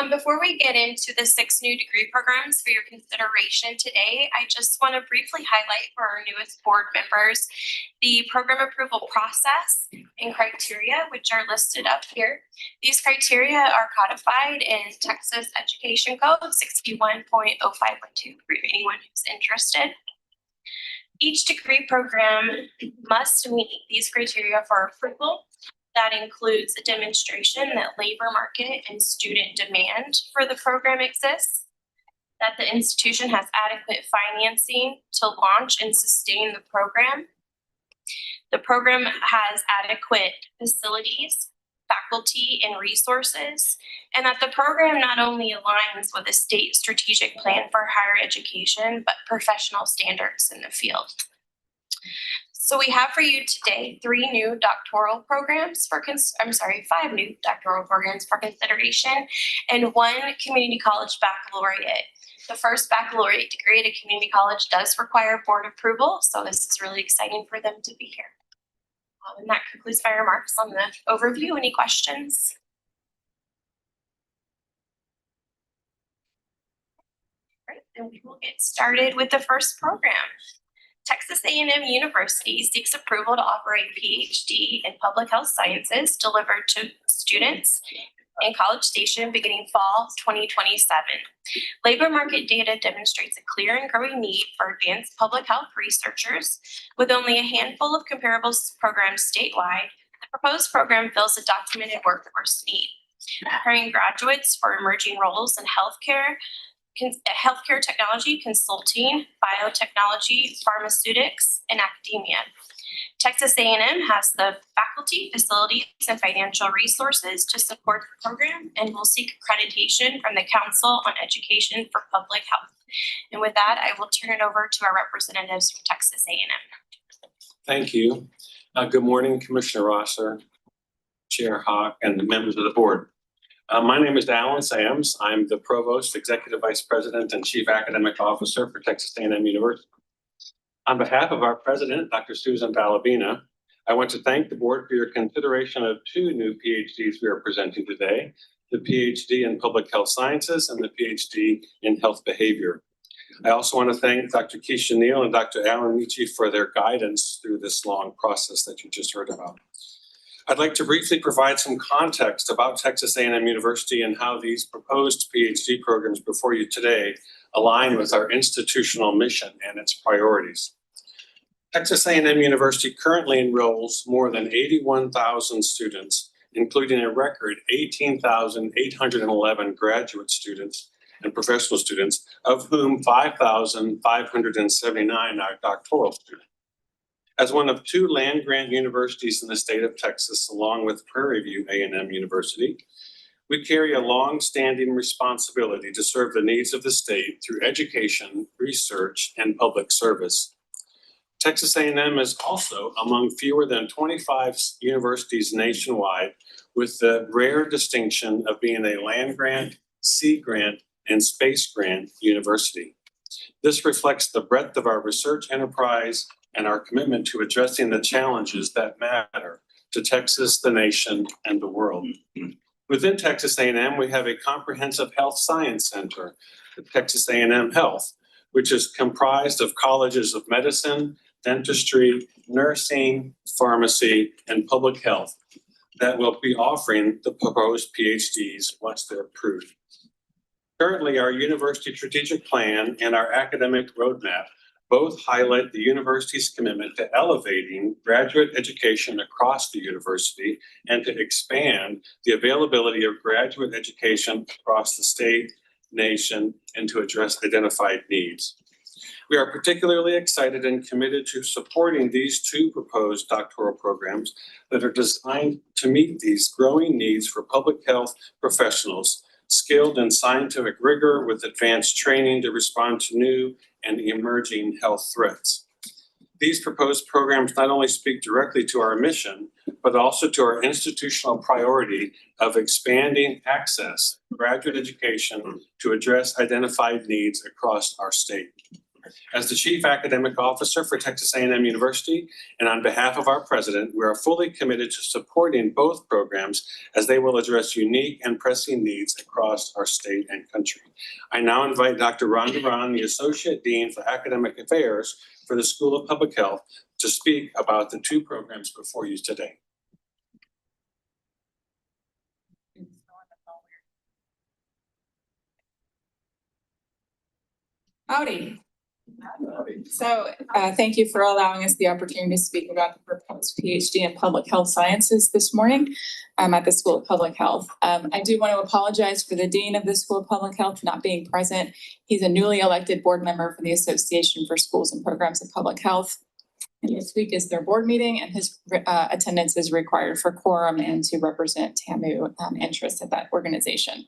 Before we get into the 6 new degree programs for your consideration today, I just want to briefly highlight for our newest board members the program approval process and criteria, which are listed up here. These criteria are codified in Texas Education Code 61.0512 for anyone who's interested. Each degree program must meet these criteria for approval. That includes a demonstration that labor market and student demand for the program exists, that the institution has adequate financing to launch and sustain the program. The program has adequate facilities, faculty, and resources, and that the program not only aligns with the state strategic plan for higher education, but professional standards in the field. So we have for you today 5 new doctoral programs for consideration and 1 community college baccalaureate. The first baccalaureate degree at a community college does require board approval, so this is really exciting for them to be here. And that concludes my remarks on the overview. Any questions? Great, then we will get started with the first program. Texas A&M University seeks approval to offer a PhD in Public Health Sciences delivered to students in College Station beginning fall 2027. Labor market data demonstrates a clear and growing need for advanced public health researchers. With only a handful of comparable programs statewide, the proposed program fills a documented workforce need, preparing graduates for emerging roles in healthcare technology, consulting, biotechnology, pharmaceutics, and academia. Texas A&M has the faculty, facilities, and financial resources to support the program and will seek accreditation from the Council on Education for Public Health. And with that, I will turn it over to our representatives from Texas A&M.
Thank you. Good morning, Commissioner Rosser, Chair Hawk, and the members of the board. My name is Alan Sams. I'm the Provost, Executive Vice President, and Chief Academic Officer for Texas A&M University. On behalf of our President, Dr. Susan Balabina, I want to thank the board for your consideration of 2 new PhDs we are presenting today, the PhD in Public Health Sciences and the PhD in Health Behavior. I also want to thank Dr. Keisha Neal and Dr. Alan Michi for their guidance through this long process that you just heard about. I'd like to briefly provide some context about Texas A&M University and how these proposed PhD programs before you today align with our institutional mission and its priorities. Texas A&M University currently enrolls more than 81,000 students, including a record 18,811 graduate students and professional students, of whom 5,579 are doctoral students. As one of 2 land-grant universities in the state of Texas, along with Prairie View A&M University, we carry a long-standing responsibility to serve the needs of the state through education, research, and public service. Texas A&M is also among fewer than 25 universities nationwide with the rare distinction of being a land-grant, sea grant, and space grant university. This reflects the breadth of our research enterprise and our commitment to addressing the challenges that matter to Texas, the nation, and the world. Within Texas A&M, we have a comprehensive health science center, the Texas A&M Health, which is comprised of colleges of medicine, dentistry, nursing, pharmacy, and public health that will be offering the proposed PhDs once they're approved. Currently, our university strategic plan and our academic roadmap both highlight the university's commitment to elevating graduate education across the university and to expand the availability of graduate education across the state, nation, and to address identified needs. We are particularly excited and committed to supporting these 2 proposed doctoral programs that are designed to meet these growing needs for public health professionals skilled in scientific rigor with advanced training to respond to new and emerging health threats. These proposed programs not only speak directly to our mission, but also to our institutional priority of expanding access to graduate education to address identified needs across our state. As the Chief Academic Officer for Texas A&M University, and on behalf of our President, we are fully committed to supporting both programs as they will address unique and pressing needs across our state and country. I now invite Dr. Rhonda Rahn, the Associate Dean for Academic Affairs for the School of Public Health, to speak about the 2 programs before you today.
Howdy.
So, thank you for allowing us the opportunity to speak about the proposed PhD in Public Health Sciences this morning at the School of Public Health. I do want to apologize for the Dean of the School of Public Health not being present. He's a newly elected board member for the Association for Schools and Programs of Public Health. And this week is their board meeting, and his attendance is required for quorum and to represent TAMU interests at that organization.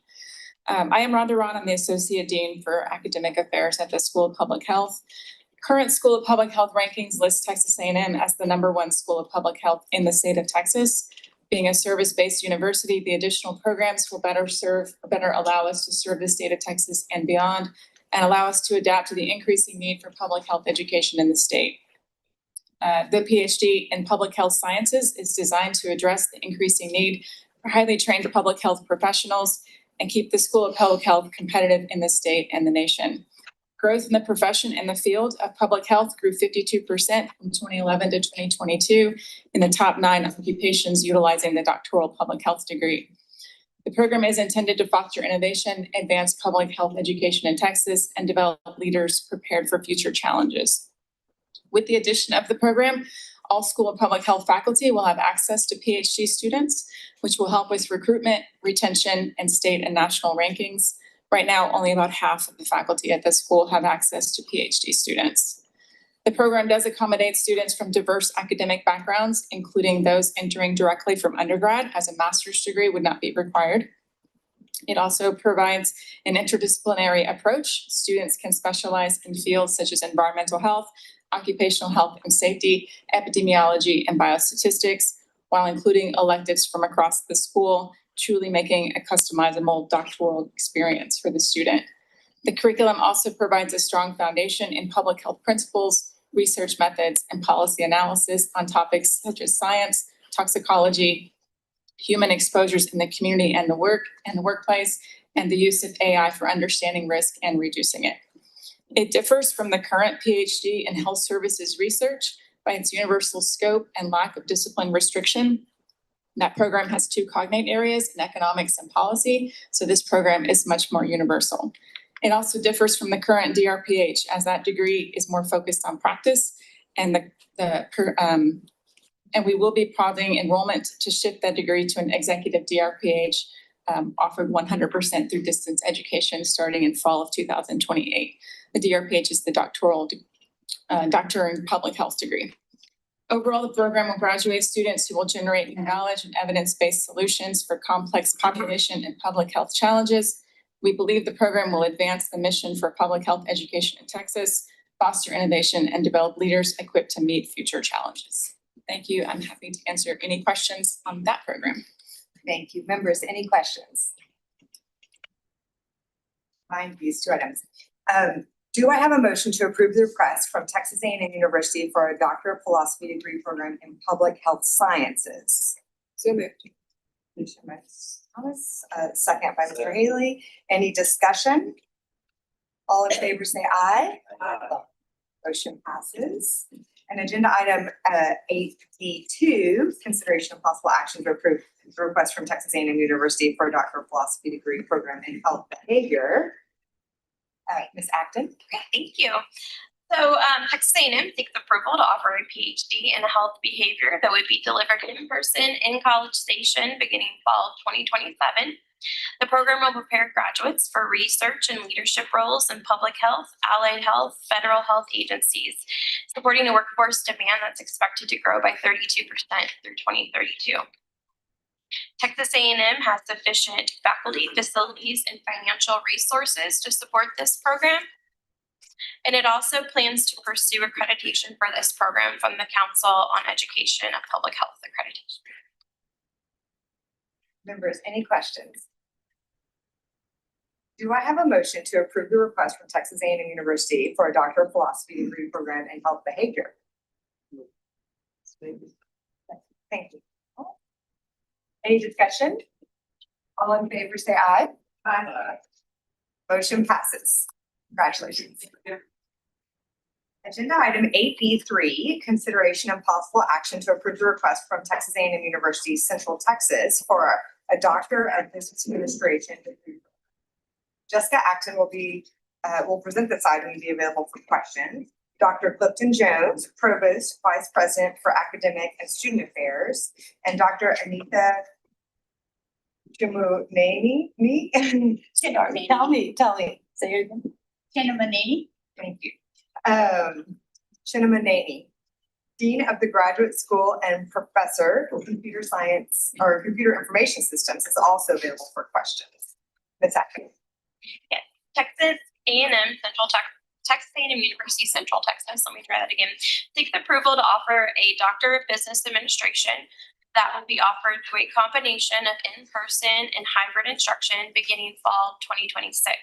I am Rhonda Ron. I'm the Associate Dean for Academic Affairs at the School of Public Health. Current School of Public Health rankings list Texas A&M as the #1 school of public health in the state of Texas. Being a service-based university, the additional programs will better allow us to serve the state of Texas and beyond, and allow us to adapt to the increasing need for public health education in the state. The PhD in Public Health Sciences is designed to address the increasing need for highly trained public health professionals and keep the School of Public Health competitive in the state and the nation. Growth in the profession and the field of public health grew 52% from 2011 to 2022 in the top 9 occupations utilizing the doctoral public health degree. The program is intended to foster innovation, advance public health education in Texas, and develop leaders prepared for future challenges. With the addition of the program, all School of Public Health faculty will have access to PhD students, which will help with recruitment, retention, and state and national rankings. Right now, only about half of the faculty at the school have access to PhD students. The program does accommodate students from diverse academic backgrounds, including those entering directly from undergrad, as a master's degree would not be required. It also provides an interdisciplinary approach. Students can specialize in fields such as environmental health, occupational health and safety, epidemiology, and biostatistics, while including electives from across the school, truly making a customizable doctoral experience for the student. The curriculum also provides a strong foundation in public health principles, research methods, and policy analysis on topics such as science, toxicology, human exposures in the community and the workplace, and the use of AI for understanding risk and reducing it. It differs from the current PhD in health services research by its universal scope and lack of discipline restriction. That program has 2 cognate areas in economics and policy, so this program is much more universal. It also differs from the current DRPH, as that degree is more focused on practice, and and we will be pausing enrollment to shift that degree to an executive DRPH offered 100% through distance education starting in fall of 2028. The DRPH is the doctor in public health degree. Overall, the program will graduate students who will generate new knowledge and evidence-based solutions for complex population and public health challenges. We believe the program will advance the mission for public health education in Texas, foster innovation, and develop leaders equipped to meet future challenges. Thank you. I'm happy to answer any questions on that program.
Thank you. Members, any questions? Find these 2 items. Do I have a motion to approve the request from Texas A&M University for a Doctor of Philosophy degree program in Public Health Sciences? So moved. Motion by Ms. Thomas, second by Mr. Haley. Any discussion? All in favor say aye. Aye. Motion passes. And agenda item 8D2, consideration of possible action to approve the request from Texas A&M University for a Doctor of Philosophy degree program in health behavior. Ms. Acton.
Okay, thank you. So Texas A&M seeks approval to offer a PhD in health behavior that would be delivered in person in College Station beginning fall of 2027. The program will prepare graduates for research and leadership roles in public health, allied health, federal health agencies, supporting a workforce demand that's expected to grow by 32% through 2032. Texas A&M has sufficient faculty, facilities, and financial resources to support this program. And it also plans to pursue accreditation for this program from the Council on Education of Public Health Accreditation.
Members, any questions? Do I have a motion to approve the request from Texas A&M University for a Doctor of Philosophy degree program in health behavior? Thank you. Any discussion? All in favor say aye. Aye. Motion passes. Congratulations. Agenda item 8B3, consideration and possible action to approve the request from Texas A&M University Central Texas for a Doctor of Business Administration degree. Jessica Acton will be will present this item and be available for questions. Dr. Clifton Jones, Provost, Vice President for Academic and Student Affairs, and Dr. Anita Chimuneni, tell me, say it again.
Chinamaneni.
Thank you. Chinamaneni, Dean of the Graduate School and Professor for Computer Science or Computer Information Systems, is also available for questions. Ms. Atkins.
Yes, Texas A&M Texas A&M University Central Texas, let me try that again. Seeks approval to offer a Doctor of Business Administration that will be offered through a combination of in-person and hybrid instruction beginning fall 2026.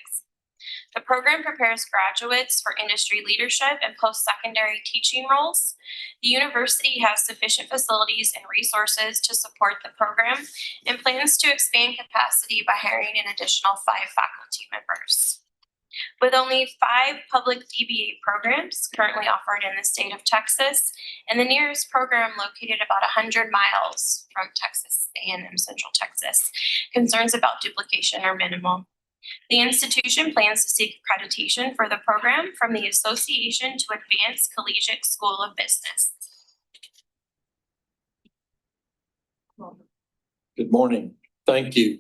The program prepares graduates for industry leadership and post-secondary teaching roles. The university has sufficient facilities and resources to support the program and plans to expand capacity by hiring an additional 5 faculty members. With only 5 public DBA programs currently offered in the state of Texas, and the nearest program located about 100 miles from Texas A&M Central Texas, concerns about duplication are minimal. The institution plans to seek accreditation for the program from the Association to Advanced Collegiate School of Business.
Good morning. Thank you,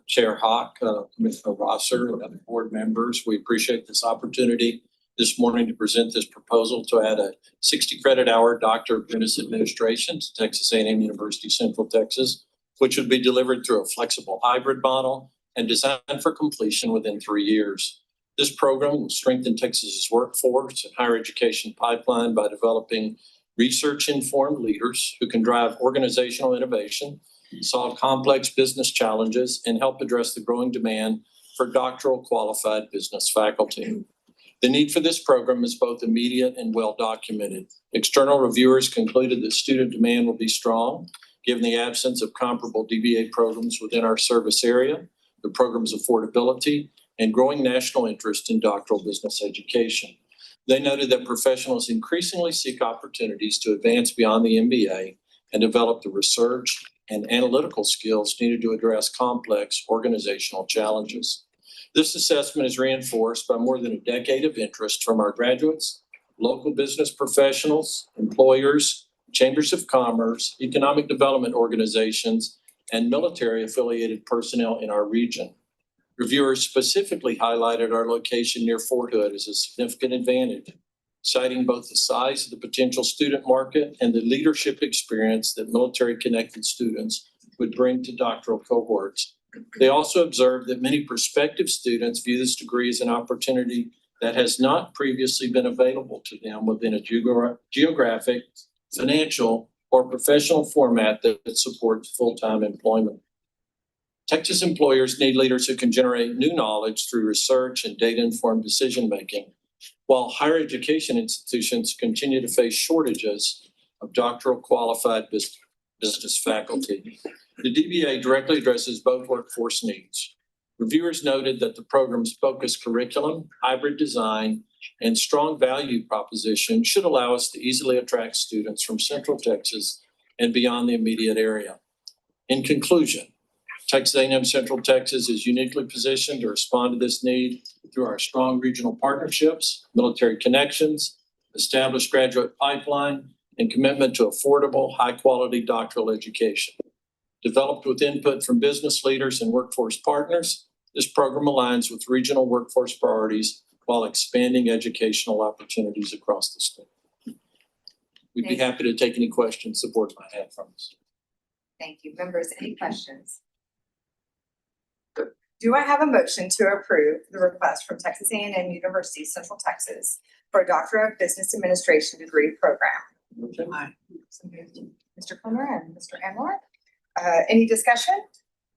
Chair Hawk, Commissioner Rosser, and other board members. We appreciate this opportunity this morning to present this proposal to add a 60 credit hour Doctor of Business Administration to Texas A&M University Central Texas, which would be delivered through a flexible hybrid model and designed for completion within 3 years. This program will strengthen Texas's workforce and higher education pipeline by developing research-informed leaders who can drive organizational innovation, solve complex business challenges, and help address the growing demand for doctoral qualified business faculty. The need for this program is both immediate and well documented. External reviewers concluded that student demand will be strong, given the absence of comparable DBA programs within our service area, the program's affordability, and growing national interest in doctoral business education. They noted that professionals increasingly seek opportunities to advance beyond the MBA and develop the research and analytical skills needed to address complex organizational challenges. This assessment is reinforced by more than a decade of interest from our graduates, local business professionals, employers, chambers of commerce, economic development organizations, and military-affiliated personnel in our region. Reviewers specifically highlighted our location near Fort Hood as a significant advantage, citing both the size of the potential student market and the leadership experience that military-connected students would bring to doctoral cohorts. They also observed that many prospective students view this degree as an opportunity that has not previously been available to them within a geographic, financial, or professional format that supports full-time employment. Texas employers need leaders who can generate new knowledge through research and data-informed decision-making, while higher education institutions continue to face shortages of doctoral qualified business faculty. The DBA directly addresses both workforce needs. Reviewers noted that the program's focused curriculum, hybrid design, and strong value proposition should allow us to easily attract students from Central Texas and beyond the immediate area. In conclusion, Texas A&M Central Texas is uniquely positioned to respond to this need through our strong regional partnerships, military connections, established graduate pipeline, and commitment to affordable, high-quality doctoral education. Developed with input from business leaders and workforce partners, this program aligns with regional workforce priorities while expanding educational opportunities across the state. We'd be happy to take any questions the board might have from us.
Thank you. Members, any questions? Do I have a motion to approve the request from Texas A&M University Central Texas for a Doctor of Business Administration degree program? Mr. Plummer and Mr. Anwar. Any discussion?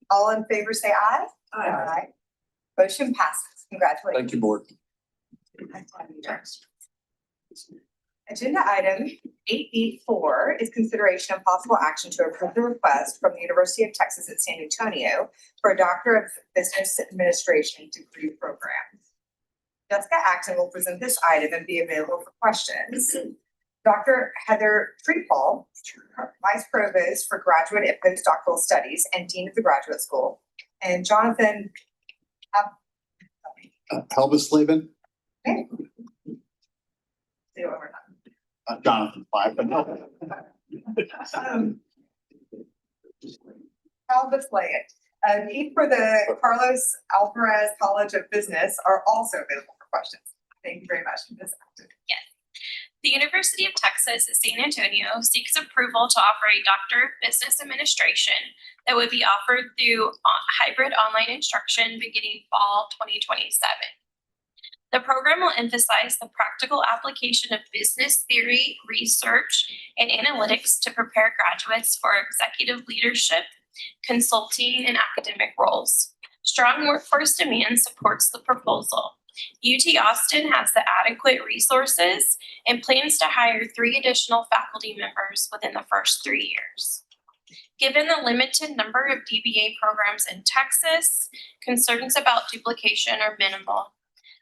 All in favor say aye. Aye. Motion passes. Congratulations.
Thank you, board.
Agenda item 8E4 is consideration of possible action to approve the request from the University of Texas at San Antonio for a Doctor of Business Administration degree program. Jessica Acton will present this item and be available for questions. Dr. Heather Treatfall, Vice Provost for Graduate and Postdoctoral Studies and Dean of the Graduate School, and Jonathan
Helbesleben,
Jonathan Five, but no.
I'll display it. Need for the Carlos Alvarez College of Business are also available for questions. Thank you very much. Ms. Acton.
Yes. The University of Texas at San Antonio seeks approval to offer a Doctor of Business Administration that would be offered through hybrid online instruction beginning fall 2027. The program will emphasize the practical application of business theory, research, and analytics to prepare graduates for executive leadership, consulting, and academic roles. Strong workforce demand supports the proposal. UT Austin has the adequate resources and plans to hire 3 additional faculty members within the first 3 years. Given the limited number of DBA programs in Texas, concerns about duplication are minimal.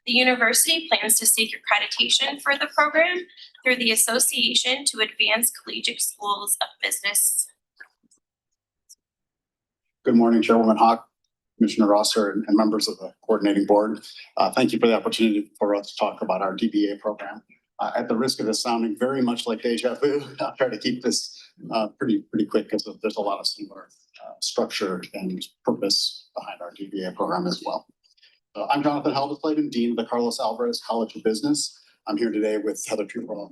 The university plans to seek accreditation for the program through the Association to Advance Collegiate Schools of Business.
Good morning, Chairwoman Hawk, Commissioner Rosser, and members of the coordinating board. Thank you for the opportunity for us to talk about our DBA program. At the risk of this sounding very much like deja vu, I'll try to keep this pretty quick because there's a lot of similar structure and purpose behind our DBA program as well. I'm Jonathan Heldesladen, Dean of the Carlos Alvarez College of Business. I'm here today with Heather Trueball,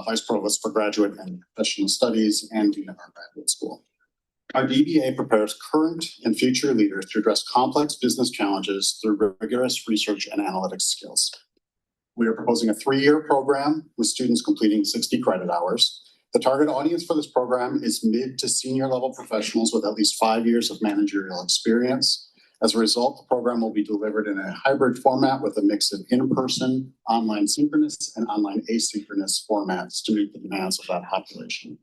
Vice Provost for Graduate and Professional Studies and Dean of our graduate school. Our DBA prepares current and future leaders to address complex business challenges through rigorous research and analytics skills. We are proposing a 3-year program with students completing 60 credit hours. The target audience for this program is mid to senior level professionals with at least 5 years of managerial experience. As a result, the program will be delivered in a hybrid format with a mix of in-person, online synchronous, and online asynchronous formats to meet the demands of that population.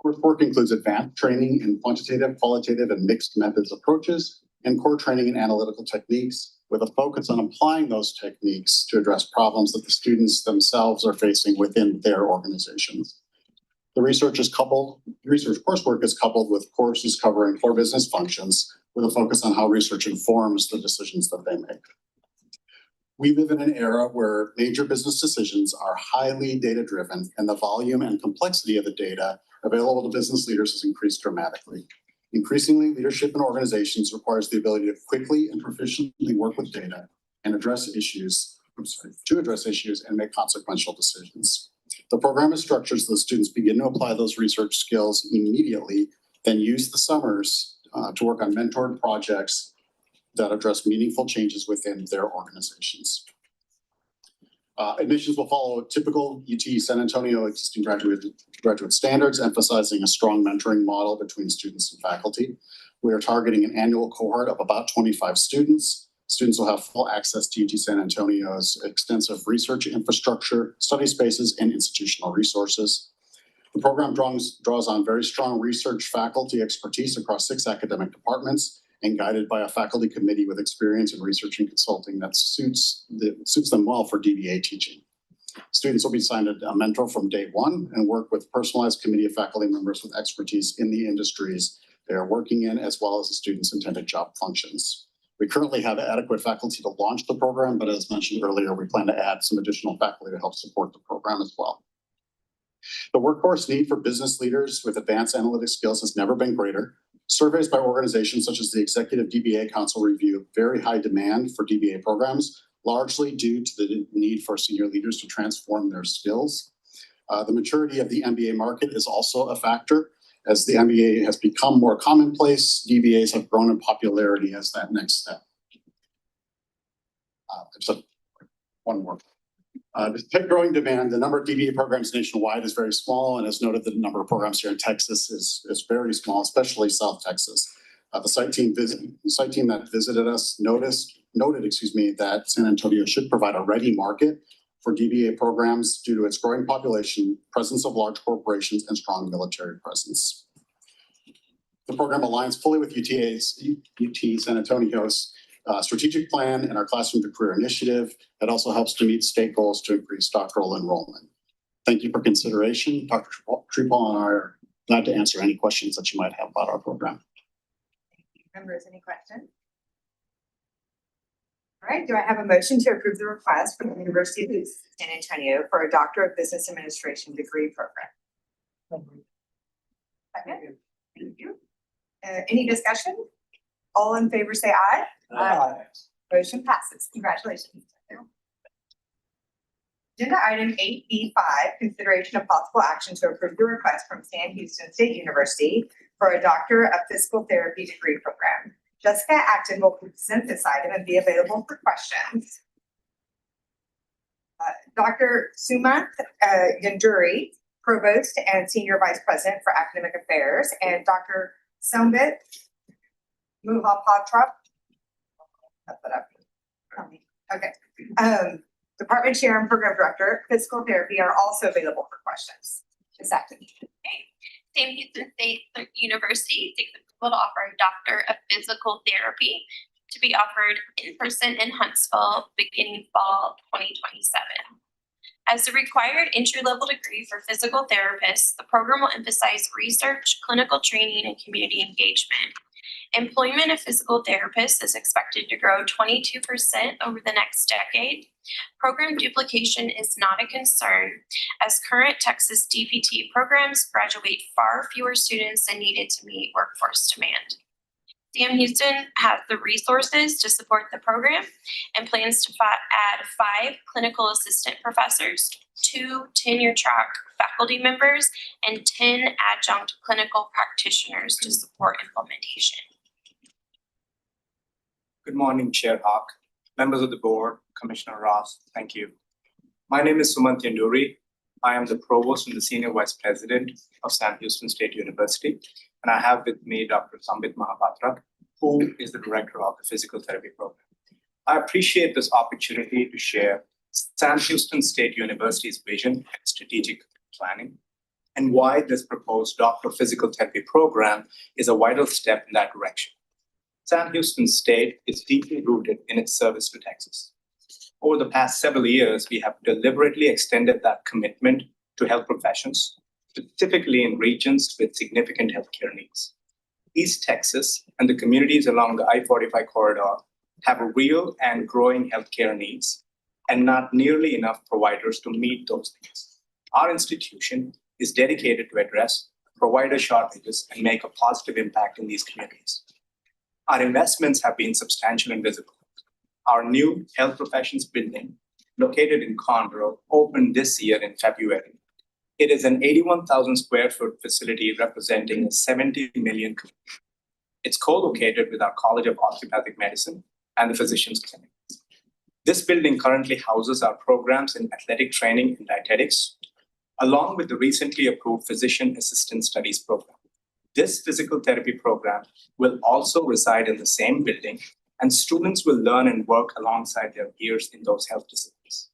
Coursework includes advanced training in quantitative, qualitative, and mixed methods approaches, and core training in analytical techniques, with a focus on applying those techniques to address problems that the students themselves are facing within their organizations. The research coursework is coupled with courses covering core business functions, with a focus on how research informs the decisions that they make. We live in an era where major business decisions are highly data-driven, and the volume and complexity of the data available to business leaders has increased dramatically. Increasingly, leadership in organizations requires the ability to quickly and proficiently work with data and address issues and make consequential decisions. The program is structured so that students begin to apply those research skills immediately, then use the summers to work on mentored projects that address meaningful changes within their organizations. Admissions will follow typical UT San Antonio existing graduate standards, emphasizing a strong mentoring model between students and faculty. We are targeting an annual cohort of about 25 students. Students will have full access to UT San Antonio's extensive research infrastructure, study spaces, and institutional resources. The program draws on very strong research faculty expertise across 6 academic departments and guided by a faculty committee with experience in research and consulting that suits them well for DBA teaching. Students will be assigned a mentor from day one and work with personalized committee of faculty members with expertise in the industries they are working in, as well as the students' intended job functions. We currently have adequate faculty to launch the program, but as mentioned earlier, we plan to add some additional faculty to help support the program as well. The workforce need for business leaders with advanced analytic skills has never been greater. Surveys by organizations such as the Executive DBA Council reveal very high demand for DBA programs, largely due to the need for senior leaders to transform their skills. The maturity of the MBA market is also a factor. As the MBA has become more commonplace, DBAs have grown in popularity as that next step. One more. Despite growing demand, the number of DBA programs nationwide is very small, and as noted, the number of programs here in Texas is very small, especially South Texas. The site team that visited us noted that San Antonio should provide a ready market for DBA programs due to its growing population, presence of large corporations, and strong military presence. The program aligns fully with UT San Antonio's strategic plan and our Classroom to Career initiative. It also helps to meet state goals to increase doctoral enrollment. Thank you for consideration. Dr. Trueball and I are glad to answer any questions that you might have about our program.
Members, any questions? All right, do I have a motion to approve the request from the University of San Antonio for a Doctor of Business Administration degree program? Second, thank you. Any discussion? All in favor say aye.
Aye.
Motion passes. Congratulations. Agenda item 8B5, consideration of possible action to approve the request from Sam Houston State University for a Doctor of Physical Therapy degree program. Jessica Acton will present this item and be available for questions. Dr. Sumant Yanduri, Provost and Senior Vice President for Academic Affairs, and Dr. Sombit Mohapatra. Okay. Department Chair and Program Director, Physical Therapy are also available for questions. Ms. Acton.
Sam Houston State University takes approval to offer a Doctor of Physical Therapy to be offered in person in Huntsville beginning fall 2027. As the required entry-level degree for physical therapists, the program will emphasize research, clinical training, and community engagement. Employment of physical therapists is expected to grow 22% over the next decade. Program duplication is not a concern, as current Texas DPT programs graduate far fewer students than needed to meet workforce demand. Sam Houston has the resources to support the program and plans to add 5 clinical assistant professors, 2 tenure-track faculty members, and 10 adjunct clinical practitioners to support implementation.
Good morning, Chair Hawk, members of the board, Commissioner Ross, thank you. My name is Sumant Yanduri. I am the Provost and the Senior Vice President of Sam Houston State University, and I have with me Dr. Sombit Mohapatra, who is the Director of the Physical Therapy Program. I appreciate this opportunity to share Sam Houston State University's vision and strategic planning, and why this proposed Doctor of Physical Therapy program is a vital step in that direction. Sam Houston State is deeply rooted in its service to Texas. Over the past several years, we have deliberately extended that commitment to health professions, specifically in regions with significant healthcare needs. East Texas and the communities along the I-45 corridor have real and growing healthcare needs, and not nearly enough providers to meet those needs. Our institution is dedicated to address provider shortages and make a positive impact in these communities. Our investments have been substantial and visible. Our new health professions building, located in Conroe, opened this year in February. It is an 81,000 square foot facility representing a 70 million community. It's co-located with our College of Osteopathic Medicine and the Physicians Clinic. This building currently houses our programs in athletic training and dietetics, along with the recently approved Physician Assistant Studies program. This physical therapy program will also reside in the same building, and students will learn and work alongside their peers in those health disciplines.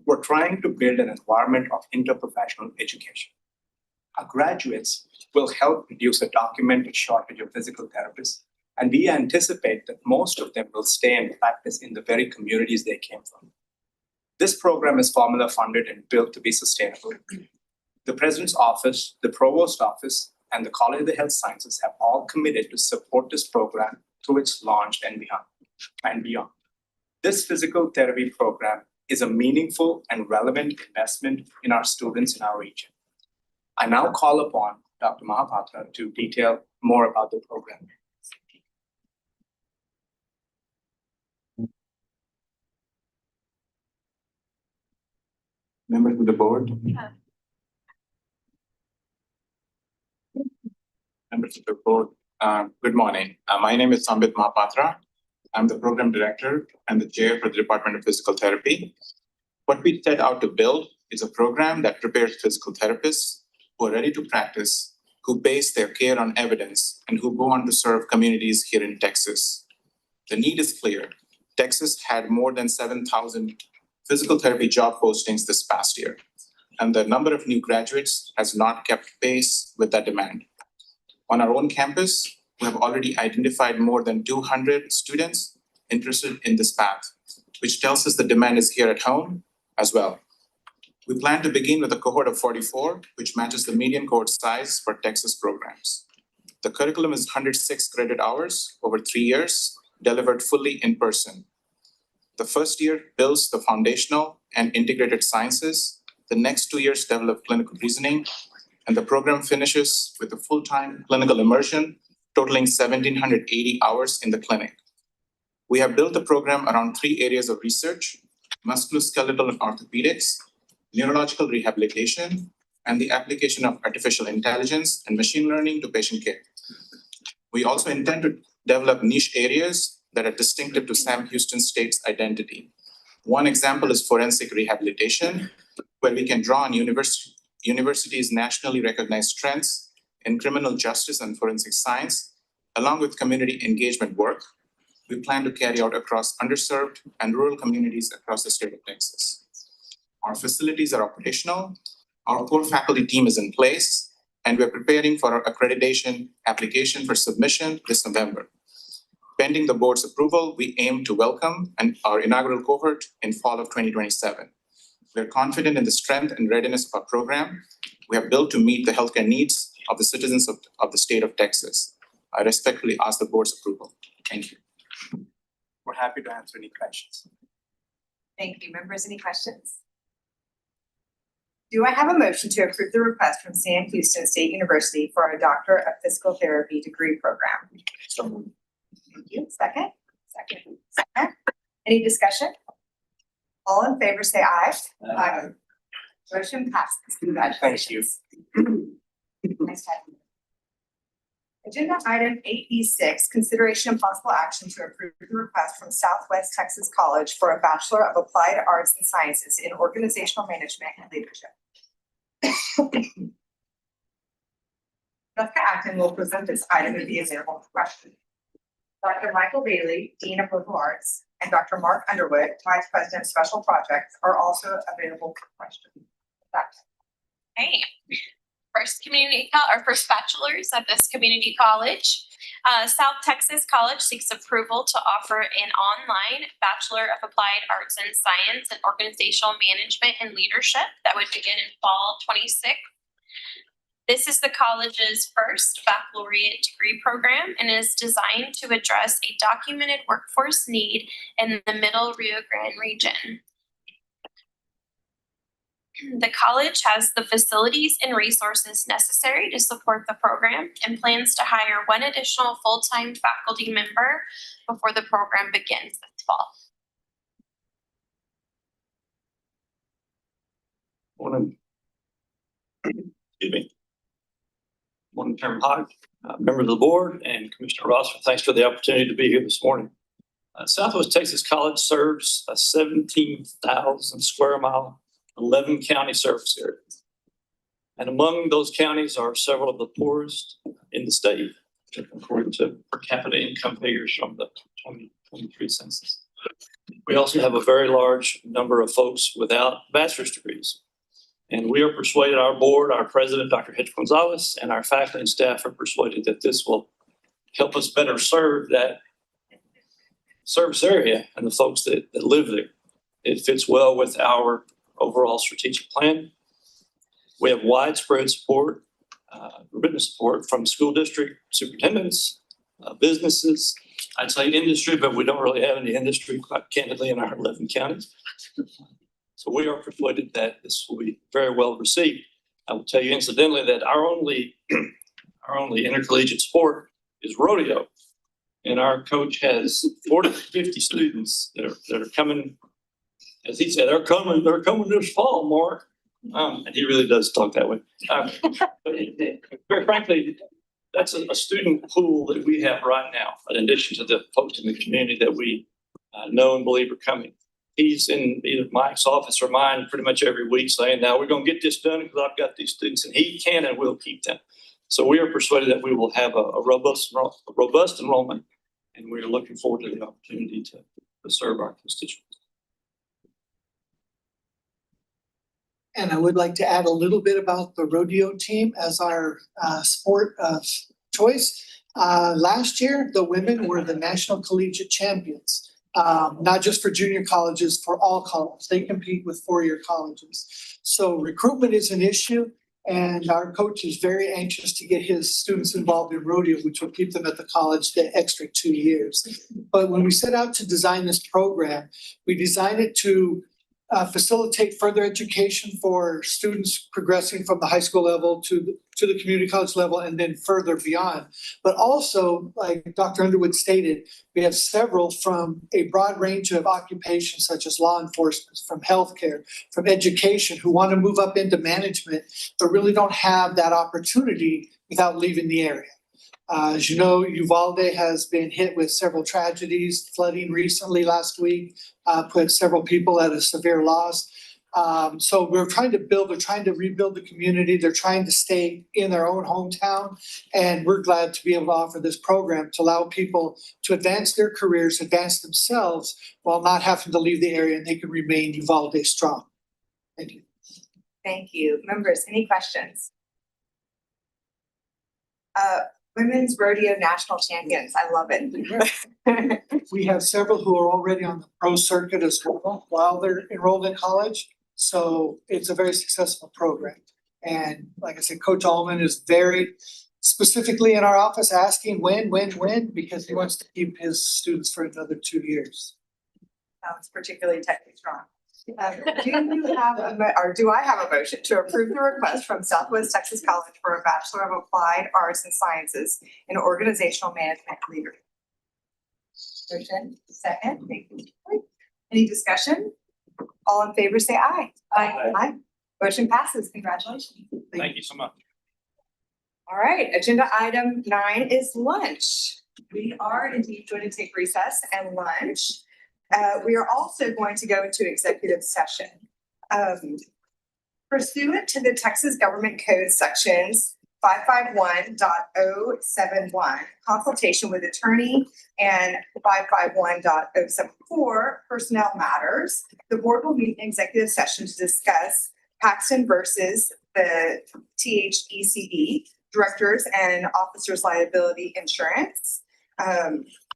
We're trying to build an environment of interprofessional education. Our graduates will help reduce a documented shortage of physical therapists, and we anticipate that most of them will stay and practice in the very communities they came from. This program is formula funded and built to be sustainable. The President's Office, the Provost Office, and the College of the Health Sciences have all committed to support this program through its launch and beyond. This physical therapy program is a meaningful and relevant investment in our students in our region. I now call upon Dr. Mohapatra to detail more about the program. Members of the board. Members of the board, good morning. My name is Sombit Mohapatra. I'm the program director and the chair for the Department of Physical Therapy. What we set out to build is a program that prepares physical therapists who are ready to practice, who base their care on evidence, and who go on to serve communities here in Texas. The need is clear. Texas had more than 7,000 physical therapy job postings this past year, and the number of new graduates has not kept pace with that demand. On our own campus, we have already identified more than 200 students interested in this path, which tells us the demand is here at home as well. We plan to begin with a cohort of 44, which matches the median cohort size for Texas programs. The curriculum is 106 credit hours over 3 years, delivered fully in person.
The first year builds the foundational and integrated sciences. The next 2 years develop clinical reasoning, and the program finishes with a full-time clinical immersion totaling 1,780 hours in the clinic. We have built the program around 3 areas of research: musculoskeletal and orthopedics, neurological rehabilitation, and the application of artificial intelligence and machine learning to patient care. We also intend to develop niche areas that are distinctive to Sam Houston State's identity. One example is forensic rehabilitation, where we can draw on universities' nationally recognized strengths in criminal justice and forensic science, along with community engagement work we plan to carry out across underserved and rural communities across the state of Texas. Our facilities are operational, our core faculty team is in place, and we're preparing for our accreditation application for submission this November. Pending the board's approval, we aim to welcome our inaugural cohort in fall of 2027. We're confident in the strength and readiness of our program we have built to meet the healthcare needs of the citizens of the state of Texas. I respectfully ask the board's approval. Thank you.
We're happy to answer any questions.
Thank you. Members, any questions? Do I have a motion to approve the request from Sam Houston State University for a Doctor of Physical Therapy degree program? Thank you. Second? Second. Any discussion? All in favor, say aye. Aye. Motion passes. Congratulations. Nice talking. Agenda item 8E6, consideration and possible action to approve the request from Southwest Texas College for a Bachelor of Applied Arts and Sciences in Organizational Management and Leadership. Jessica Acton will present this item and be available for question. Dr. Michael Bailey, Dean of Liberal Arts, and Dr. Mark Underwood, Vice President of Special Projects, are also available for question.
Hey. Our first bachelor's at this community college. South Texas College seeks approval to offer an online Bachelor of Applied Arts and Science in Organizational Management and Leadership that would begin in fall 26. This is the college's first baccalaureate degree program and is designed to address a documented workforce need in the Middle Rio Grande region. The college has the facilities and resources necessary to support the program and plans to hire one additional full-time faculty member before the program begins this fall.
Morning. Excuse me. Morning, Chairman Hogg, members of the board, and Commissioner Rosser. Thanks for the opportunity to be here this morning. Southwest Texas College serves a 17,000 square mile 11 county service area. And among those counties are several of the poorest in the state, according to per capita income figures from the 2023 census. We also have a very large number of folks without bachelor's degrees. And we are persuaded, our board, our president, Dr. Hedge Gonzalez, and our faculty and staff are persuaded that this will help us better serve that service area and the folks that live there. It fits well with our overall strategic plan. We have widespread support, written support from school district superintendents, businesses, I'd say industry, but we don't really have any industry, quite candidly, in our 11 counties. So we are persuaded that this will be very well received. I will tell you incidentally that our only intercollegiate sport is rodeo. And our coach has 40 to 50 students that are coming. As he said, they're coming this fall, Mark. And he really does talk that way. But very frankly, that's a student pool that we have right now, in addition to the folks in the community that we know and believe are coming. He's in either Mike's office or mine pretty much every week saying, now we're going to get this done because I've got these students, and he can and will keep them. So we are persuaded that we will have a robust enrollment, and we are looking forward to the opportunity to serve our constituents.
And I would like to add a little bit about the rodeo team as our sport of choice. Last year, the women were the national collegiate champions, not just for junior colleges, for all colleges. They compete with four-year colleges. So recruitment is an issue, And our coach is very anxious to get his students involved in rodeo, which will keep them at the college the extra 2 years. But when we set out to design this program, we designed it to facilitate further education for students progressing from the high school level to the community college level and then further beyond. But also, like Dr. Underwood stated, we have several from a broad range of occupations such as law enforcement, from healthcare, from education, who want to move up into management, but really don't have that opportunity without leaving the area. As you know, Uvalde has been hit with several tragedies, flooding recently last week, put several people at a severe loss. So they're trying to rebuild the community. They're trying to stay in their own hometown. And we're glad to be able to offer this program to allow people to advance their careers, advance themselves while not having to leave the area, and they can remain Uvalde strong. Thank you.
Thank you. Members, any questions? Women's Rodeo National Champions, I love it.
We have several who are already on the pro circuit as well while they're enrolled in college. So it's a very successful program. And like I said, Coach Allman is very specifically in our office asking when, because he wants to keep his students for another 2 years.
Sounds particularly technically strong. Do I have a motion to approve the request from Southwest Texas College for a Bachelor of Applied Arts and Sciences in Organizational Management Leadership? Motion, second, thank you. Any discussion? All in favor, say aye. Aye. Motion passes, congratulations.
Thank you so much.
All right, agenda item 9 is lunch. We are indeed going to take recess and lunch. We are also going to go into executive session. Pursuant to the Texas Government Code sections 551.071, consultation with attorney, and 551.074, personnel matters, the board will meet in executive session to discuss Paxton versus the THECE, directors and officers liability insurance.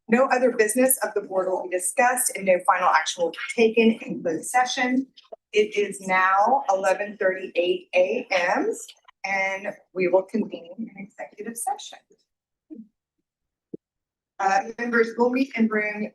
No other business of the board will be discussed and no final action will be taken in closed session. It is now 11:38 a.m. and we will convene an executive session. Members will meet in room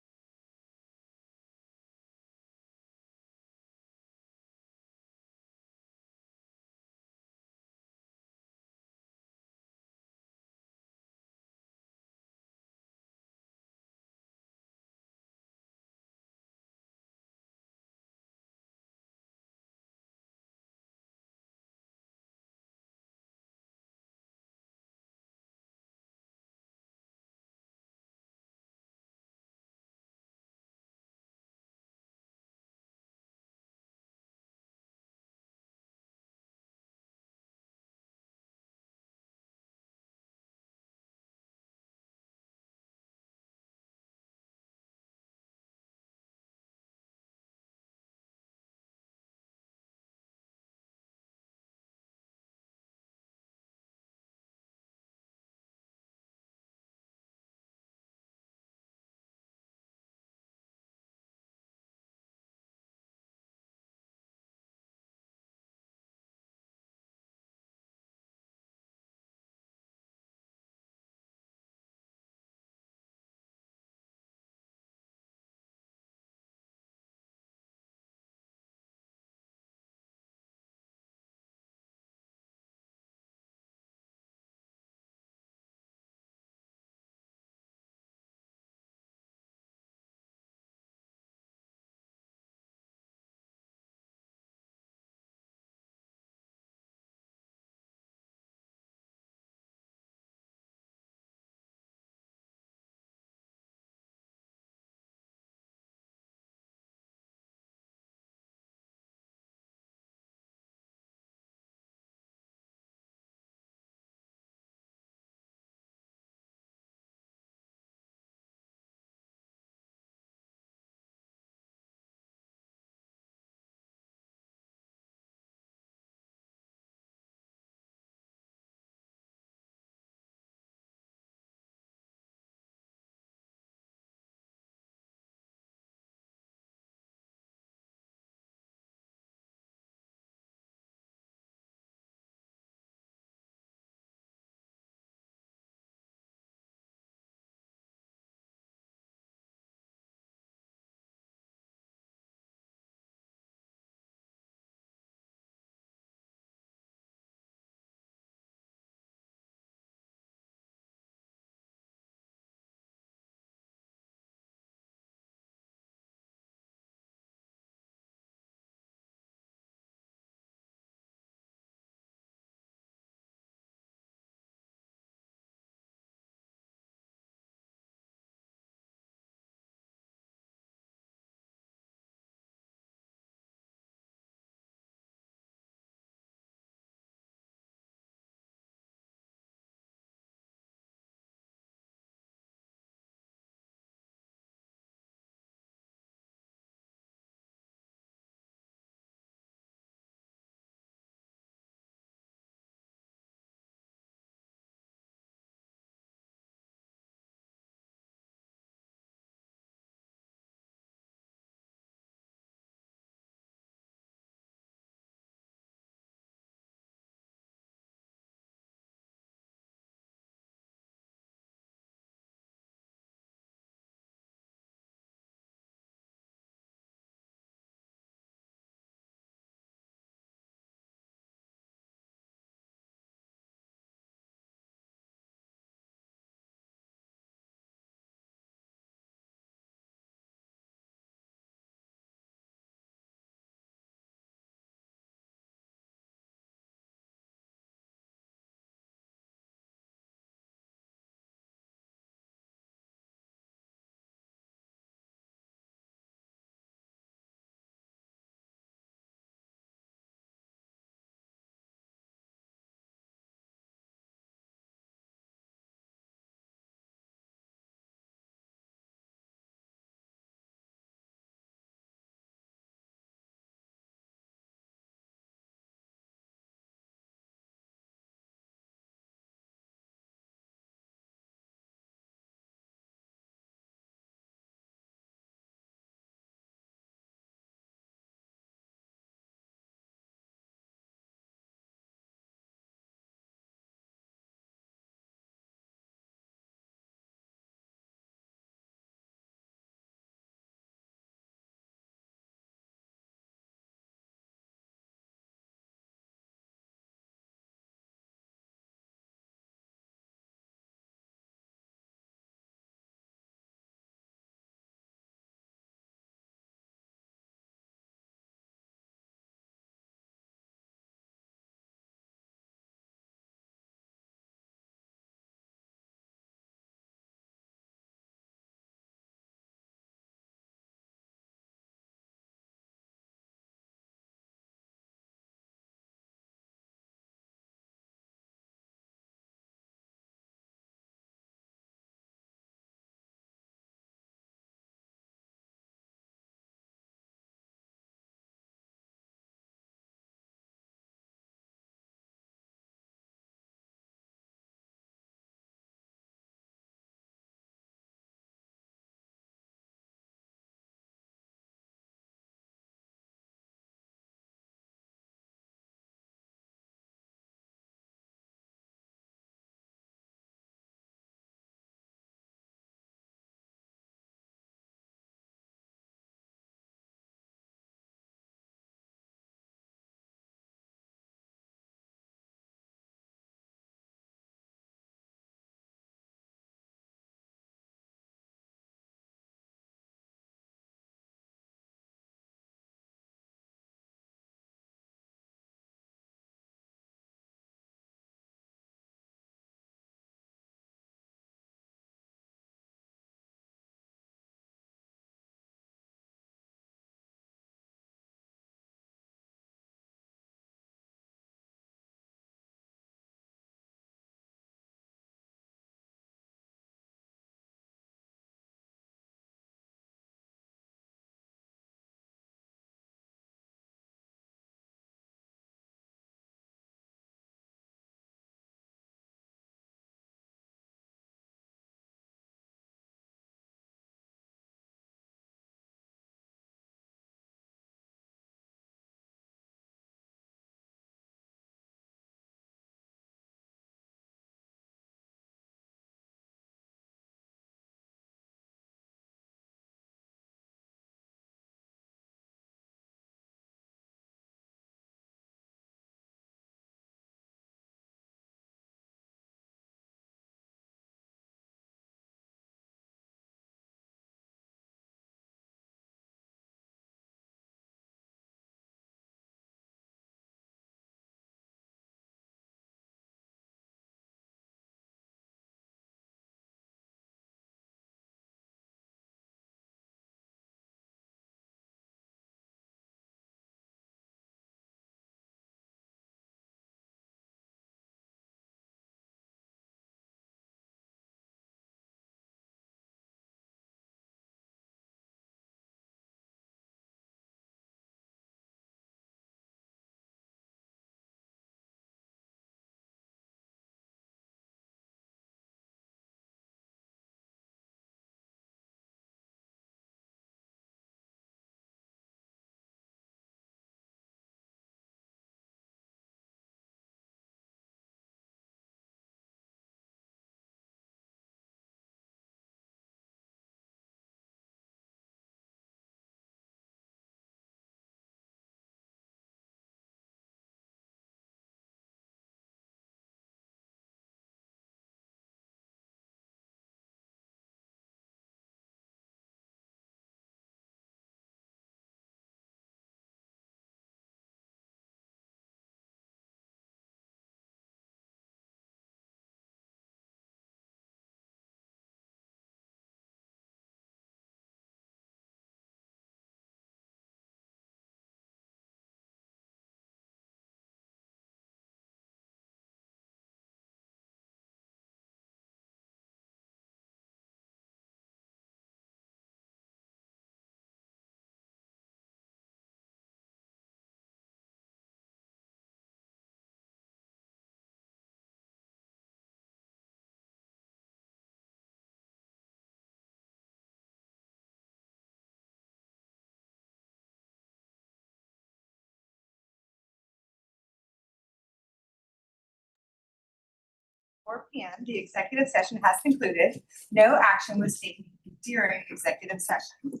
4 p.m. The executive session has concluded. No action was taken during executive session.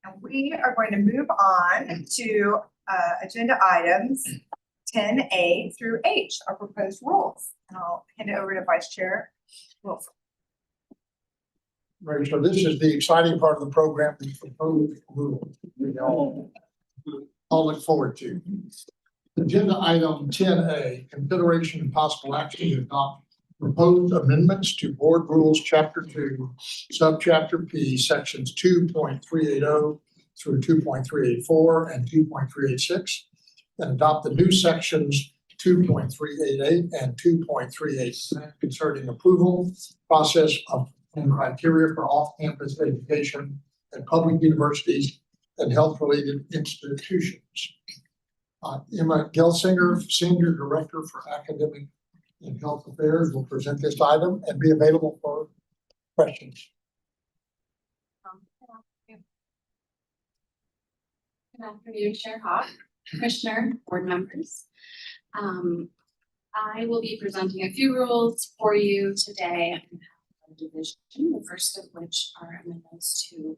And we are going to move on to agenda items 10A through H, our proposed rules. And I'll hand it over to Vice Chair Wilson.
Right, so this is the exciting part of the program, the proposed rule we all look forward to. Agenda item 10A, consideration and possible action to adopt proposed amendments to board rules, chapter 2, subchapter P, sections 2.380 through 2.384 and 2.386, and adopt the new sections 2.388 and 2.387 concerning approval process of and criteria for off-campus education at public universities and health-related institutions. Emma Gelsinger, Senior Director for Academic and Health Affairs, will present this item and be available for questions.
Good afternoon, Chair Hawk, Commissioner, board members. I will be presenting a few rules for you today. Division, the first of which are amendments to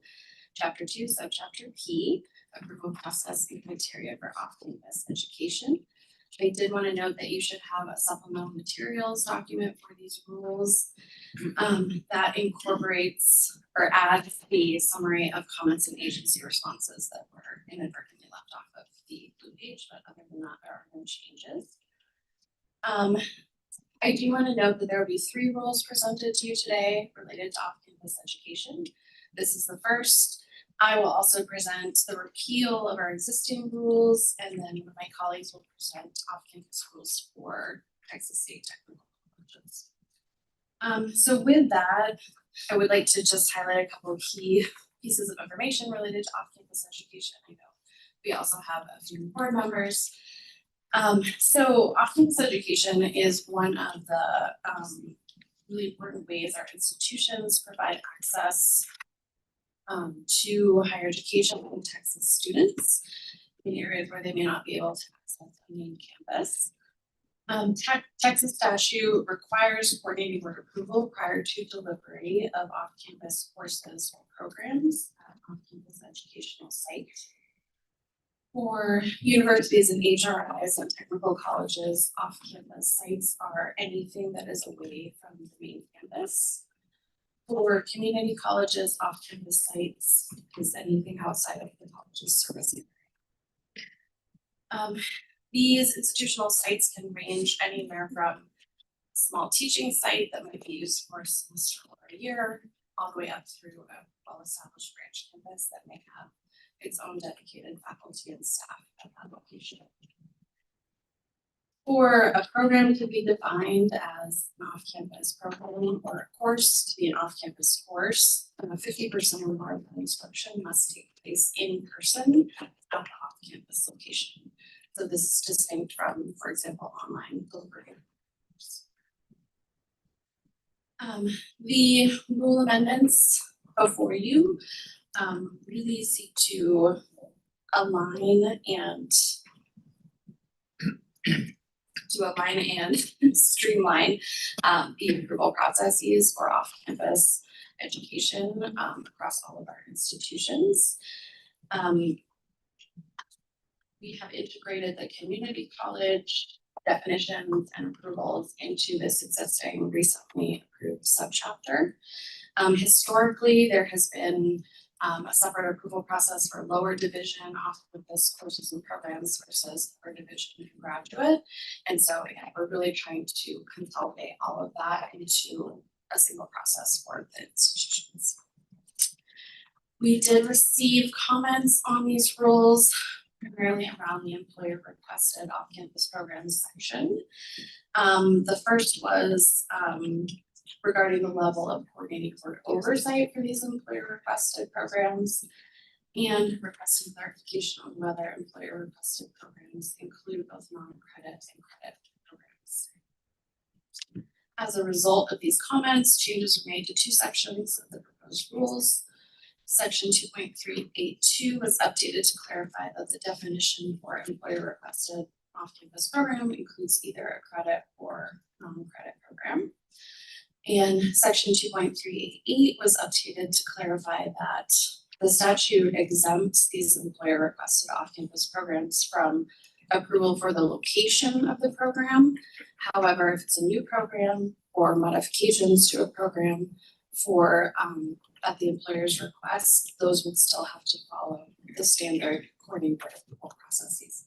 chapter 2, subchapter P, approval process and criteria for off-campus education. I did want to note that you should have a supplemental materials document for these rules that incorporates or adds the summary of comments and agency responses that were inadvertently left off of the blue page, but other than that, there are no changes. I do want to note that there will be 3 rules presented to you today related to off-campus education. This is the first. I will also present the repeal of our existing rules, and then one of my colleagues will present off-campus rules for Texas State Technical Colleges. So with that, I would like to just highlight a couple of key pieces of information related to off-campus education. I know we also have a few board members. So off-campus education is one of the really important ways our institutions provide access to higher education in Texas students in areas where they may not be able to access the main campus. Texas statute requires coordinating board approval prior to delivery of off-campus courses or programs at off-campus educational sites. For universities and HRIs and technical colleges, off-campus sites are anything that is away from the main campus. For community colleges, off-campus sites is anything outside of the college's service area. These institutional sites can range anywhere from a small teaching site that might be used for a semester or a year, all the way up through a well-established branch campus that may have its own dedicated faculty and staff at that location. For a program to be defined as an off-campus program or a course to be an off-campus course, 50% or more of the instruction must take place in person at the off-campus location. So this is distinct from, for example, online delivery. The rule amendments before you really seek to align and streamline the approval processes for off-campus education across all of our institutions. We have integrated the community college definitions and approvals into this existing recently approved subchapter. Historically, there has been a separate approval process for lower division off-campus courses and programs versus upper division and graduate. And so again, we're really trying to consolidate all of that into a single process for the institutions. We did receive comments on these rules, primarily around the employer requested off-campus programs section. The first was regarding the level of coordinating board oversight for these employer requested programs and requesting clarification on whether employer requested programs include both non-credit and credit programs. As a result of these comments, changes were made to 2 sections of the proposed rules. Section 2.382 was updated to clarify that the definition for employer requested off-campus program includes either a credit or non-credit program. And section 2.388 was updated to clarify that the statute exempts these employer requested off-campus programs from approval for the location of the program. However, if it's a new program or modifications to a program for at the employer's request, those would still have to follow the standard coordinating board approval processes.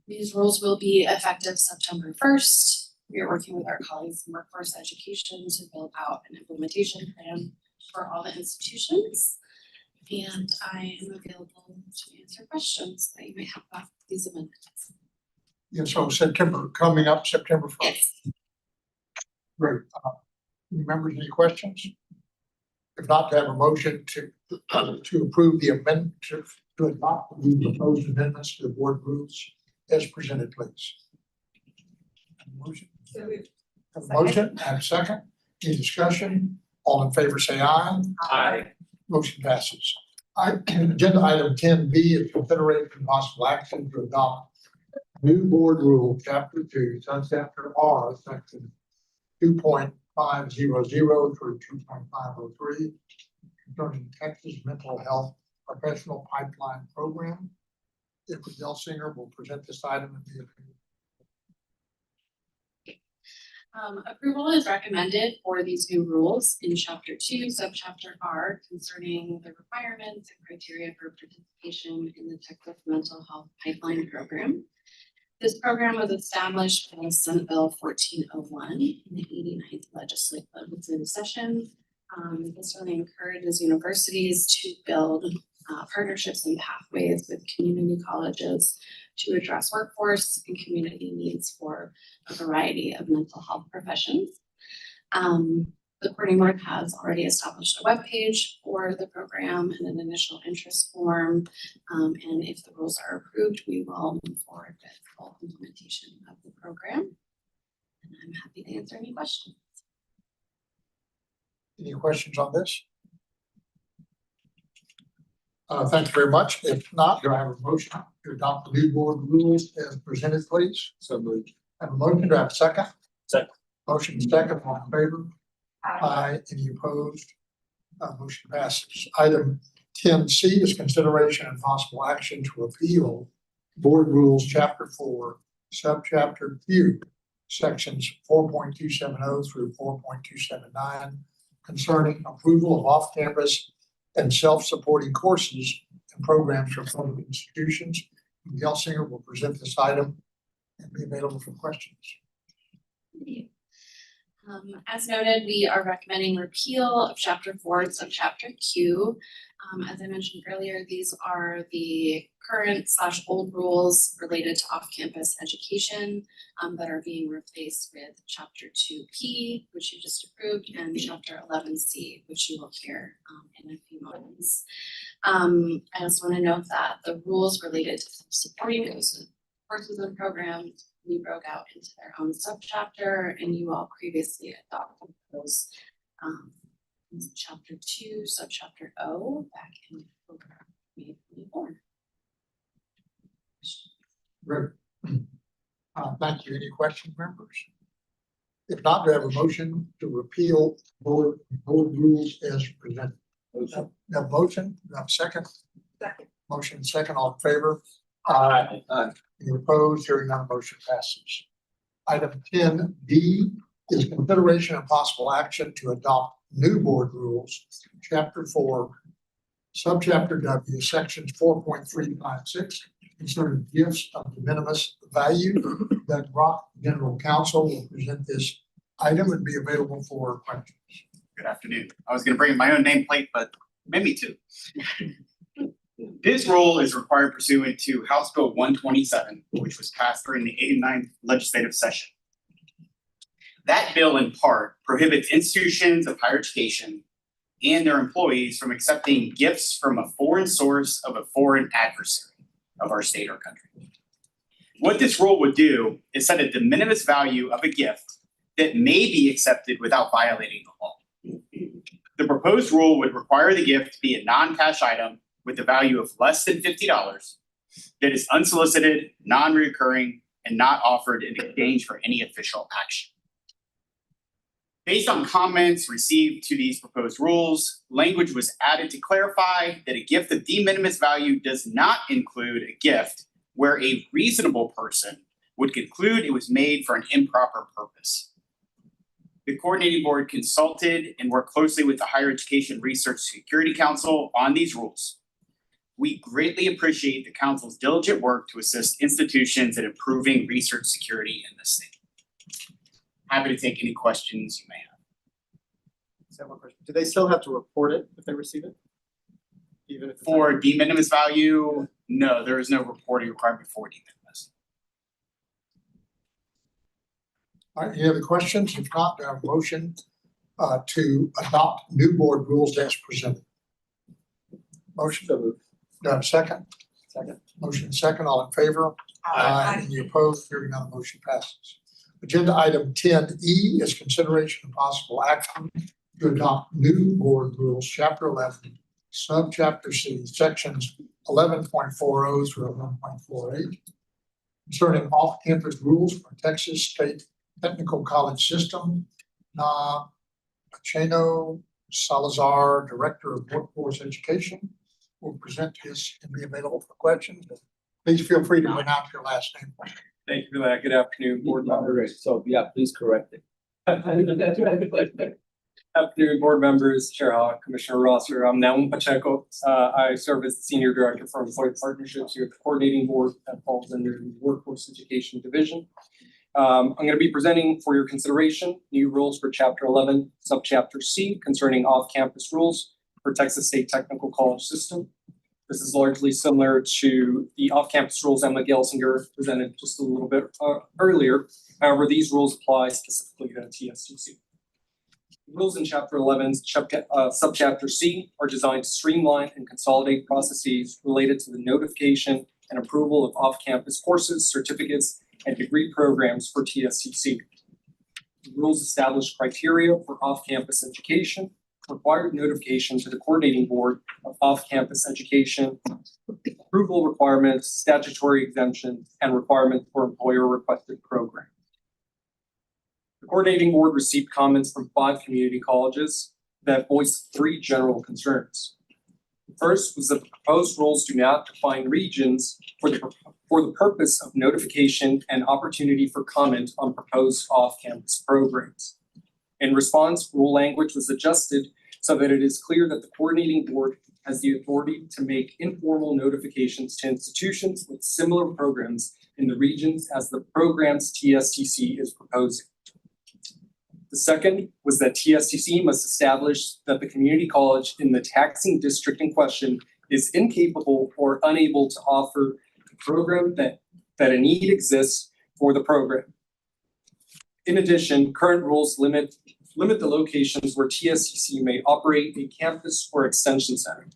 These rules will be effective September 1st. We are working with our colleagues in workforce education to build out an implementation plan for all the institutions. And I am available to answer questions that you may have about these amendments.
Yeah, so coming up September 1st.
Yes.
Great. Any members, any questions? If not, to have a motion to approve the amendment, to adopt the proposed amendments to the board rules as presented, please. Motion. Have a motion and a second. Any discussion? All in favor, say aye.
Aye.
Motion passes. Agenda item 10B is consideration and possible action to adopt new board rule, chapter 2, subchapter R, section 2.500 through 2.503, concerning Texas Mental Health Professional Pipeline Program. Edward Gelsinger will present this item and be approved.
Approval is recommended for these new rules in chapter 2, subchapter R, concerning the requirements and criteria for participation in the Texas Mental Health Pipeline Program. This program was established by Senate Bill 1401 in the 89th legislative session. This really encourages universities to build partnerships and pathways with community colleges to address workforce and community needs for a variety of mental health professions. The coordinating board has already established a webpage for the program and an initial interest form. And if the rules are approved, we will move forward with full implementation of the program. And I'm happy to answer any questions.
Any questions on this? Thank you very much. If not, do I have a motion to adopt the new board rules as presented, please? So moved. Have a motion, do I have a second?
Second.
Motion second, all in favor? Aye. Any opposed? Motion passes. Item 10C is consideration and possible action to appeal board rules, chapter 4, subchapter Q, sections 4.270 through 4.279, concerning approval of off-campus and self-supporting courses and programs for public institutions. Gelsinger will present this item and be available for questions.
As noted, we are recommending repeal of chapter 4, subchapter Q. As I mentioned earlier, these are the current / old rules related to off-campus education that are being replaced with chapter 2P, which you just approved, and chapter 11C, which you will hear in a few moments. I also want to note that the rules related to supporting courses and programs we broke out into their own subchapter, and you all previously adopted those in chapter 2, subchapter O, back in October 2024.
Great. Thank you. Any questions, members? If not, do I have a motion to repeal board rules as presented? Motion. Have a motion, do I have a second?
Second.
Motion second, all in favor? Aye. Any opposed? Hearing none, motion passes. Item 10D is consideration and possible action to adopt new board rules, chapter 4, subchapter W, sections 4.356, concerning gifts of de minimis value. Doug Rock, General Counsel, will present this item and be available for questions.
Good afternoon. I was going to bring my own nameplate, but maybe two. This rule is required pursuant to House Bill 127, which was passed during the 89th legislative session. That bill in part prohibits institutions of higher education and their employees from accepting gifts from a foreign source of a foreign adversary of our state or country. What this rule would do is set a de minimis value of a gift that may be accepted without violating the law. The proposed rule would require the gift to be a non-cash item with a value of less than $50 that is unsolicited, non-recurring, and not offered in exchange for any official action. Based on comments received to these proposed rules, language was added to clarify that a gift of de minimis value does not include a gift where a reasonable person would conclude it was made for an improper purpose. The coordinating board consulted and worked closely with the Higher Education Research Security Council on these rules. We greatly appreciate the council's diligent work to assist institutions in improving research security in the state. Happy to take any questions you may have.
One question. Do they still have to report it if they receive it? Even if it's
For de minimis value, no, there is no reporting requirement for de minimis.
All right, any other questions? If not, do I have a motion to adopt new board rules as presented? Motion. Do I have a second?
Second.
Motion second, all in favor?
Aye.
Any opposed? Hearing none, the motion passes. Agenda item 10E is consideration of possible action to adopt new board rules, chapter 11, subchapter C, sections 11.40 through 11.48, concerning off-campus rules for Texas State Technical College System. Pacheno Salazar, Director of Workforce Education, will present this and be available for questions. Please feel free to pronounce your last name.
Thank you for that. Good afternoon, board members. So yeah, please correct it. Afternoon, board members, Chair Hawk, Commissioner Rosser. I'm Naum Pacheco. I serve as the Senior Director for Employee Partnerships here at the Coordinating Board that falls under the Workforce Education Division. I'm going to be presenting for your consideration new rules for Chapter 11, Subchapter C concerning off-campus rules for Texas State Technical College System. This is largely similar to the off-campus rules Emma Gelsinger presented just a little bit earlier. However, these rules apply specifically to TSTC. The rules in Chapter 11, Subchapter C are designed to streamline and consolidate processes related to the notification and approval of off-campus courses, certificates, and degree programs for TSTC. The rules establish criteria for off-campus education, required notification to the coordinating board of off-campus education, approval requirements, statutory exemption, and requirement for employer-requested program. The coordinating board received comments from 5 community colleges that voiced 3 general concerns. The first was that the proposed rules do not define regions for the purpose of notification and opportunity for comment on proposed off-campus programs. In response, rule language was adjusted so that it is clear that the coordinating board has the authority to make informal notifications to institutions with similar programs in the regions as the programs TSTC is proposing. The second was that TSTC must establish that the community college in the taxing district in question is incapable or unable to offer the program that a need exists for the program. In addition, current rules limit the locations where TSTC may operate a campus or extension center.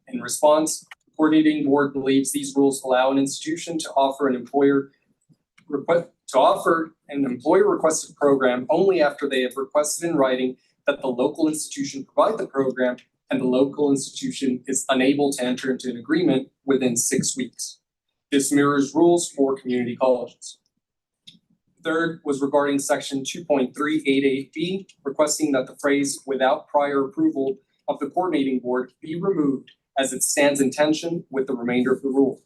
In response, the coordinating board believes these rules allow an institution to offer an employer-requested program only after they have requested in writing that the local institution provide the program and the local institution is unable to enter into an agreement within 6 weeks. This mirrors rules for community colleges. Third was regarding section 2.388B, requesting that the phrase "without prior approval of the coordinating board" be removed as it stands in tension with the remainder of the rule.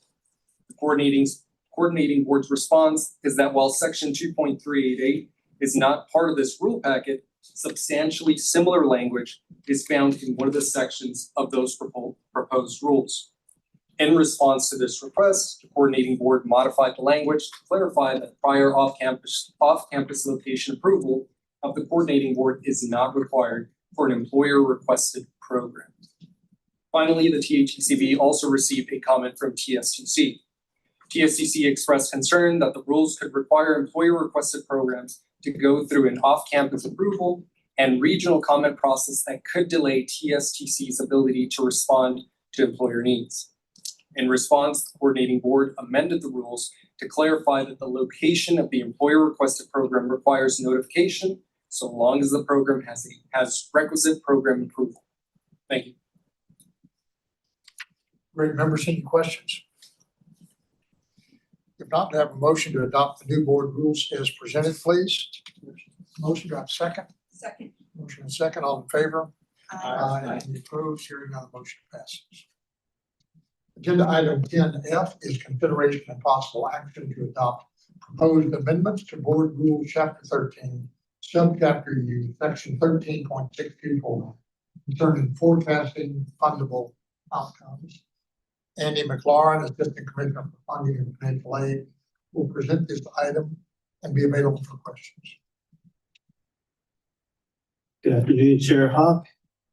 The coordinating board's response is that while section 2.388 is not part of this rule packet, substantially similar language is found in one of the sections of those proposed rules. In response to this request, the coordinating board modified the language to clarify that prior off-campus location approval of the coordinating board is not required for an employer-requested program. Finally, the THECB also received a comment from TSTC. TSTC expressed concern that the rules could require employer-requested programs to go through an off-campus approval and regional comment process that could delay TSTC's ability to respond to employer needs. In response, the coordinating board amended the rules to clarify that the location of the employer-requested program requires notification so long as the program has requisite program approval. Thank you.
Great, members, any questions? If not, to have a motion to adopt the new board rules as presented, please. Motion, do I have a second?
Second.
Motion and second, all in favor?
Aye.
Any opposed? Hearing none, motion passes. Agenda item 10F is consideration and possible action to adopt proposed amendments to Board Rule Chapter 13, Subchapter U, Section 13.624, concerning forecasting fundable outcomes. Andy McLaurin, Assistant Commissioner for Funding and Financial Aid, will present this item and be available for questions.
Good afternoon, Chair Hawk,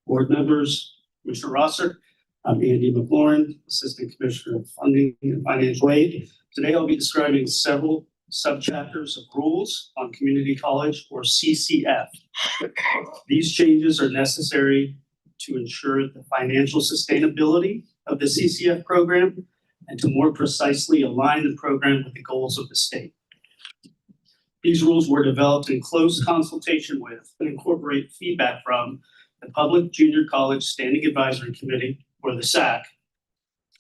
board members, Commissioner Rosser. I'm Andy McLaurin, Assistant Commissioner of Funding and Financial Aid. Today I'll be describing several subchapters of rules on community college, or CCF. These changes are necessary to ensure the financial sustainability of the CCF program and to more precisely align the program with the goals of the state. These rules were developed in close consultation with and incorporate feedback from the Public Junior College Standing Advisory Committee, or the SAC.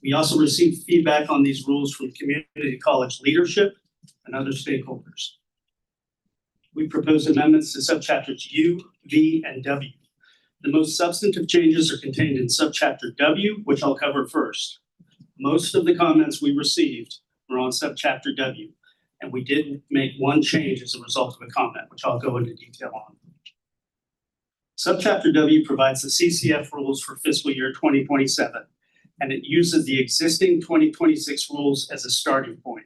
We also received feedback on these rules from community college leadership and other stakeholders. We proposed amendments to subchapters U, V, and W. The most substantive changes are contained in subchapter W, which I'll cover first. Most of the comments we received were on subchapter W, and we did make one change as a result of a comment, which I'll go into detail on. Subchapter W provides the CCF rules for fiscal year 2027, and it uses the existing 2026 rules as a starting point.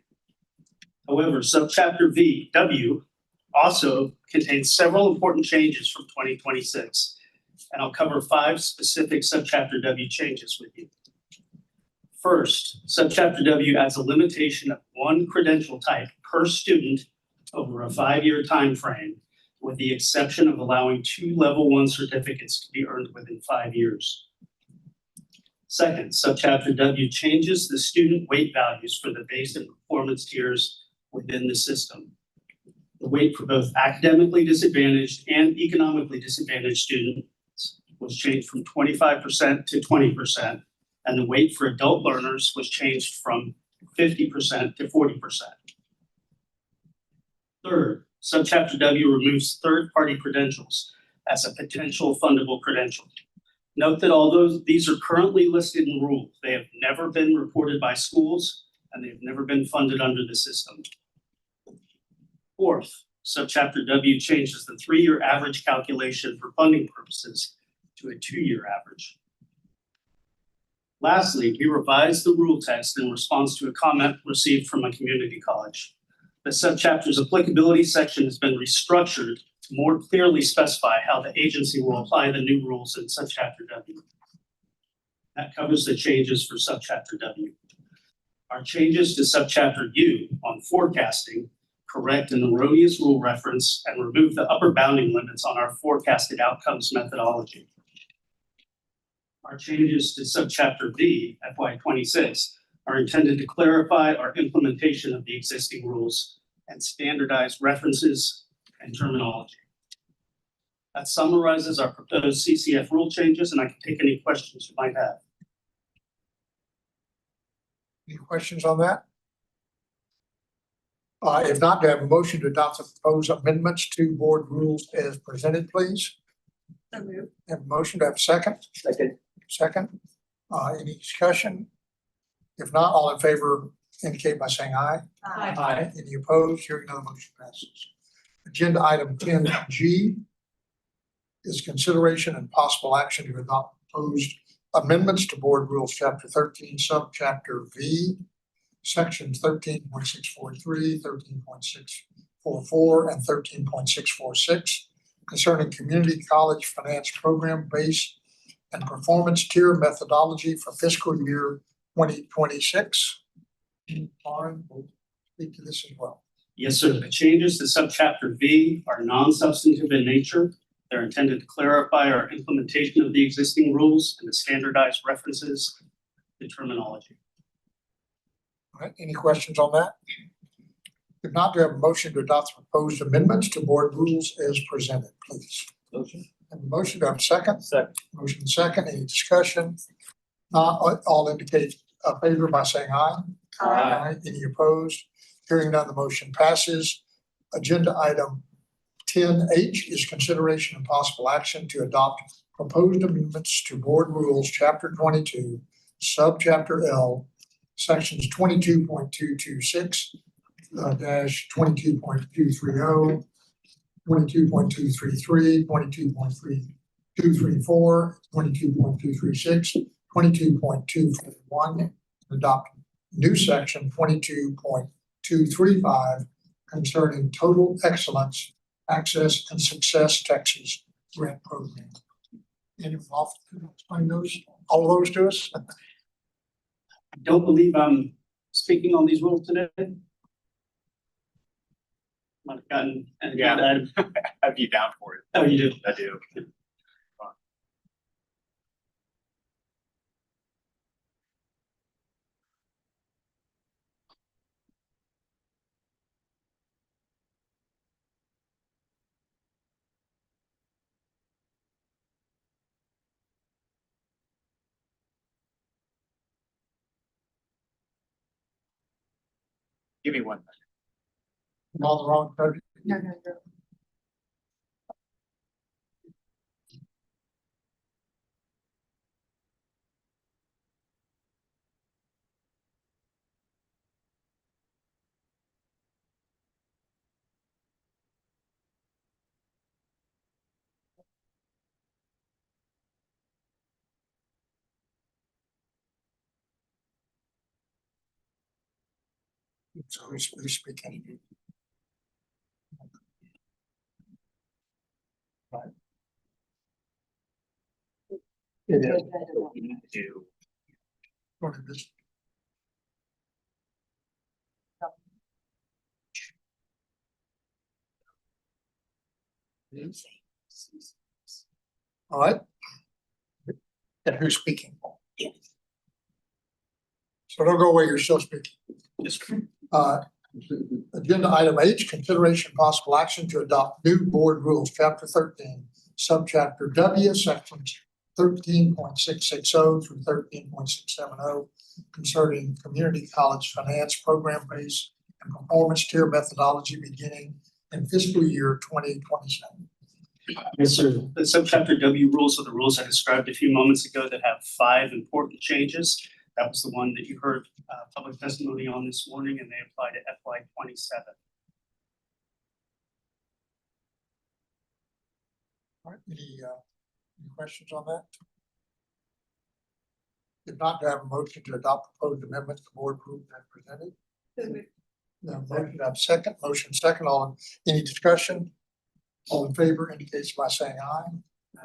However, subchapter W also contains several important changes from 2026, and I'll cover 5 specific subchapter W changes with you. First, subchapter W adds a limitation of 1 credential type per student over a 5-year time frame, with the exception of allowing 2 level 1 certificates to be earned within 5 years. Second, subchapter W changes the student weight values for the base and performance tiers within the system. The weight for both academically disadvantaged and economically disadvantaged students was changed from 25% to 20%, and the weight for adult learners was changed from 50% to 40%. Third, subchapter W removes third-party credentials as a potential fundable credential. Note that although these are currently listed in rules, they have never been reported by schools and they've never been funded under the system. Fourth, subchapter W changes the 3-year average calculation for funding purposes to a 2-year average. Lastly, we revised the rule text in response to a comment received from a community college. The subchapter's applicability section has been restructured to more clearly specify how the agency will apply the new rules in subchapter W. That covers the changes for subchapter W. Our changes to subchapter U on forecasting correct an erroneous rule reference and remove the upper bounding limits on our forecasted outcomes methodology. Our changes to subchapter V, FY26, are intended to clarify our implementation of the existing rules and standardize references and terminology. That summarizes our proposed CCF rule changes, and I can take any questions you might have.
Any questions on that? If not, do I have a motion to adopt the proposed amendments to board rules as presented, please?
So moved.
Have a motion, do I have a second? Second. Any discussion? If not, all in favor indicate by saying aye.
Aye.
Any opposed? Hearing none, the motion passes. Agenda item 10G is consideration and possible action to adopt proposed amendments to Board Rules Chapter 13, Subchapter V, Sections 13.643, 13.644, and 13.646 concerning community college finance program base and performance tier methodology for fiscal year 2026. Lauren will speak to this as well.
Yes, sir. The changes to subchapter V are non-substantive in nature. They're intended to clarify our implementation of the existing rules and to standardize references to terminology.
All right, any questions on that? If not, do I have a motion to adopt the proposed amendments to board rules as presented, please?
Motion.
Have a motion, do I have a second?
Second.
Motion second, any discussion? Not all indicate a favor by saying aye.
Aye.
Any opposed? Hearing none, the motion passes. Agenda item 10H is consideration and possible action to adopt proposed amendments to board rules, chapter 22, subchapter L, sections 22.226 dash 22.230, 22.233, 22.234, 22.236, 22.241, adopt new section 22.235 concerning Total Excellence Access and Success Texas grant program. Anyone off to explain those, all of those to us?
I don't believe I'm speaking on these rules today. Might have gotten an agenda item.
Have you down for it?
Oh, you do?
I do. Give me one.
I'm on the wrong page.
No.
So who's speaking? Right. It is.
Do.
What is this? All right. And who's speaking? So don't go away, you're still speaking. Agenda item H, consideration and possible action to adopt new board rules, chapter 13, subchapter W, sections 13.660 through 13.670 concerning community college finance program base and performance tier methodology beginning in fiscal year 2027.
Yes, sir. The subchapter W rules are the rules I described a few moments ago that have 5 important changes. That was the one that you heard public testimony on this morning, and they apply to FY 27.
All right, any questions on that? If not, do I have a motion to adopt proposed amendments to board group as presented? No, motion, I have second, motion second on, any discussion? All in favor indicates by saying aye.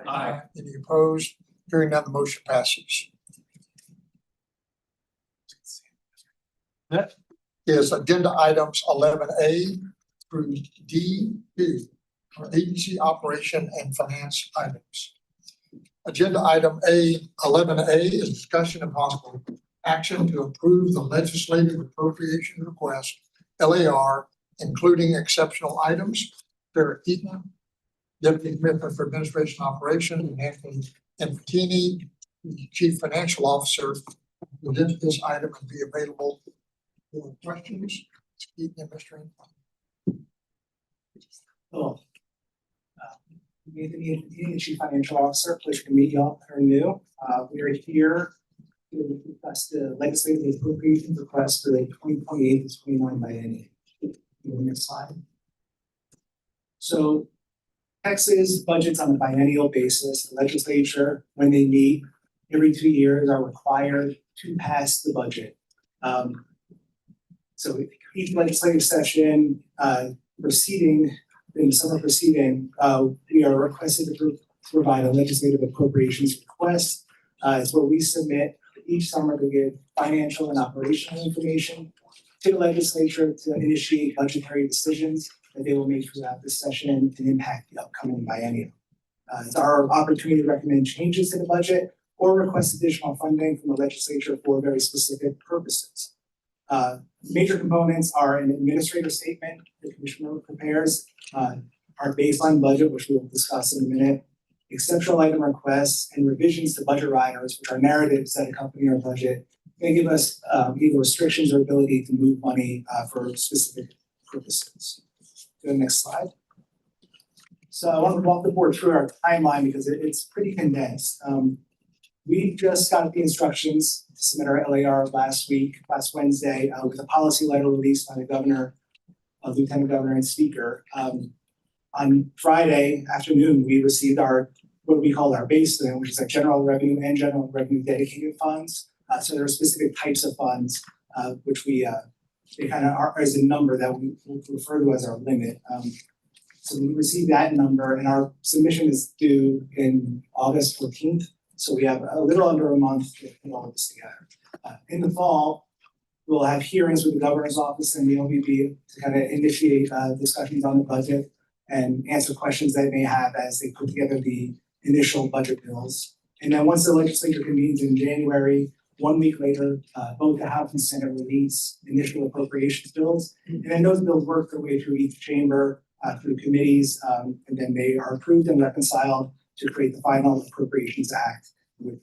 Aye.
Any opposed? Hearing none, the motion passes. That is agenda items 11A through D2 for agency operation and finance items. Agenda item 11A is discussion and possible action to approve the legislative appropriation request, LAR, including exceptional items. Sarah Keaton, Deputy Commissioner for Administration Operations, and Anthony Infantini, Chief Financial Officer, will present this item and be available for questions. Keaton and Mr. Infantini.
Hello. Anthony Infantini, the Chief Financial Officer. Pleasure to meet y'all that are new. We are here to discuss the legislative appropriations request for the 2028 to 29 biennium. Next slide. So Texas budgets on a biennial basis. The legislature, when they meet every 2 years, are required to pass the budget. So each legislative session proceeding, in summer proceeding, we are requested to provide a legislative appropriations request. It's where we submit each summer to give financial and operational information to the legislature to initiate budgetary decisions that they will make throughout this session and impact the upcoming biennium. It's our opportunity to recommend changes to the budget or request additional funding from the legislature for very specific purposes. Major components are an administrative statement the commissioner prepares, our baseline budget, which we will discuss in a minute, exceptional item requests and revisions to budget riders, which are narratives that accompany our budget, They give us either restrictions or ability to move money for specific purposes. Go to the next slide. So I want to walk the board through our timeline because it's pretty condensed. We just got the instructions to submit our LAR last Wednesday, with a policy letter released by the governor, lieutenant governor and speaker. On Friday afternoon, we received what we call our baseline, which is our general revenue and general revenue dedicated funds. So there are specific types of funds, which they kind of are as a number that we refer to as our limit. So we received that number and our submission is due in August 14th. So we have a little under a month to put all this together. In the fall, we'll have hearings with the governor's office and the OBB to kind of initiate discussions on the budget and answer questions they may have as they put together the initial budget bills. And then once the legislature convenes in January, 1 week later, both the House and Senate release initial appropriations bills. And then those bills work their way through each chamber, through committees, and then they are approved and reconciled to create the final Appropriations Act, which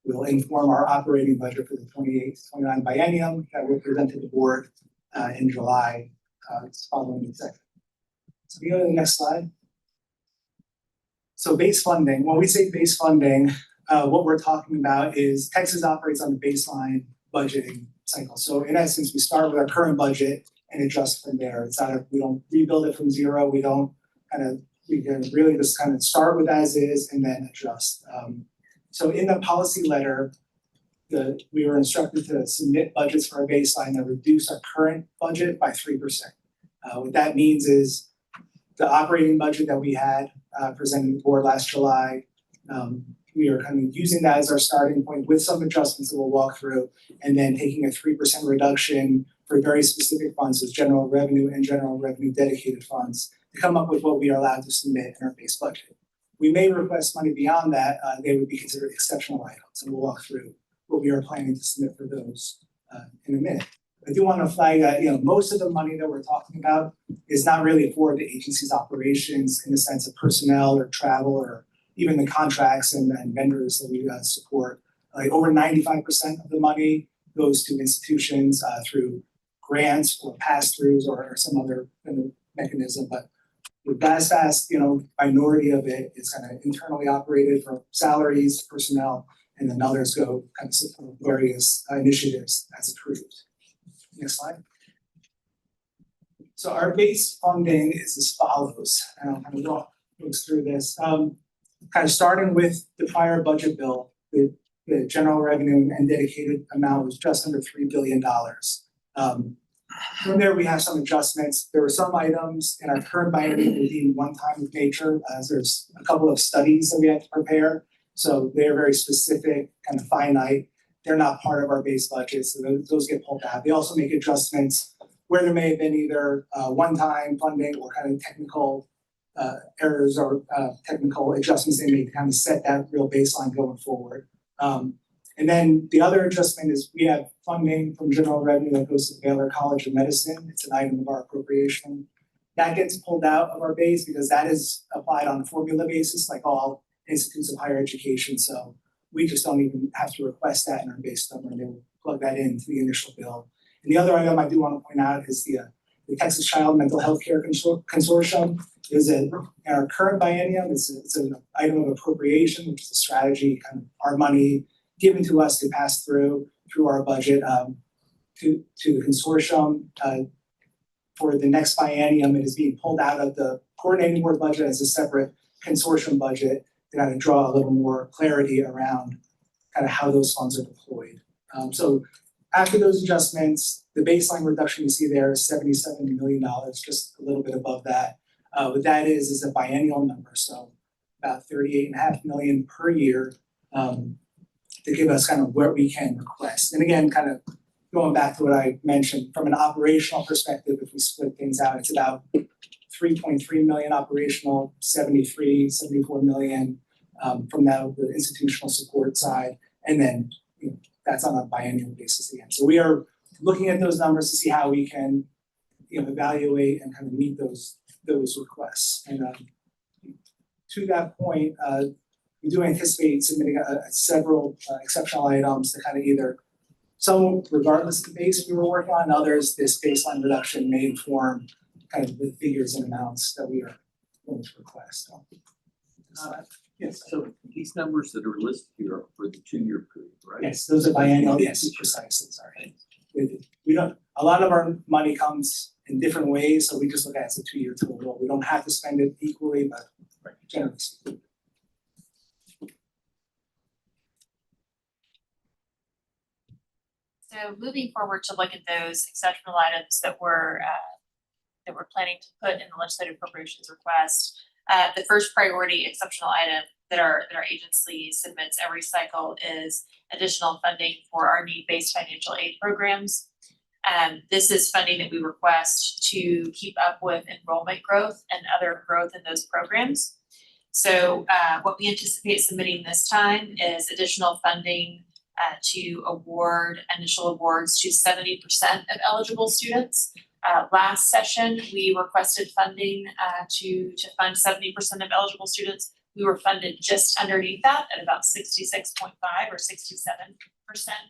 will inform our operating budget for the 28-29 biennium that we'll present to the board in July, following the second. So we go to the next slide. So base funding, when we say base funding, what we're talking about is Texas operates on the baseline budgeting cycle. So in essence, we start with our current budget and adjust from there. It's not we don't rebuild it from zero. We can really just kind of start with as is and then adjust. So in the policy letter, we were instructed to submit budgets for our baseline that reduce our current budget by 3%. What that means is the operating budget that we had presented to the board last July, we are kind of using that as our starting point with some adjustments that we'll walk through, and then taking a 3% reduction for very specific funds, as general revenue and general revenue dedicated funds, to come up with what we are allowed to submit in our base budget. We may request money beyond that, they would be considered exceptional items, and we'll walk through what we are planning to submit for those in a minute. I do want to flag that, most of the money that we're talking about is not really for the agency's operations in the sense of personnel or travel or even the contracts and vendors that we support. Like over 95% of the money goes to institutions through grants or pass-throughs or some other kind of mechanism. But the vast minority of it is kind of internally operated for salaries, personnel, and then others go kind of support various initiatives as approved. Next slide. So our base funding is as follows. I'll kind of walk folks through this. Kind of starting with the prior budget bill, the general revenue and dedicated amount was just under $3 billion. From there, we have some adjustments. There were some items in our current biennium that deemed one-time in nature, as there's a couple of studies that we had to prepare. So they're very specific, kind of finite. They're not part of our base budget, so those get pulled out. They also make adjustments where there may have been either one-time funding or kind of technical errors or technical adjustments they made to kind of set that real baseline going forward. And then the other adjustment is we have funding from general revenue that goes to the Baylor College of Medicine. It's an item of our appropriation. That gets pulled out of our base because that is applied on a formula basis like all institutes of higher education. So we just don't even have to request that in our base number, and they will plug that into the initial bill. And the other item I do want to point out is the Texas Child Mental Health Care Consortium. In our current biennium, it's an item of appropriation, which is a strategy, kind of our money given to us to pass through our budget to the consortium. For the next biennium, it is being pulled out of the coordinating board budget as a separate consortium budget to kind of draw a little more clarity around kind of how those funds are deployed. So after those adjustments, the baseline reduction you see there is $77 million, just a little bit above that. What that is a biennial number, so about $38.5 million per year to give us kind of where we can request. And again, kind of going back to what I mentioned, from an operational perspective, if we split things out, it's about 3.3 million operational, 74 million from the institutional support side, and then that's on a biennial basis again. So we are looking at those numbers to see how we can evaluate and kind of meet those requests. And to that point, we do anticipate submitting several exceptional items to kind of either some regardless of the base we were working on, others, this baseline reduction may inform kind of the figures and amounts that we are going to request. Yes,
So these numbers that are listed here are for the 2-year period, right?
yes, those are biennial, yes, precisely, sorry. We don't, a lot of our money comes in different ways, so we just look at it as a 2-year total. We don't have to spend it equally, but generally speaking.
So moving forward to look at those exceptional items that we're planning to put in the legislative appropriations request. The first priority exceptional item that our agency submits every cycle is additional funding for our need-based financial aid programs. This is funding that we request to keep up with enrollment growth and other growth in those programs. So what we anticipate submitting this time is additional funding to award initial awards to 70% of eligible students. Last session, we requested funding to fund 70% of eligible students. We were funded just underneath that at about 66.5 or 67%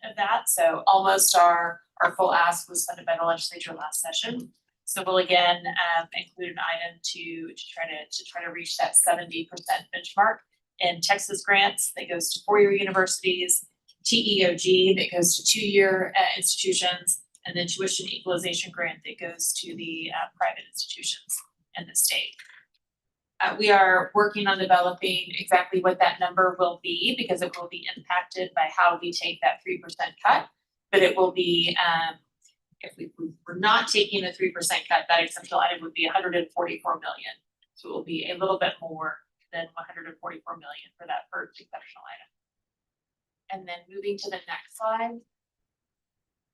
of that. So almost our full ask was funded by the legislature last session. So we'll again include an item to try to reach that 70% benchmark in Texas grants that goes to 4-year universities, TEOG that goes to 2-year institutions, and then tuition equalization grant that goes to the private institutions in the state. We are working on developing exactly what that number will be because it will be impacted by how we take that 3% cut. But it will be, if we were not taking the 3% cut, that exceptional item would be 144 million. So it will be a little bit more than 144 million for that first exceptional item. And then moving to the next slide.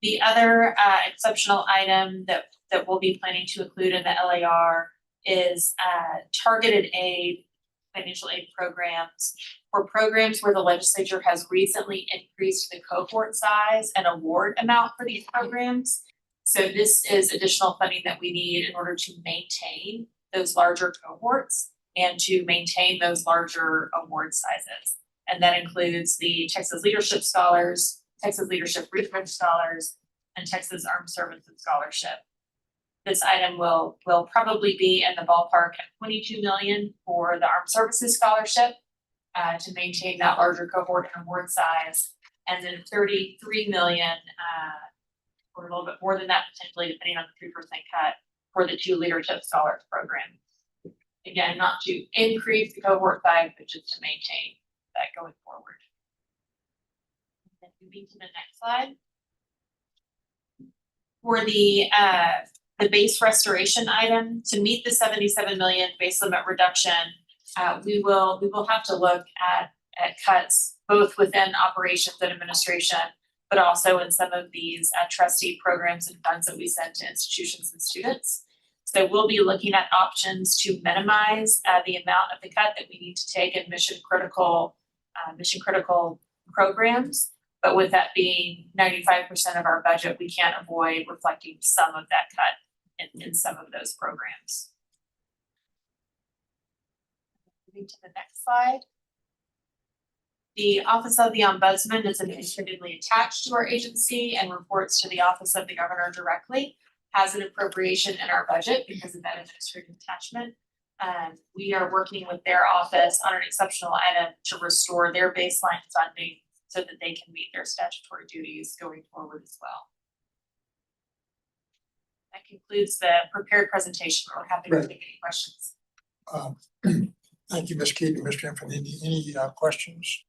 The other exceptional item that we'll be planning to include in the LAR is targeted aid, financial aid programs, for programs where the legislature has recently increased the cohort size and award amount for these programs. So this is additional funding that we need in order to maintain those larger cohorts and to maintain those larger award sizes. And that includes the Texas Leadership Scholars, Texas Leadership Research Scholars, and Texas Armed Services Scholarship. This item will probably be in the ballpark of 22 million for the Armed Services Scholarship to maintain that larger cohort and award size, and then 33 million or a little bit more than that potentially, depending on the 3% cut for the 2 Leadership Scholars program. Again, not to increase the cohort size, but just to maintain that going forward. And then moving to the next slide. For the base restoration item, to meet the 77 million base limit reduction, we will have to look at cuts both within operations and administration, but also in some of these trustee programs and funds that we send to institutions and students. So we'll be looking at options to minimize the amount of the cut that we need to take in mission critical programs. But with that being 95% of our budget, we can't avoid reflecting some of that cut in some of those programs. Moving to the next slide. The Office of the Ombudsman is administratively attached to our agency and reports to the Office of the Governor directly, has an appropriation in our budget because of that administrative attachment. We are working with their office on an exceptional item to restore their baseline funding so that they can meet their statutory duties going forward as well. That concludes the prepared presentation. We're happy to take any questions.
Thank you, Ms. Keaton, Mr. Infiniti. Any questions?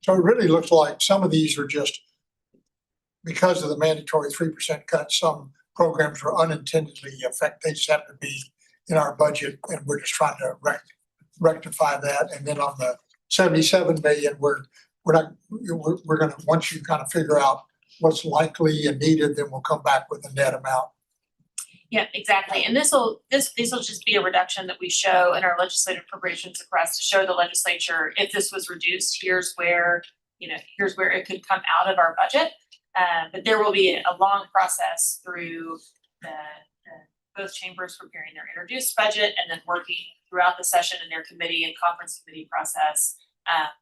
So it really looks like some of these are just because of the mandatory 3% cut, some programs were unintendedly affected. They just happen to be in our budget and we're just trying to rectify that. And then on the 77 million, we're gonna, once you kind of figure out what's likely and needed, then we'll come back with a net amount.
Yeah, exactly. And this will just be a reduction that we show in our legislative appropriations request to show the legislature if this was reduced, here's where it could come out of our budget. But there will be a long process through both chambers preparing their introduced budget and then working throughout the session in their committee and conference committee process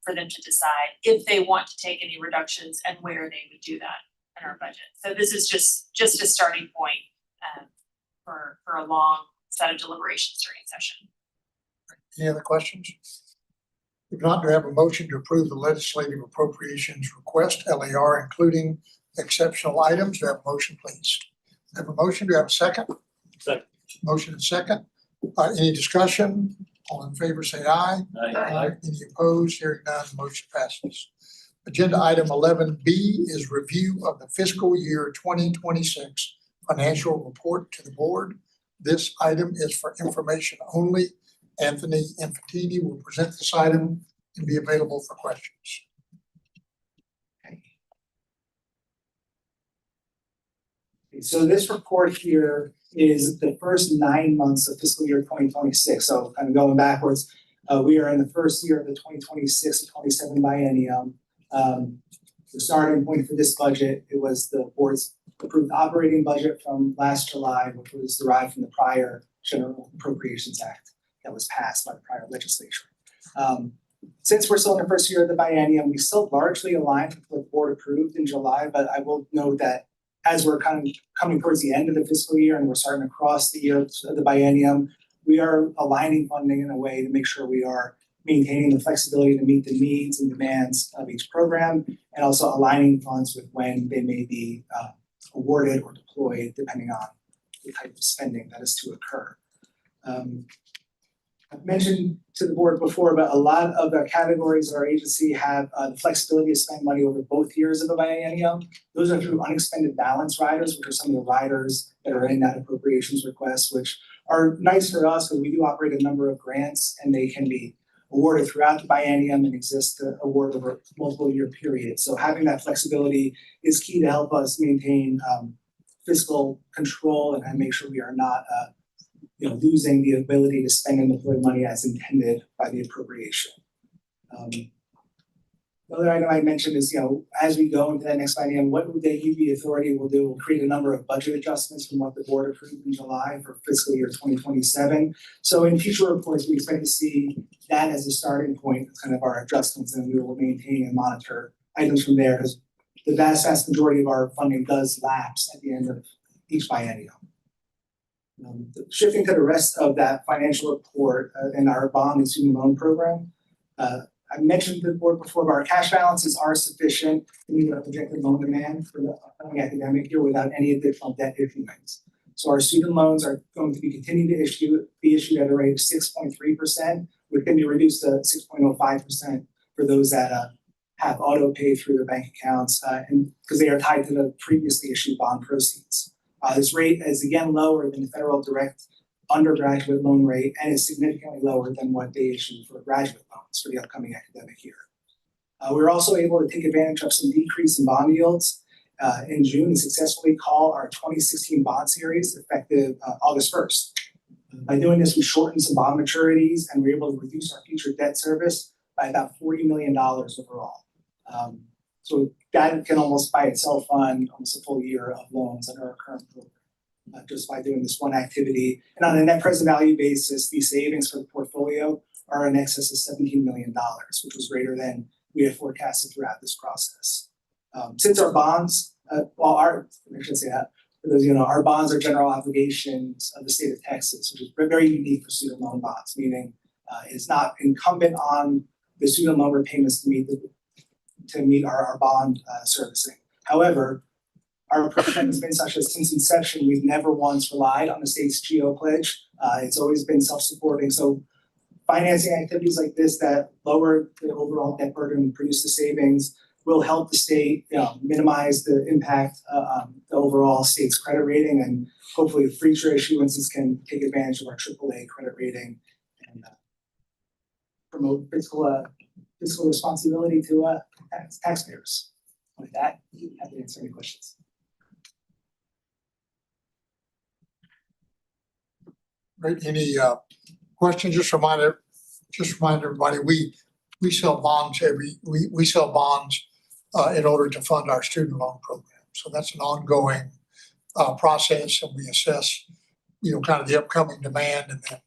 for them to decide if they want to take any reductions and where they would do that in our budget. So this is just a starting point for a long set of deliberations during session.
Any other questions? If not, do I have a motion to approve the legislative appropriations request, LAR, including exceptional items? Do I have a motion, please? I have a motion. Do I have a second?
Second.
Motion and second. Any discussion? All in favor, say aye.
Aye.
Any opposed? Hearing none, the motion passes. Agenda item 11B is review of the fiscal year 2026 financial report to the board. This item is for information only. Anthony Infantini will present this item and be available for questions.
So this report here is the first 9 months of fiscal year 2026. So kind of going backwards, we are in the first year of the 2026 to 27 biennium. The starting point for this budget, it was the board's approved operating budget from last July, which was derived from the prior General Appropriations Act that was passed by the prior legislature. Since we're still in the first year of the biennium, we still largely aligned with what the board approved in July, but I will note that as we're kind of coming towards the end of the fiscal year and we're starting to cross the year of the biennium, we are aligning funding in a way to make sure we are maintaining the flexibility to meet the needs and demands of each program, and also aligning funds with when they may be awarded or deployed, depending on the type of spending that is to occur. I've mentioned to the board before, but a lot of the categories of our agency have the flexibility to spend money over both years of the biennium. Those are through unexpended balance riders, which are some of the riders that are in that appropriations request, which are nice for us because we do operate a number of grants and they can be awarded throughout the biennium and exist to award over multiple year periods. So having that flexibility is key to help us maintain fiscal control and make sure we are not losing the ability to spend and deploy money as intended by the appropriation. The other item I mentioned is, as we go into that next biennium, what the UB authority will do will create a number of budget adjustments from what the board approved in July for fiscal year 2027. So in future reports, we expect to see that as a starting point, kind of our adjustments, and we will maintain and monitor items from there because the vast majority of our funding does lapse at the end of each biennium. Shifting to the rest of that financial report in our bond and student loan program, I mentioned to the board before, but our cash balances are sufficient to meet our projected loan demand for the upcoming academic year without any additional debt issuance. So our student loans are going to be continuing to be issued at a rate of 6.3%, which can be reduced to 6.05% for those that have auto pay through their bank accounts, and because they are tied to the previously issued bond proceeds. This rate is again lower than the federal direct undergraduate loan rate and is significantly lower than what they issue for graduate loans for the upcoming academic year. We were also able to take advantage of some decrease in bond yields in June and successfully call our 2016 bond series effective August 1st. By doing this, we shortened some bond maturities and were able to reduce our future debt service by about $40 million overall. So that can almost by itself fund almost a full year of loans under our current program, just by doing this one activity. And on a net present value basis, these savings for the portfolio are in excess of $17 million, which was greater than we had forecasted throughout this process. Since our bonds, I should say that, for those, our bonds are general obligations of the state of Texas, which is very unique for student loan bonds, meaning it's not incumbent on the student loan repayments to meet our bond servicing. However, our program has been such that since inception, we've never once relied on the state's GO pledge. It's always been self-supporting. So financing activities like this that lower the overall debt burden and produce the savings will help the state minimize the impact on the overall state's credit rating, and hopefully future issuances can take advantage of our AAA credit rating and promote fiscal responsibility to taxpayers. With that, happy to answer any questions.
Great. Any questions? Just remind everybody, we sell bonds we sell bonds in order to fund our student loan program. So that's an ongoing process, and we assess, kind of the upcoming demand, and then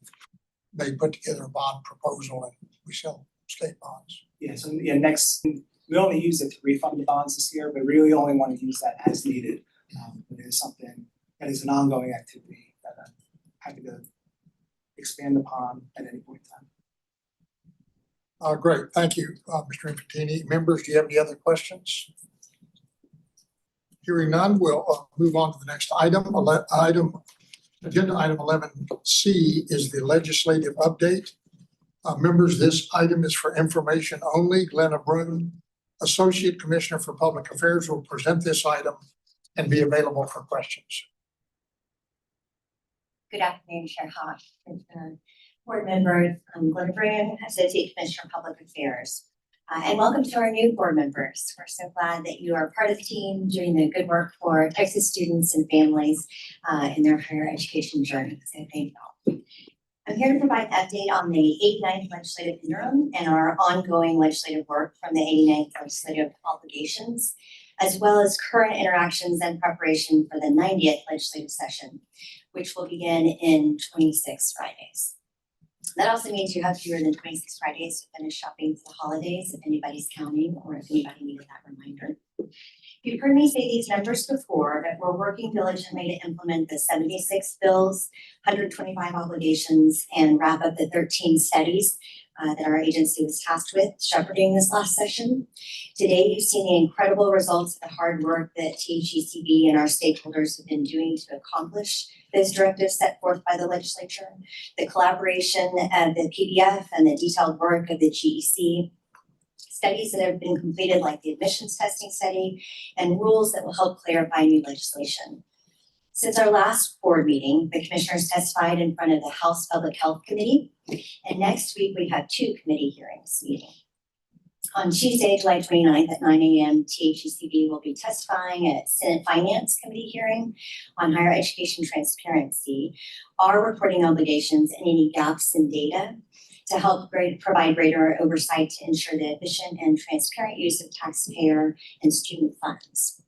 they put together a bond proposal and we sell state bonds.
Yeah, so yeah, next, we only use it to refund the bonds this year, but really only want to use that as needed. But it is something that is an ongoing activity that I'm happy to expand upon at any point in time.
Great, thank you, Mr. Infantini. Members, do you have any other questions? Hearing none, we'll move on to the next item. Agenda item 11C is the legislative update. Members, this item is for information only. Glenna Broom, Associate Commissioner for Public Affairs, will present this item and be available for questions.
Good afternoon, Chair Hawk, board members. I'm Glenna Broom, Associate Commissioner of Public Affairs. And welcome to our new board members. We're so glad that you are part of the team doing the good work for Texas students and families in their higher education journey. So thank you all. I'm here to provide an update on the 89th legislative interim and our ongoing legislative work from the 89th legislative obligations, as well as current interactions and preparation for the 90th legislative session, which will begin in 26 Fridays. That also means you have fewer than 26 Fridays to finish shopping for the holidays, if anybody's counting or if anybody needed that reminder. You've heard me say these numbers before, but we're working diligently to implement the 76 bills, 125 obligations, and wrap up the 13 studies that our agency was tasked with shepherding this last session. Today, you've seen the incredible results of the hard work that THECB and our stakeholders have been doing to accomplish those directives set forth by the legislature, the collaboration of the PDF and the detailed work of the GEC, studies that have been completed like the admissions testing study, and rules that will help clarify new legislation. Since our last board meeting, the commissioners testified in front of the House Public Health Committee, and next week we have 2 committee hearings meeting. On Tuesday, July 29th at 9 a.m., THECB will be testifying at Senate Finance Committee hearing on higher education transparency, our reporting obligations, and any gaps in data to help provide greater oversight to ensure the efficient and transparent use of taxpayer and student funds.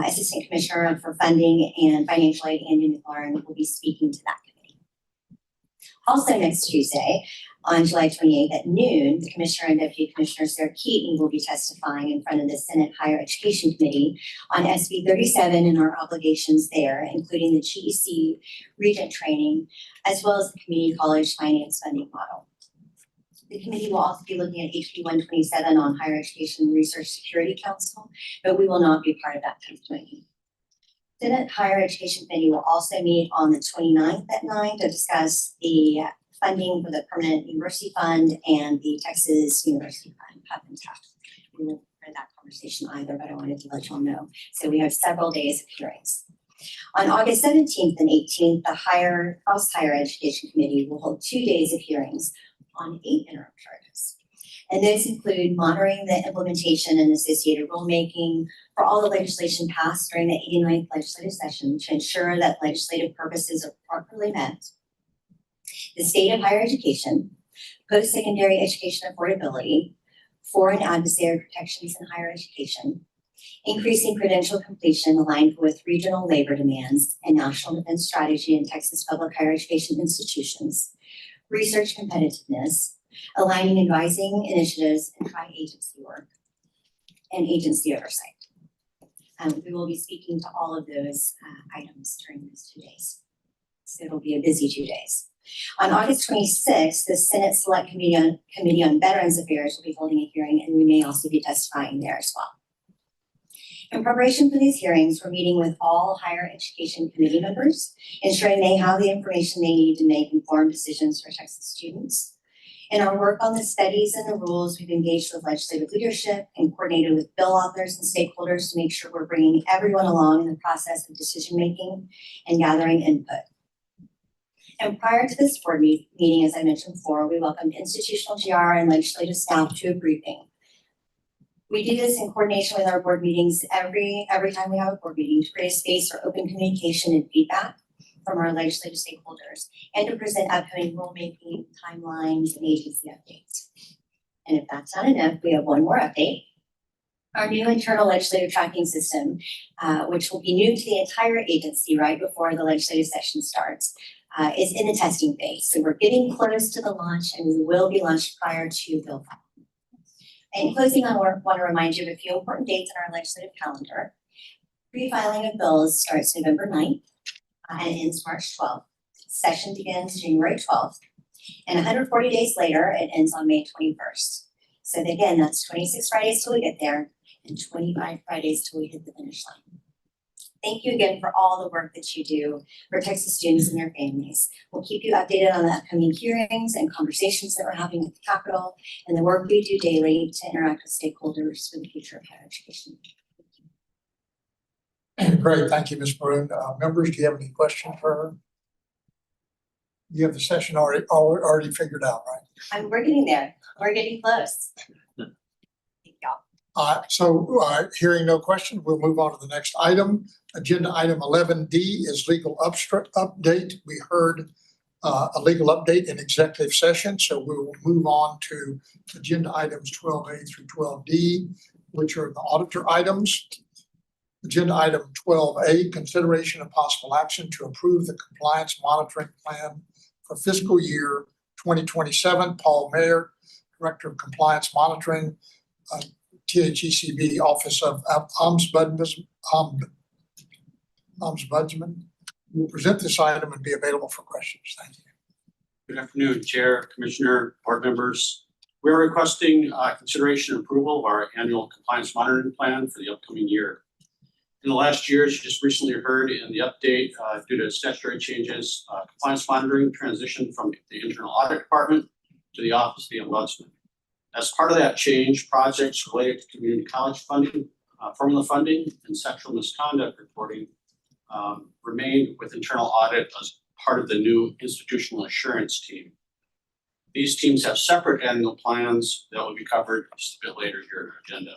Assistant Commissioner for Funding and Financial Aid, Andy McLaurin, will be speaking to that committee. Also next Tuesday, on July 28th at noon, the Commissioner and Deputy Commissioner Sarah Keaton will be testifying in front of the Senate Higher Education Committee on SB 37 and our obligations there, including the GEC Regent training, as well as the Community College Finance Funding Model. The committee will also be looking at HB 127 on Higher Education Research Security Council, but we will not be part of that testimony. Senate Higher Education Committee will also meet on the 29th at 9 to discuss the funding for the Permanent University Fund and the Texas University Fund, PUF and TAF. We won't hear that conversation either, but I wanted to let y'all know. So we have several days of hearings. On August 17th and 18th, the House Higher Education Committee will hold 2 days of hearings on 8 interim charges. And those include monitoring the implementation and associated rulemaking for all the legislation passed during the 89th legislative session to ensure that legislative purposes are properly met, the state of higher education, post-secondary education affordability, foreign adversary protections in higher education, increasing credential completion aligned with regional labor demands and national defense strategy in Texas public higher education institutions, research competitiveness, aligning advising initiatives and tri-agency work, and agency oversight. We will be speaking to all of those items during those 2 days. So it'll be a busy 2 days. On August 26th, the Senate Select Committee on Veterans Affairs will be holding a hearing, and we may also be testifying there as well. In preparation for these hearings, we're meeting with all higher education committee members, ensuring they have the information they need to make informed decisions for Texas students. In our work on the studies and the rules, we've engaged with legislative leadership and coordinated with bill authors and stakeholders to make sure we're bringing everyone along in the process of decision-making and gathering input. And prior to this board meeting, as I mentioned before, we welcomed institutional GR and legislative staff to a briefing. We do this in coordination with our board meetings every time we have a board meeting to create a space for open communication and feedback from our legislative stakeholders and to present upcoming rulemaking timelines and agency updates. And if that's not enough, we have one more update. Our new internal legislative tracking system, which will be new to the entire agency right before the legislative session starts, is in the testing phase. So we're getting close to the launch and we will be launched prior to bill filing. In closing, I want to remind you of a few important dates in our legislative calendar. Pre-filing of bills starts November 9th and ends March 12th. Session begins January 12th. And 140 days later, it ends on May 21st. So again, that's 26 Fridays till we get there and 25 Fridays till we hit the finish line. Thank you again for all the work that you do for Texas students and their families. We'll keep you updated on the upcoming hearings and conversations that we're having at the Capitol and the work we do daily to interact with stakeholders for the future of higher education.
Great, thank you, Ms. Maroon. Members, do you have any questions for her? You have the session already figured out, right?
We're getting there. We're getting close. Thank y'all.
Hearing no questions, we'll move on to the next item. Agenda item 11D is legal update. We heard a legal update in executive session, so we will move on to agenda items 12A through 12D, which are the auditor items. Agenda item 12A, consideration of possible action to approve the compliance monitoring plan for fiscal year 2027. Paul Mayer, Director of Compliance Monitoring, THECB Office of Ombudsman, will present this item and be available for questions. Thank you.
Good afternoon, Chair, Commissioner, board members. We are requesting consideration and approval of our annual compliance monitoring plan for the upcoming year. In the last year, as you just recently heard in the update, due to statutory changes, compliance monitoring transitioned from the internal audit department to the Office of the Ombudsman. As part of that change, projects related to community college funding, formula funding, and sexual misconduct reporting remained with internal audit as part of the new institutional assurance team. These teams have separate annual plans that will be covered just a bit later here in our agenda.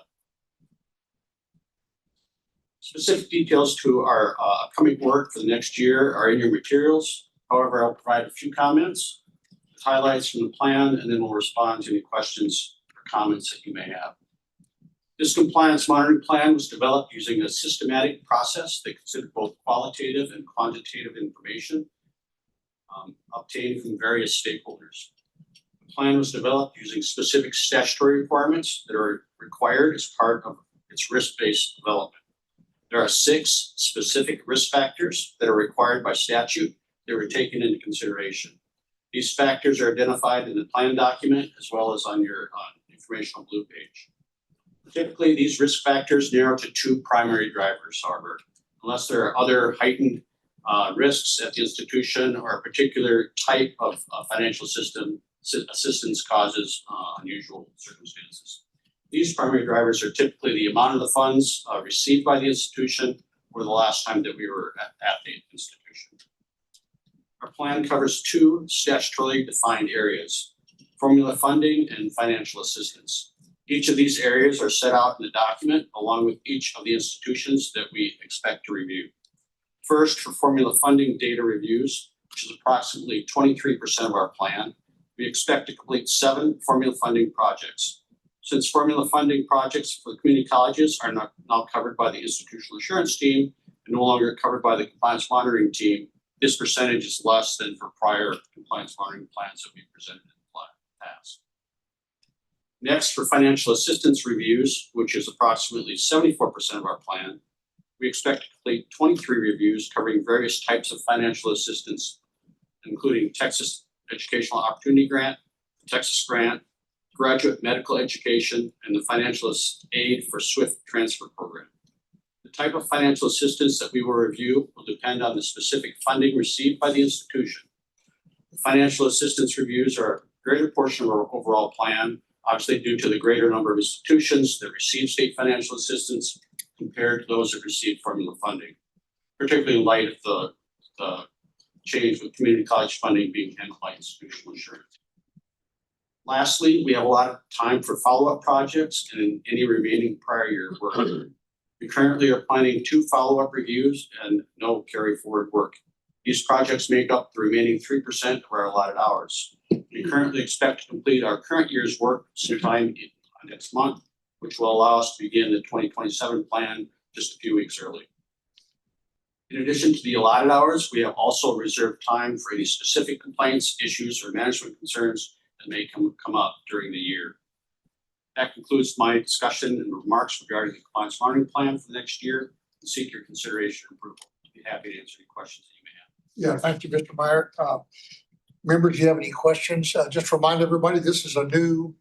Specific details to our upcoming work for the next year are in your materials. However, I'll provide a few comments, highlights from the plan, and then we'll respond to any questions or comments that you may have. This compliance monitoring plan was developed using a systematic process that considered both qualitative and quantitative information obtained from various stakeholders. The plan was developed using specific statutory requirements that are required as part of its risk-based development. There are 6 specific risk factors that are required by statute that were taken into consideration. These factors are identified in the plan document as well as on your informational blue page. Typically, these risk factors narrow to 2 primary drivers, however, unless there are other heightened risks at the institution or a particular type of financial assistance causes unusual circumstances. These primary drivers are typically the amount of the funds received by the institution or the last time that we were at the institution. Our plan covers 2 statutorily defined areas, formula funding and financial assistance. Each of these areas are set out in the document along with each of the institutions that we expect to review. First, for formula funding data reviews, which is approximately 23% of our plan, we expect to complete 7 formula funding projects. Since formula funding projects for the community colleges are now covered by the institutional assurance team and no longer covered by the compliance monitoring team, this percentage is less than for prior compliance monitoring plans that we presented in the past. Next, for financial assistance reviews, which is approximately 74% of our plan, we expect to complete 23 reviews covering various types of financial assistance, including Texas Educational Opportunity Grant, Texas Grant, graduate medical education, and the financial aid for SWIFT transfer program. The type of financial assistance that we will review will depend on the specific funding received by the institution. The financial assistance reviews are a greater portion of our overall plan, obviously due to the greater number of institutions that receive state financial assistance compared to those that receive formula funding, particularly in light of the change with community college funding being handled by institutional assurance. Lastly, we have a lot of time for follow-up projects and any remaining prior year work. We currently are planning 2 follow-up reviews and no carry forward work. These projects make up the remaining 3% of our allotted hours. We currently expect to complete our current year's work sometime next month, which will allow us to begin the 2027 plan just a few weeks early. In addition to the allotted hours, we have also reserved time for any specific complaints, issues, or management concerns that may come up during the year.
That concludes my discussion and remarks regarding the compliance learning plan for the next year. And seek your consideration and approval. I'd be happy to answer any questions that you may have.
Yeah, thank you, Mr. Meyer. Members, do you have any questions? Just remind everybody, this is a new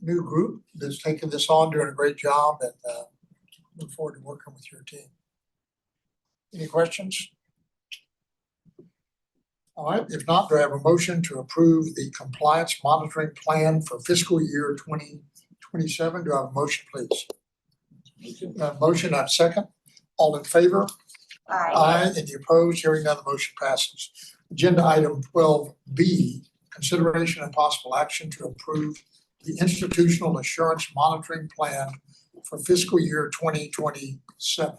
group that's taking this on, doing a great job, and look forward to working with your team. Any questions? All right, if not, do I have a motion to approve the compliance monitoring plan for fiscal year 2027? Do I have a motion, please? Motion, I have a second. All in favor? Aye. Any opposed? Hearing none, the motion passes. Agenda item 12B, consideration and possible action to approve the institutional assurance monitoring plan for fiscal year 2027.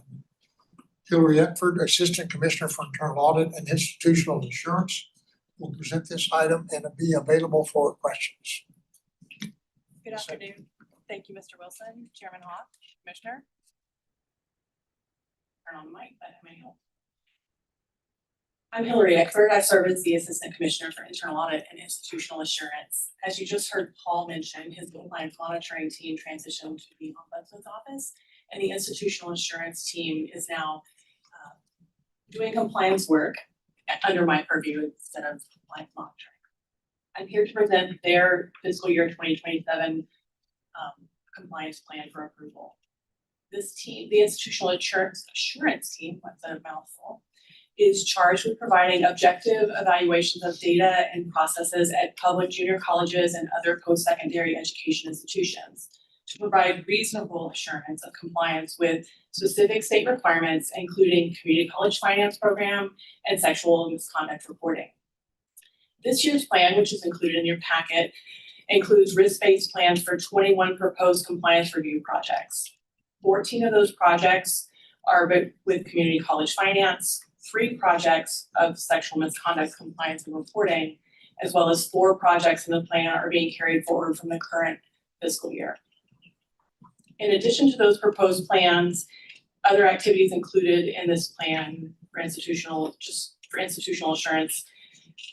Hillary Eckford, Assistant Commissioner for Internal Audit and Institutional Assurance, will present this item and be available for questions.
Good afternoon. Thank you, Mr. Wilson, Chairman Hawk, Commissioner. Turn on the mic, but I may help. I'm Hillary Eckford. I serve as the Assistant Commissioner for Internal Audit and Institutional Assurance. As you just heard Paul mention, his compliance monitoring team transitioned to the Ombudsman's office, and the institutional assurance team is now doing compliance work under my purview instead of compliance monitoring. I'm here to present their fiscal year 2027 compliance plan for approval. This team, the institutional assurance team, what's a mouthful, is charged with providing objective evaluations of data and processes at public junior colleges and other post-secondary education institutions to provide reasonable assurance of compliance with specific state requirements, including community college finance program and sexual misconduct reporting. This year's plan, which is included in your packet, includes risk-based plans for 21 proposed compliance review projects. 14 of those projects are with community college finance, 3 projects of sexual misconduct compliance and reporting, as well as 4 projects in the plan are being carried forward from the current fiscal year. In addition to those proposed plans, other activities included in this plan for institutional assurance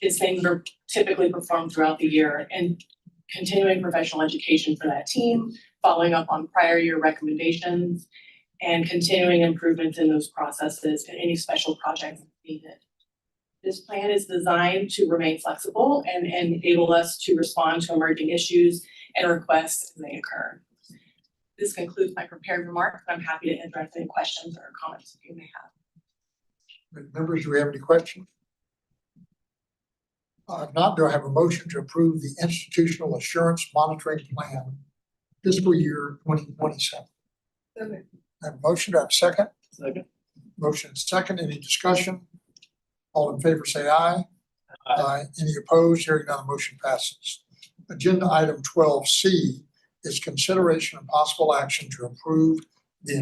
is things that are typically performed throughout the year, and continuing professional education for that team, following up on prior year recommendations, and continuing improvements in those processes and any special projects needed. This plan is designed to remain flexible and enable us to respond to emerging issues and requests as they occur. This concludes my prepared remarks, and I'm happy to address any questions or comments that you may have.
Members, do we have any questions? If not, do I have a motion to approve the institutional assurance monitoring plan fiscal year 2027?
Okay.
I have a motion, do I have a second?
Second.
Motion is second. Any discussion? All in favor say aye. Aye. Any opposed? Hearing none, the motion passes. Agenda item 12C is consideration and possible action to approve the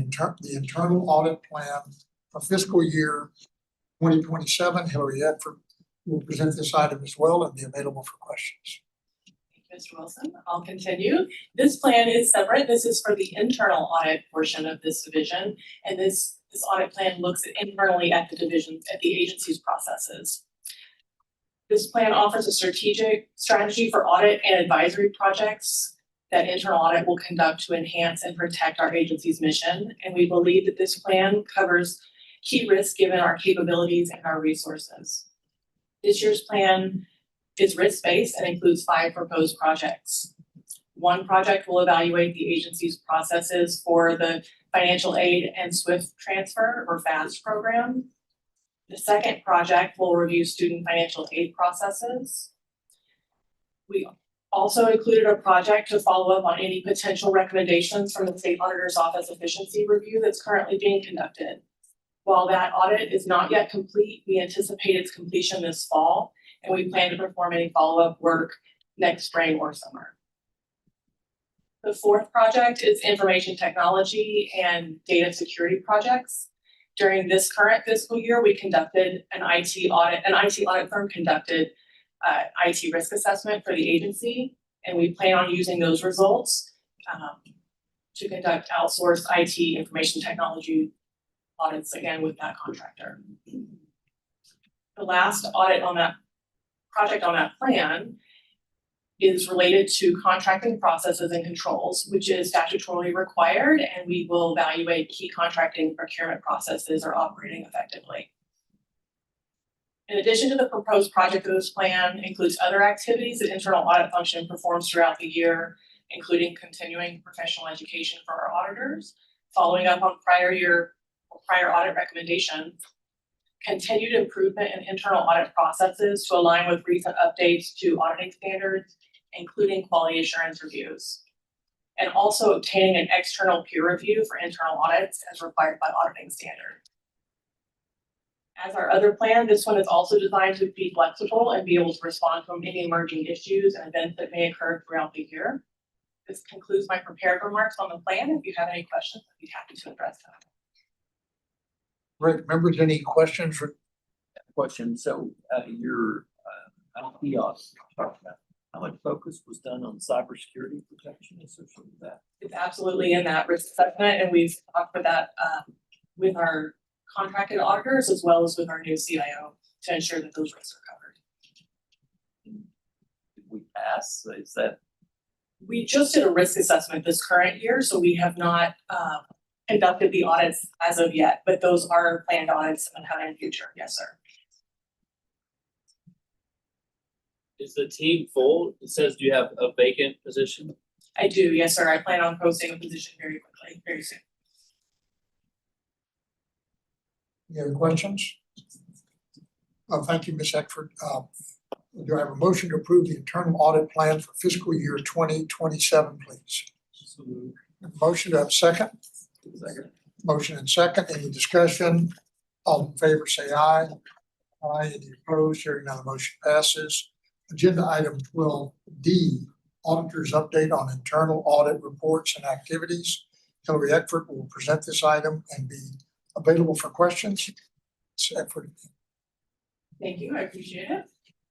internal audit plan for fiscal year 2027. Hillary Eckford will present this item as well and be available for questions.
Mr. Wilson, I'll continue. This plan is separate. This is for the internal audit portion of this division. And this audit plan looks internally at the division, at the agency's processes. This plan offers a strategic strategy for audit and advisory projects that internal audit will conduct to enhance and protect our agency's mission. And we believe that this plan covers key risks given our capabilities and our resources. This year's plan is risk-based and includes 5 proposed projects. 1 project will evaluate the agency's processes for the Financial Aid and Swift Transfer, or FAST program. The second project will review student financial aid processes. We also included a project to follow up on any potential recommendations from the State Auditor's Office efficiency review that's currently being conducted. While that audit is not yet complete, we anticipate its completion this fall, and we plan to perform any follow-up work next spring or summer. The 4th project is information technology and data security projects. During this current fiscal year, we conducted an IT audit firm conducted IT risk assessment for the agency, and we plan on using those results to conduct outsourced IT information technology audits again with that contractor. The last audit on that project on that plan is related to contracting processes and controls, which is statutorily required, and we will evaluate key contracting procurement processes are operating effectively. In addition to the proposed project goals plan includes other activities that internal audit function performs throughout the year, including continuing professional education for our auditors, following up on prior audit recommendations, continued improvement in internal audit processes to align with recent updates to auditing standards, including quality assurance reviews, and also obtaining an external peer review for internal audits as required by auditing standards. As our other plan, this one is also designed to be flexible and be able to respond to any emerging issues and events that may occur throughout the year. This concludes my prepared remarks on the plan. If you have any questions, I'd be happy to address them.
Great, members, any questions?
Question, so your IT audit, talked about how much focus was done on cybersecurity protection associated with that?
It's absolutely in that risk assessment, and we've talked about that with our contracted auditors as well as with our new CIO to ensure that those risks are covered.
Did we pass? Is that?
We just did a risk assessment this current year, so we have not conducted the audits as of yet, but those are planned audits and coming in the future. Yes, sir.
Is the team full? It says, do you have a vacant position?
I do, yes, sir. I plan on posting a position very quickly, very soon.
Any other questions? Thank you, Ms. Eckford. Do I have a motion to approve the internal audit plan for fiscal year 2027, please? Motion, to have a second?
Second.
Motion and second. Any discussion? All in favor, say aye. Aye. Any opposed? Hearing none, the motion passes. Agenda item 12D, auditor's update on internal audit reports and activities. Hillary Eckford will present this item and be available for questions. Ms. Eckford.
Thank you, I appreciate it.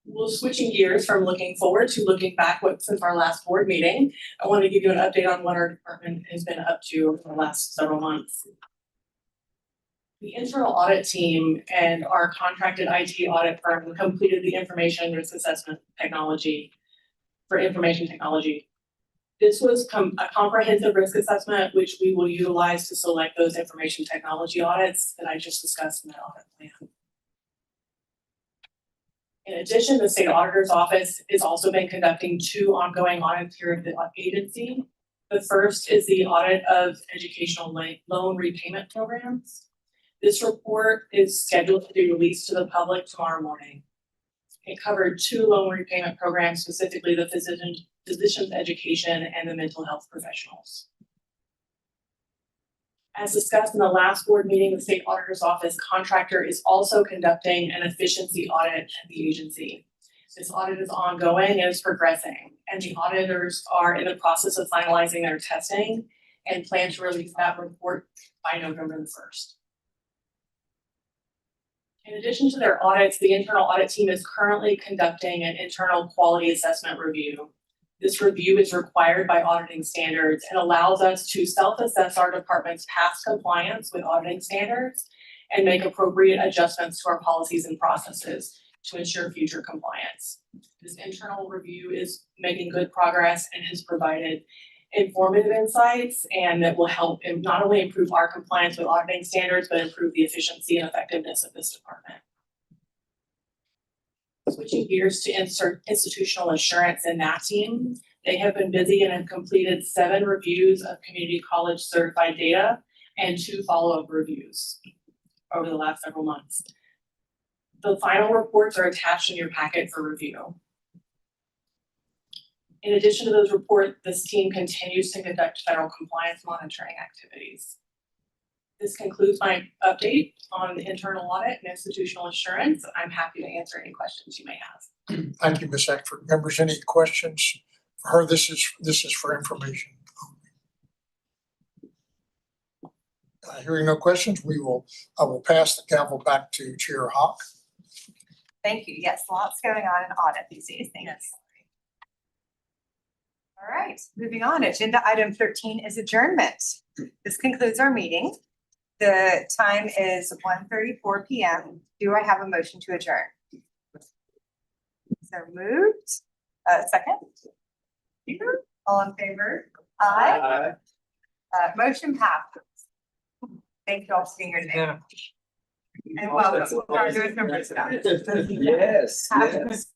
We're switching gears from looking forward to looking back since our last board meeting. I want to give you an update on what our department has been up to over the last several months. The internal audit team and our contracted IT audit firm completed the information risk assessment technology for information technology. This was a comprehensive risk assessment, which we will utilize to select those information technology audits that I just discussed in that audit plan. In addition, the state auditor's office has also been conducting 2 ongoing audits here at the agency. The first is the audit of educational loan repayment programs. This report is scheduled to be released to the public tomorrow morning. It covered 2 loan repayment programs, specifically the physician's education and the mental health professionals. As discussed in the last board meeting, the state auditor's office contractor is also conducting an efficiency audit at the agency. This audit is ongoing and is progressing, and the auditors are in the process of finalizing their testing and plan to release that report by November the 1st. In addition to their audits, the internal audit team is currently conducting an internal quality assessment review. This review is required by auditing standards and allows us to self-assess our department's past compliance with auditing standards and make appropriate adjustments to our policies and processes to ensure future compliance. This internal review is making good progress and has provided informative insights, and that will help not only improve our compliance with auditing standards, but improve the efficiency and effectiveness of this department. Switching gears to institutional assurance in that team, they have been busy and have completed 7 reviews of community college certified data and 2 follow-up reviews over the last several months. The final reports are attached in your packet for review. In addition to those reports, this team continues to conduct federal compliance monitoring activities. This concludes my update on the internal audit and institutional assurance. I'm happy to answer any questions you may have.
Thank you, Ms. Eckford. Members, any questions for her? This is for information. Hearing no questions, I will pass the gavel back to Chair Hawk.
Thank you. Yes, lots going on in audit these days. Thank you. All right, moving on. Agenda item 13 is adjournment. This concludes our meeting. The time is 1:34 p.m. Do I have a motion to adjourn? So moved. Second? Peter, all in favor? Aye. Motion passes. Thank you all for being here today. And welcome. Our newest members.
Yes, yes.